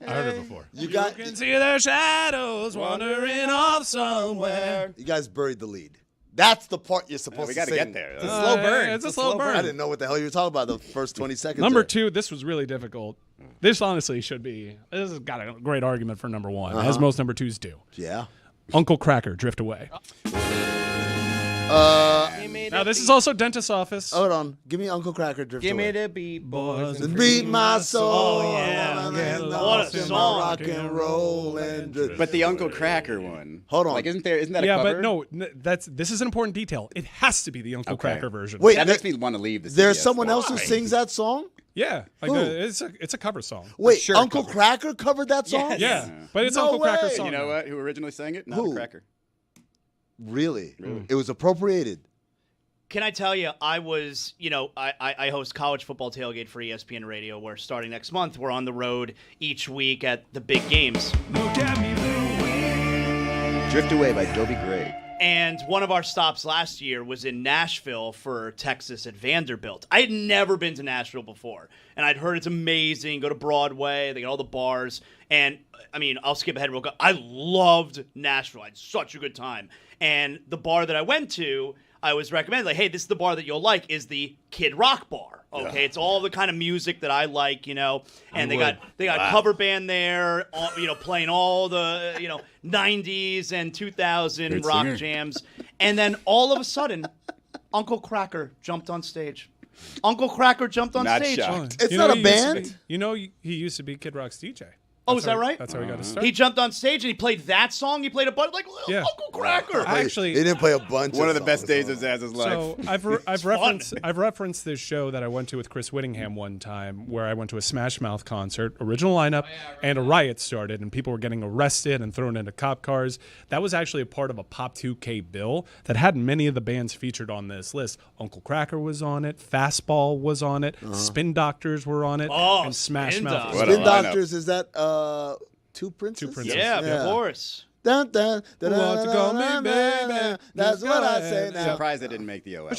F: I heard it before.
B: You got
E: can see their shadows wandering off somewhere.
B: you guys buried the lead. That's the part you're supposed
C: We
B: to
C: got to
B: sing.
C: get there.
H: It's a slow burn.
E: It's a slow burn.
B: I didn't know what the hell you were talking about the first 20 seconds.
E: Number
B: there.
E: 2, this was really difficult. This honestly should be. This has got a great argument for number 1, as most number 2s do.
B: Yeah.
E: Uncle Cracker, Drift Away. Now this is also dentist's office.
B: Hold on. Give me Uncle Cracker Drift
H: Give me
B: Away.
H: the beat, boys.
B: And beat my soul.
D: Oh, yeah.
B: And
D: What a
B: in my
D: song.
B: rock and roll. And
C: But the Uncle Cracker one.
B: Hold on.
C: Like, isn't that a
E: Yeah,
C: cover?
E: but no, this is an important detail. It has to be the Uncle Cracker version.
B: Wait,
C: That makes me want to leave the
B: there's
C: CVS
B: someone
C: one.
B: else who sings that song?
E: Yeah, like
B: Who?
E: it's a cover song.
B: Wait,
H: sure
B: Uncle
H: cover.
B: Cracker covered that song?
E: Yeah, but it's
B: No
E: Uncle Cracker's
B: way.
E: song.
C: You know what? Who originally sang it? Not
B: Who?
C: a cracker.
B: Really? It was appropriated.
D: Can I tell you, I was, I host college football tailgate for ESPN Radio, where starting next month, we're on the road each week at the big games.
C: Drift Away by Dobie Gray.
D: And one of our stops last year was in Nashville for Texas at Vanderbilt. I had never been to Nashville before, and I'd heard it's amazing. Go to Broadway, they got all the bars. And, I mean, I'll skip ahead real quick. I loved Nashville. I had such a good time. And the bar that I went to, I was recommended, like, hey, this is the bar that you'll like, is the Kid Rock bar. Okay, it's all the kind of music that I like, and they got cover band there, playing all the 90s and 2000
F: Great
D: rock
F: singer.
D: jams. And then all of a sudden, Uncle Cracker jumped on stage. Uncle Cracker jumped on
C: Not
D: stage.
C: shocked.
B: It's not a band.
E: He used to be Kid Rock's DJ.
D: Oh, is that right?
E: That's how he got his start.
D: He jumped on stage and he played that song. He played a bunch like Uncle Cracker.
E: Actually,
B: he didn't play a bunch.
C: One of the best days of Zaz's life.
E: So I've referenced this show that I went to with Chris Whittingham one time, where I went to a Smash Mouth concert, original lineup, and a riot started, and people were getting arrested and thrown into cop cars. That was actually a part of a Pop 2K bill that had many of the bands featured on this list. Uncle Cracker was on it, Fastball was on it, Spin Doctors were on it, and Smash Mouth.
B: Spin Doctors, is that Two Princes?
D: Yeah, of course.
B: Dun, dun, dun, dun, dun, dun, baby. That's what I say now.
C: Surprised I didn't make the OL.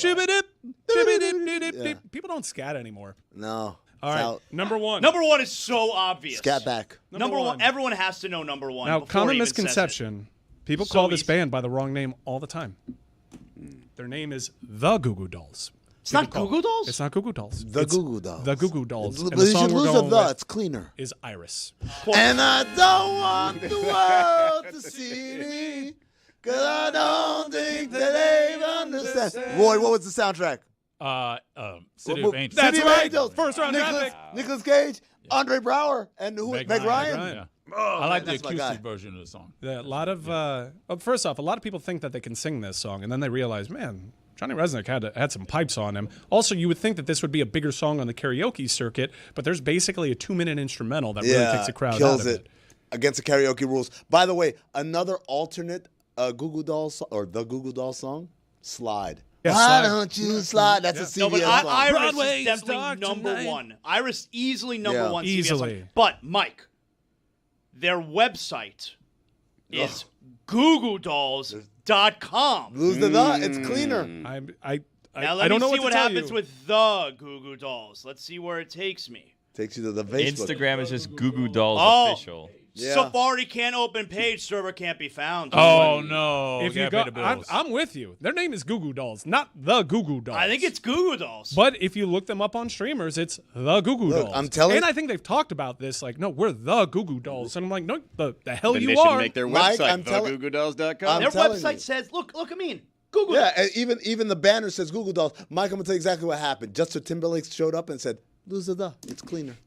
E: People don't scat anymore.
B: No.
E: All right, number one.
D: Number one is so obvious.
B: Scat back.
D: Number one. Everyone has to know number one.
E: Now,
D: before
E: common
D: he even says it.
E: misconception. People
D: So
E: call this
D: easy.
E: band by the wrong name all the time. Their name is the Goo Goo Dolls.
D: It's not Goo Goo Dolls?
E: It's not Goo Goo Dolls.
B: The
E: It's
B: Goo Goo Dolls.
E: The Goo Goo Dolls.
B: But
E: And the
B: you
E: song
B: should
E: we're
B: lose
E: going
B: the
E: with
B: it's cleaner.
E: is Iris.
B: And I don't want the world to see me, because I don't think that they understand. Roy, what was the soundtrack?
F: City of Angels.
E: That's
B: City of
E: right.
B: Angels.
E: First round draft
B: Nicholas,
E: pick.
B: Nicolas Cage, Andre Brower, and who? Meg Ryan.
F: Yeah.
B: Oh,
F: I like the
B: that's my guy.
F: acoustic version of the song.
E: Yeah, a lot of first off, a lot of people think that they can sing this song, and then they realize, man, Johnny Resnick had some pipes on him. Also, you would think that this would be a bigger song on the karaoke circuit, but there's basically a 2-minute instrumental that really takes the crowd
B: kills
E: out of
B: it against the karaoke rules. By the way, another alternate Goo Goo Dolls or the Goo Goo Dolls song, Slide.
E: Yeah,
B: Why
E: Slide.
B: don't you slide? That's a CVS
D: No, but
B: song.
D: Iris
E: Broadway
D: is definitely
E: Dark
D: number
E: Tonight.
D: one. Iris easily number
B: Yeah.
D: one.
E: Easily.
D: CVS song. But Mike, their website is googledolls.com.
B: Lose the it's cleaner.
D: Now let
E: I don't
D: me
E: know
D: see
E: what
D: what
E: to tell
D: happens
E: you.
D: with the Goo Goo Dolls. Let's see where it takes me.
B: Takes you to the Facebook.
G: Instagram is just Goo Goo Dolls
D: Oh.
G: official.
B: Yeah.
D: Safari can't open page, server can't be found.
F: Oh, no.
E: If you
F: Gotta
E: go,
F: pay the bills.
E: I'm with you. Their name is Goo Goo Dolls, not the Goo Goo Dolls.
D: I think it's Goo Goo Dolls.
E: But if you look them up on streamers, it's the Goo Goo
B: Look,
E: Dolls.
B: I'm telling
E: and
B: you-
E: I think they've talked about this. Like, no, we're the Goo Goo Dolls. And I'm like, no, the hell
C: Then
E: you
C: they
E: are.
C: should make their
B: Mike, I'm
C: website,
B: telling-
C: thegoogledolls.com.
D: Their
B: telling
D: website
B: you.
D: says, look at me. Google
B: Yeah,
D: it.
B: and even the banner says Google Dolls. Mike, I'm gonna tell you exactly what happened. Justin Timberlake showed up and said, "Lose the, it's cleaner."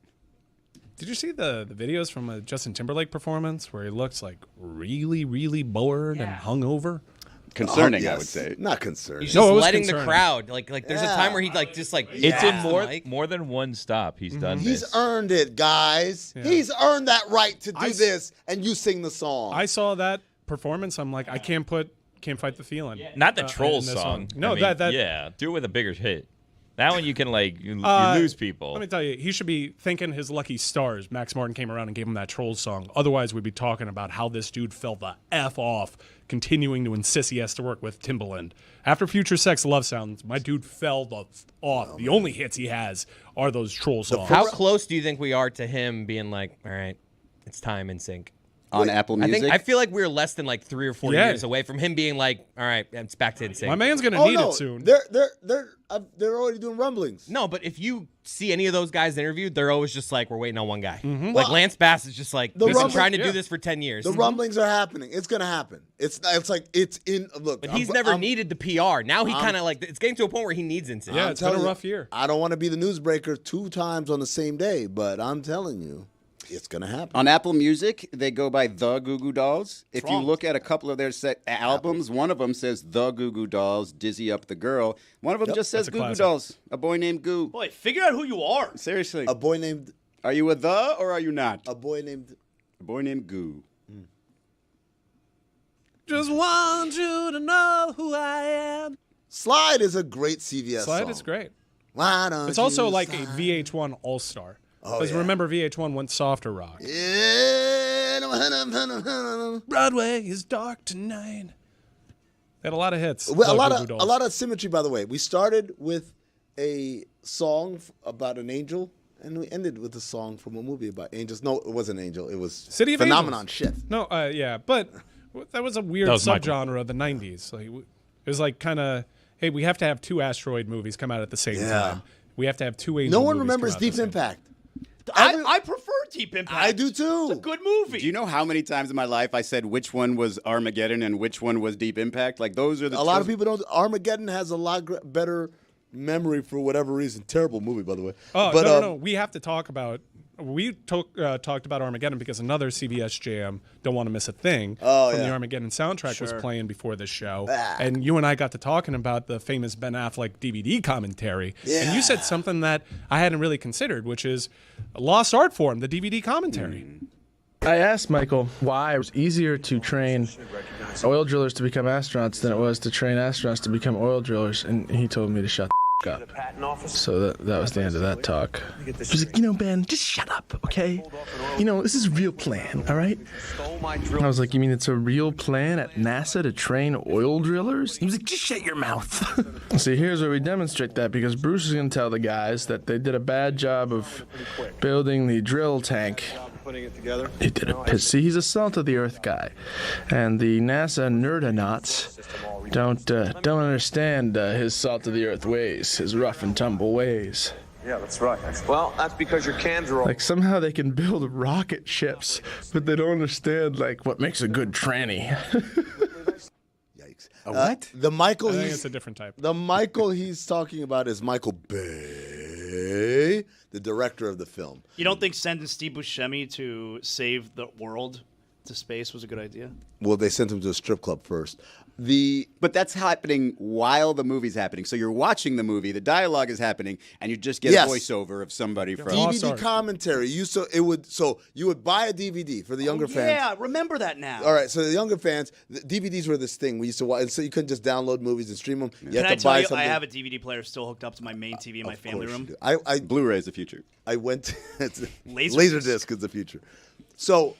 E: Did you see the videos from a Justin Timberlake performance where he looks like really, really bored and hungover?
C: Concerning,
B: yes.
C: I would say.
B: Not concerning.
H: He's
E: No,
H: just
E: it was
H: letting
E: concerning.
H: the crowd like. There's a time where he just
G: It's in
H: Mike.
G: more than one stop. He's done
B: He's
G: this.
B: earned it, guys.
E: Yeah.
B: He's earned that right to do
E: I s-
B: this, and you sing the song.
E: I saw that performance. I'm like, I can't fight the feeling.
G: Not the
E: in
G: troll
E: this
G: song.
E: No,
G: I mean,
E: that
G: yeah, do it with a bigger hit. That one you can you lose people.
E: Let me tell you, he should be thanking his lucky stars. Max Martin came around and gave him that Trolls song. Otherwise, we'd be talking about how this dude fell the F off, continuing to insist he has to work with Timbaland. After Future Sex Love Sounds, my dude fell the f off. The only hits he has are those Troll songs.
H: How close do you think we are to him being like, all right, it's time in sync?
C: On Apple Music?
H: I feel like we're less than 3 or 4
E: Yeah.
H: years away from him being like, all right, it's back to NSYNC.
E: My man's gonna
B: oh
E: need
B: no,
E: it soon.
B: they're already doing rumblings.
H: No, but if you see any of those guys interviewed, they're always just like, we're waiting on one guy.
E: Mm-hmm.
H: Like Lance Bass is just like,
B: The
H: we've been
B: rumbling-
H: trying to do
E: yeah.
H: this for 10 years.
B: The rumblings are happening. It's gonna happen. It's like it's in. Look,
H: But he's never needed the PR. Now he kind of it's getting to a point where he needs NSYNC.
E: Yeah,
B: I'm
E: it's been a
B: telling you,
E: rough year.
B: I don't want to be the newsbreaker 2 times on the same day, but I'm telling you, it's gonna happen.
C: On Apple Music, they go by the Goo Goo Dolls. If you
D: wrong?
C: look at a couple of their albums, one of them says the Goo Goo Dolls, Dizzy Up the Girl. One of them just says
E: That's a
C: Goo Goo
E: classic.
C: Dolls, a boy named Goo.
D: Boy, figure out who you are.
C: Seriously.
B: A boy named
C: Are you a the or are you not?
B: a boy named.
C: A boy named Goo.
E: Just want you to know who I am.
B: Slide is a great CVS
E: Slide
B: song.
E: is great.
B: Why don't
E: It's also
B: you
E: like
B: slide?
E: a VH1 All-Star.
B: Oh,
E: Because
B: yeah.
E: remember, VH1 went softer rock.
B: Yeah.
E: Broadway is dark tonight. They had a lot of hits.
B: Well,
E: Love
B: a
E: Goo Goo Dolls.
B: lot of symmetry, by the way. We started with a song about an angel, and we ended with a song from a movie about angels. No, it wasn't Angel. It was
E: City of
B: Phenomenon
E: Angels.
B: shit.
E: No, yeah, but that was a weird
F: That was Michael.
E: subgenre of the 90s. Like, it was like kind of, hey, we have to have 2 asteroid movies come out at the same
B: Yeah.
E: time. We have to have 2 angel
B: No one
E: movies
B: remembers
E: come out at the
B: Deep
E: same
B: Impact.
D: I prefer Deep Impact.
B: I do too.
D: It's a good movie.
C: Do you know how many times in my life I said which one was Armageddon and which one was Deep Impact? Like those are the.
B: A lot of people don't. Armageddon has a lot better memory for whatever reason. Terrible movie, by the way.
E: Oh,
B: but,
E: no. We have to talk about. We talked about Armageddon because another CVS Jam, Don't Want to Miss a Thing, from the Armageddon soundtrack was playing before this show. And you and I got to talking about the famous Ben Affleck DVD commentary.
B: Yeah.
E: And you said something that I hadn't really considered, which is a lost art form, the DVD commentary.
T: I asked Michael why it was easier to train oil drillers to become astronauts than it was to train astronauts to become oil drillers, and he told me to shut the up. So that was the end of that talk. He's like, Ben, just shut up, okay? This is a real plan, all right? I was like, you mean it's a real plan at NASA to train oil drillers? He was like, just shut your mouth. See, here's where we demonstrate that, because Bruce is going to tell the guys that they did a bad job of building the drill tank. He did a see, he's a salt-of-the-earth guy. And the NASA nerdonauts don't understand his salt-of-the-earth ways, his rough-and-tumble ways.
U: Yeah, that's right. Well, that's because your cans are all...
T: Like, somehow they can build rocket ships, but they don't understand, what makes a good tranny.
B: Yikes.
C: What?
B: The Michael
E: I think it's a different type.
B: The Michael he's talking about is Michael Bay, the director of the film.
D: You don't think sending Steve Buscemi to save the world to space was a good idea?
B: Well, they sent him to a strip club first.
C: But that's happening while the movie's happening. So you're watching the movie, the dialogue is happening, and you just get a voiceover of somebody from
B: DVD commentary. You would buy a DVD for the younger fans.
D: Yeah, remember that now.
B: All right, so the younger fans, the DVDs were this thing we used to watch, and so you couldn't just download movies and stream them. You
D: Can
B: had
D: I
B: to
D: tell
B: buy
D: you,
B: something.
D: I have a DVD player still hooked up to my main TV in my family room.
C: Blu-ray's the future.
B: I went to
D: Laserdisc
B: is the future. So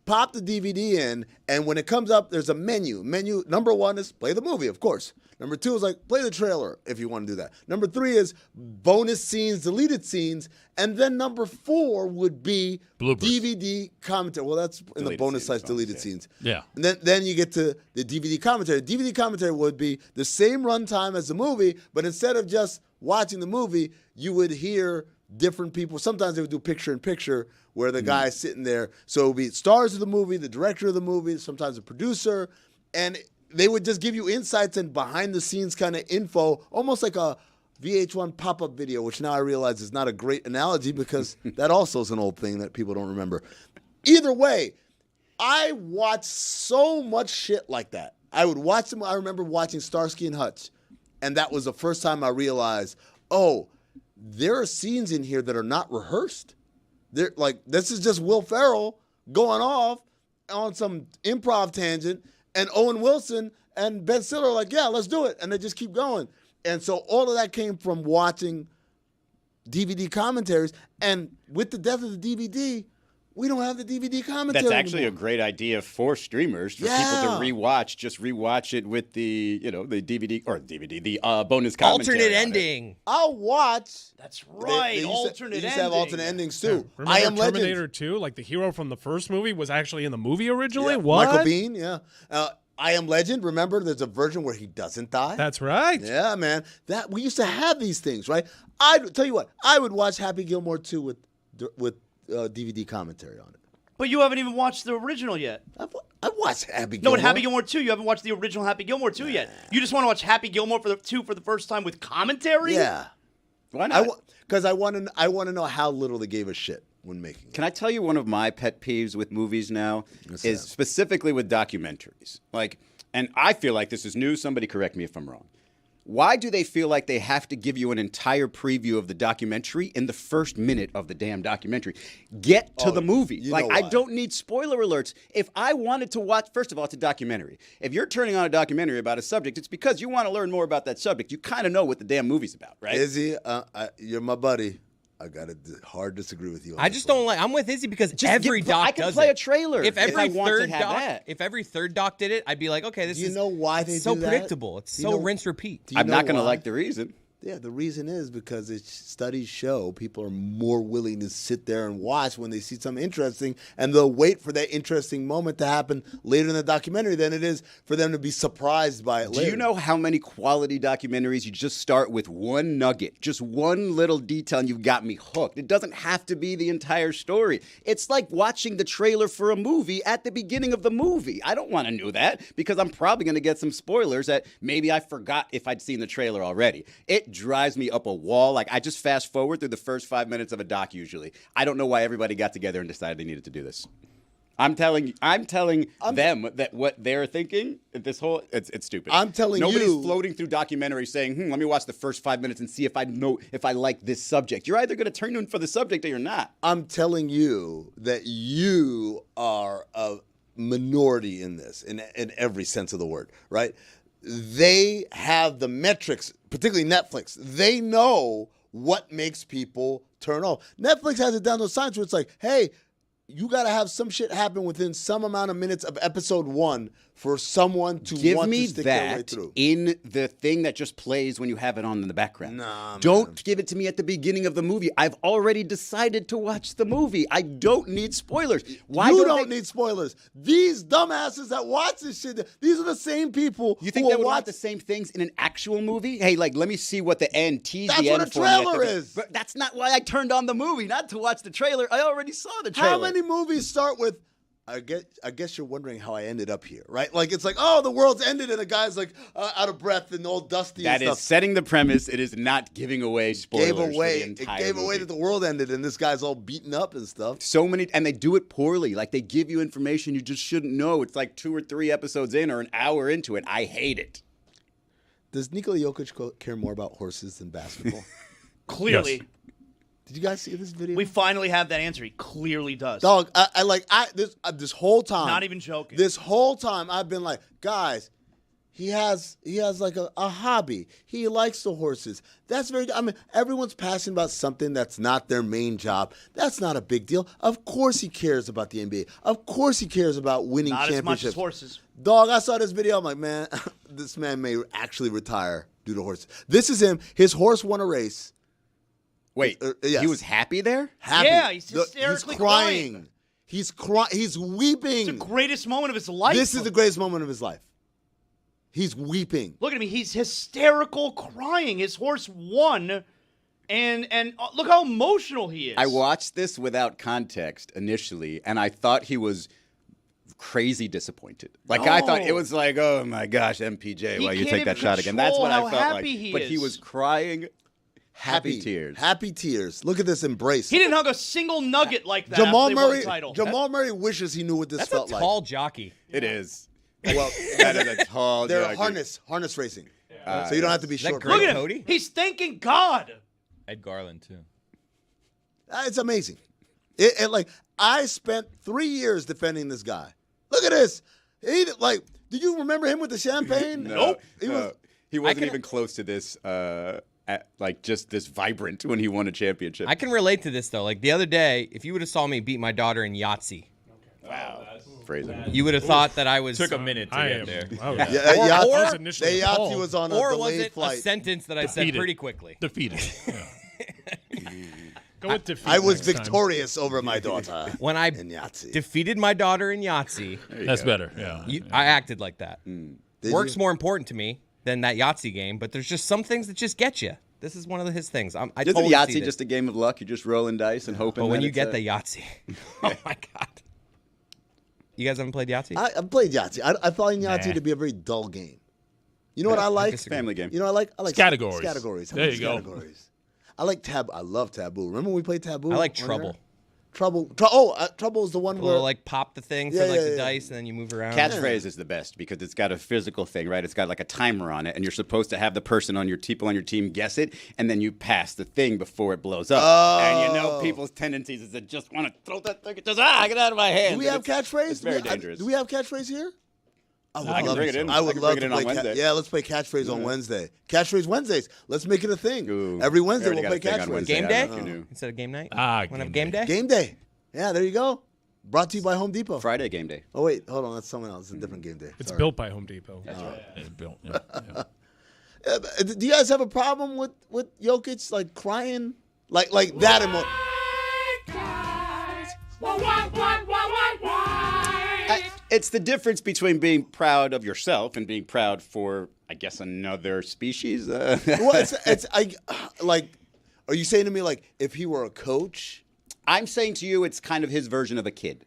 B: pop the DVD in, and when it comes up, there's a menu. Menu number 1 is play the movie, of course. Number 2 is play the trailer if you want to do that. Number 3 is bonus scenes, deleted scenes, and then number 4 would be DVD commentary. Well, that's in the bonus sites, deleted scenes.
F: Yeah.
B: And then you get to the DVD commentary. DVD commentary would be the same runtime as the movie, but instead of just watching the movie, you would hear different people. Sometimes they would do picture-in-picture where the guy's sitting there. So it would be stars of the movie, the director of the movie, sometimes a producer, and they would just give you insights and behind-the-scenes kind of info, almost like a VH1 pop-up video, which now I realize is not a great analogy because that also is an old thing that people don't remember. Either way, I watched so much shit like that. I would watch them. I remember watching Starsky and Hutch, and that was the first time I realized, there are scenes in here that are not rehearsed. They're this is just Will Ferrell going off on some improv tangent, and Owen Wilson and Ben Stiller are yeah, let's do it. And they just keep going. And so all of that came from watching DVD commentaries. And with the death of the DVD, we don't have the DVD commentary
C: That's actually
B: anymore.
C: a great idea for streamers, for people to rewatch. Just rewatch it with the, the DVD, the bonus commentary.
H: Alternate ending.
B: I'll watch.
D: That's right.
B: They
D: alternate
B: used to have alternate endings too.
E: Remember
B: I Am
E: Terminator
B: Legend.
E: 2? The hero from the first movie was actually in the movie originally?
B: Yeah,
E: What?
B: Michael Biehn, yeah. I Am Legend, remember there's a version where he doesn't die?
E: That's right.
B: Yeah, man. We used to have these things, right? I'd tell you what, I would watch Happy Gilmore 2 with DVD commentary on it.
D: But you haven't even watched the original yet.
B: I watched Happy
D: No,
B: Gilmore.
D: in Happy Gilmore 2, you haven't watched the original Happy Gilmore 2 yet. You just want to watch Happy Gilmore for the first time with commentary?
B: Yeah.
C: Why not?
B: Because I want to know how little they gave a shit when making it.
C: Can I tell you one of my pet peeves with movies now is specifically with documentaries? And I feel like this is new. Somebody correct me if I'm wrong. Why do they feel like they have to give you an entire preview of the documentary in the first minute of the damn documentary? Get to the movie. I don't need spoiler alerts. If I wanted to watch, first of all, it's a documentary. If you're turning on a documentary about a subject, it's because you want to learn more about that subject. You kind of know what the damn movie's about, right?
B: Izzy, you're my buddy. I got to hard disagree with you.
H: I just don't like. I'm with Izzy because every doc
C: I can
H: does
C: play
H: it.
C: a trailer
H: If every third
C: have
H: doc,
C: that.
H: if every third doc did it, I'd be like, okay, this
B: Do you
H: is
B: know why they
H: so
B: do that?
H: predictable. It's
B: Do you
H: so
B: know-
H: rinse repeat.
B: Do you
C: I'm
B: know
C: not going to
B: why?
C: like the reason.
B: Yeah, the reason is because studies show people are more willing to sit there and watch when they see something interesting, and they'll wait for that interesting moment to happen later in the documentary than it is for them to be surprised by it later.
C: Do you know how many quality documentaries you just start with one nugget, just one little detail, and you've got me hooked? It doesn't have to be the entire story. It's like watching the trailer for a movie at the beginning of the movie. I don't want to know that because I'm probably going to get some spoilers that maybe I forgot if I'd seen the trailer already. It drives me up a wall. Like, I just fast forward through the first 5 minutes of a doc usually. I don't know why everybody got together and decided they needed to do this. I'm telling them that what they're thinking, it's stupid.
B: I'm telling
C: Nobody's
B: you.
C: floating through documentaries saying, let me watch the first 5 minutes and see if I like this subject. You're either going to turn in for the subject or you're not.
B: I'm telling you that you are a minority in this, in every sense of the word, right? They have the metrics, particularly Netflix. They know what makes people turn off. Netflix has it down to a science where it's like, hey, you got to have some shit happen within some amount of minutes of episode 1 for someone to want to stick their way through.
C: In the thing that just plays when you have it on in the background.
B: Nah,
C: don't give it to me at the begining of the movie. I've already decided to watch the movie. I don't need spoilers. Why
B: you don't need spoilers. These dumbasses that watch this shit, these are the same people
C: You think
B: who
C: they
B: will
C: would
B: watch
C: want the same things in an actual movie? Hey, like, let me see what the end tease
B: That's
C: the
B: what
C: end
B: a
C: for me at the
B: trailer
C: beginning.
B: is.
C: But that's not why I turned on the movie, not to watch the trailer. I already saw the trailer.
B: How many movies start with, I guess you're wondering how I ended up here, right? Like, it's like, oh, the world's ended, and the guy's like out of breath and all dusty
C: That
B: and
C: is
B: stuff.
C: setting the premise. It is not giving away spoilers.
B: It gave away that the world ended, and this guy's all beaten up and stuff.
C: So many, and they do it poorly. Like, they give you information you just shouldn't know. It's like 2 or 3 episodes in or an hour into it. I hate it.
B: Does Nikola Jokic care more about horses than basketball?
D: Clearly.
B: Yes. Did you guys see this video?
D: We finally have that answer. He clearly does.
B: Dog, this whole time.
D: Not even joking.
B: This whole time I've been like, guys, he has like a hobby. He likes the horses. That's everyone's passionate about something that's not their main job. That's not a big deal. Of course he cares about the NBA. Of course he cares about winning
D: Not
B: championships.
D: as much as horses.
B: Dog, I saw this video. I'm like, man, this man may actually retire due to horses. This is him. His horse won a race.
C: Wait,
B: yes.
C: He was happy there?
B: Happy.
D: Yeah, he's hysterically
B: He's crying. He's weeping.
D: It's the greatest moment of his life.
B: This is the greatest moment of his life. He's weeping.
D: Look at him. He's hysterical crying. His horse won, and look how emotional he is.
C: I watched this without context initially, and I thought he was crazy disappointed. Like, I thought it was like, oh my gosh, MPJ, why you take that shot again? That's what I felt like. But he was crying. Happy tears.
B: Happy tears. Look at this embrace.
D: He didn't hug a single nugget like that.
B: Jamal
D: after they won the
B: Murray.
D: title.
B: Jamal Murray wishes he knew what this felt like.
H: That's a tall jockey.
C: It is.
B: Well,
C: that is a tall
B: they're
C: jockey.
B: harness racing. So you don't have to be short.
D: Look at him. He's thanking God.
G: Ed Garland too.
B: It's amazing. I spent 3 years defending this guy. Look at this. Did you remember him with the champagne?
C: Nope. He wasn't
H: can-
C: even close to this. Just this vibrant when he won a championship.
H: I can relate to this though. Like the other day, if you would have saw me beat my daughter in Yahtzee,
C: wow, phrasing.
H: you would have thought that I was
G: Took a minute to get there.
B: Yahtzee was on a
H: or was
B: delayed
H: it
B: flight.
H: a sentence that I said pretty quickly?
F: Defeated. Go with defeat.
B: I was
F: next time.
B: victorious over my daughter
H: When I
B: in Yahtzee.
H: defeated my daughter in Yahtzee,
F: That's better. Yeah.
H: I acted like that.
B: Did
H: Work's
B: you?
H: more important to me than that Yahtzee game, but there's just some things that just get you. This is one of his things. I
C: Isn't
H: totally see
C: Yahtzee
H: this.
C: just a game of luck? You're just rolling dice and hoping.
H: But when
C: that
H: you
C: it's
H: get the Yahtzee, oh my god! You guys haven't played Yahtzee?
B: I've played Yahtzee. I find Yahtzee to be a very dull game. You know what I like?
C: family game.
B: You know what I like?
F: Categories.
B: Categories.
F: There you go.
B: Categories. I like Taboo. I love Taboo. Remember when we played Taboo?
H: I like
B: on
H: Trouble.
B: air? Trouble is the one where
H: like pop the thing for
B: Yeah,
H: like
B: yeah,
H: the
B: yeah.
H: dice and then you move around.
C: Catchphrase is the best because it's got a physical thing, right? It's got like a timer on it, and you're supposed to have the person on your people on your team guess it, and then you pass the thing before it blows up. And you know people's tendencies is to just want to throw that thing, just get out of my hand.
B: Do we have catchphrase?
C: It's very dangerous.
B: Do we have catchphrase here?
C: I can bring it in.
B: I would love
C: bring it
B: to
C: in
B: play
C: on Wednesday.
B: Yeah, let's play catchphrase on Wednesday. Catchphrase Wednesdays. Let's make it a thing.
C: Ooh,
B: Every Wednesday
C: we
B: we'll
C: already
B: play
C: got a thing on
B: catchphrase.
C: Wednesday.
H: Game
C: I
H: day
C: don't know if you knew.
H: instead of game night.
F: Game
H: game day.
B: Game day. Yeah, there you go. Brought to you by Home Depot.
C: Friday game day.
B: Oh wait, hold on, that's someone else. It's a different game day.
E: It's
B: Sorry.
E: built by Home Depot.
F: It's built. Yeah.
B: Do you guys have a problem with Jokic like crying like that?
C: It's the difference between being proud of yourself and being proud for, I guess, another species.
B: Well, are you saying to me like if he were a coach?
C: I'm saying to you, it's kind of his version of a kid.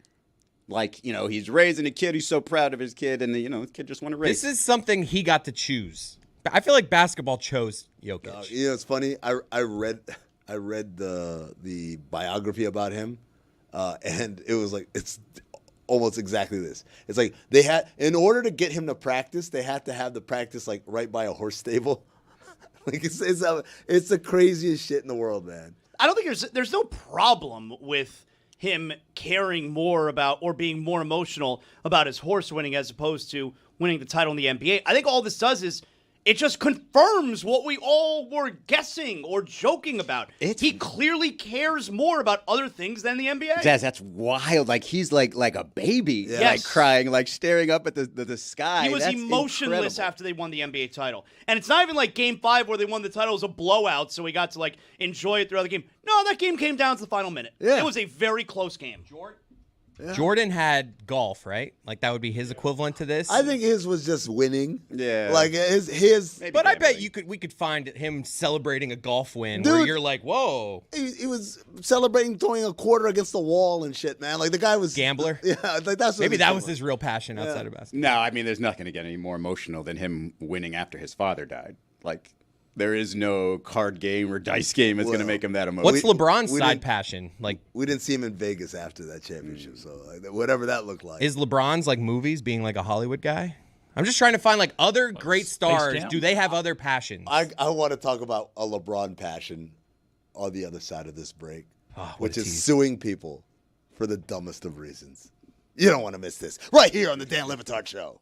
C: Like, he's raising a kid. He's so proud of his kid, and the kid just won a race.
H: This is something he got to choose. I feel like basketball chose Jokic.
B: It's funny. I read the biography about him, and it was like it's almost exactly this. It's like they had, in order to get him to practice, they had to have the practice like right by a horse stable. Like it's the craziest shit in the world, man.
D: I don't think there's no problem with him caring more about or being more emotional about his horse winning as opposed to winning the title in the NBA. I think all this does is it just confirms what we all were guessing or joking about. He clearly cares more about other things than the NBA.
C: That's wild. Like he's like a baby, like crying, like staring up at the sky.
D: He was emotionless after they won the NBA title. And it's not even like Game 5 where they won the title. It was a blowout, so we got to enjoy it throughout the game. No, that game came down to the final minute. Yeah. It was a very close game.
H: Yeah. Jordan had golf, right? Like that would be his equivalent to this.
B: I think his was just winning.
C: Yeah,
B: like his.
H: But I bet we could find him celebrating a golf win where you're like, whoa.
B: He was celebrating throwing a quarter against the wall and shit, man. Like the guy was
H: gambler.
B: Yeah, like that's what
H: maybe that was his real passion outside of basketball.
C: No, I mean, there's nothing to get any more emotional than him winning after his father died. Like. There is no card game or dice game that's going to make him that emotional.
H: What's LeBron's side passion? Like
B: we didn't see him in Vegas after that championship, so whatever that looked like.
H: Is LeBron's movies being like a Hollywood guy? I'm just trying to find other great stars. Do they have other passions?
B: I want to talk about a LeBron passion on the other side of this break, which is suing people for the dumbest of reasons. You don't want to miss this right here on the Dan Le Batard Show.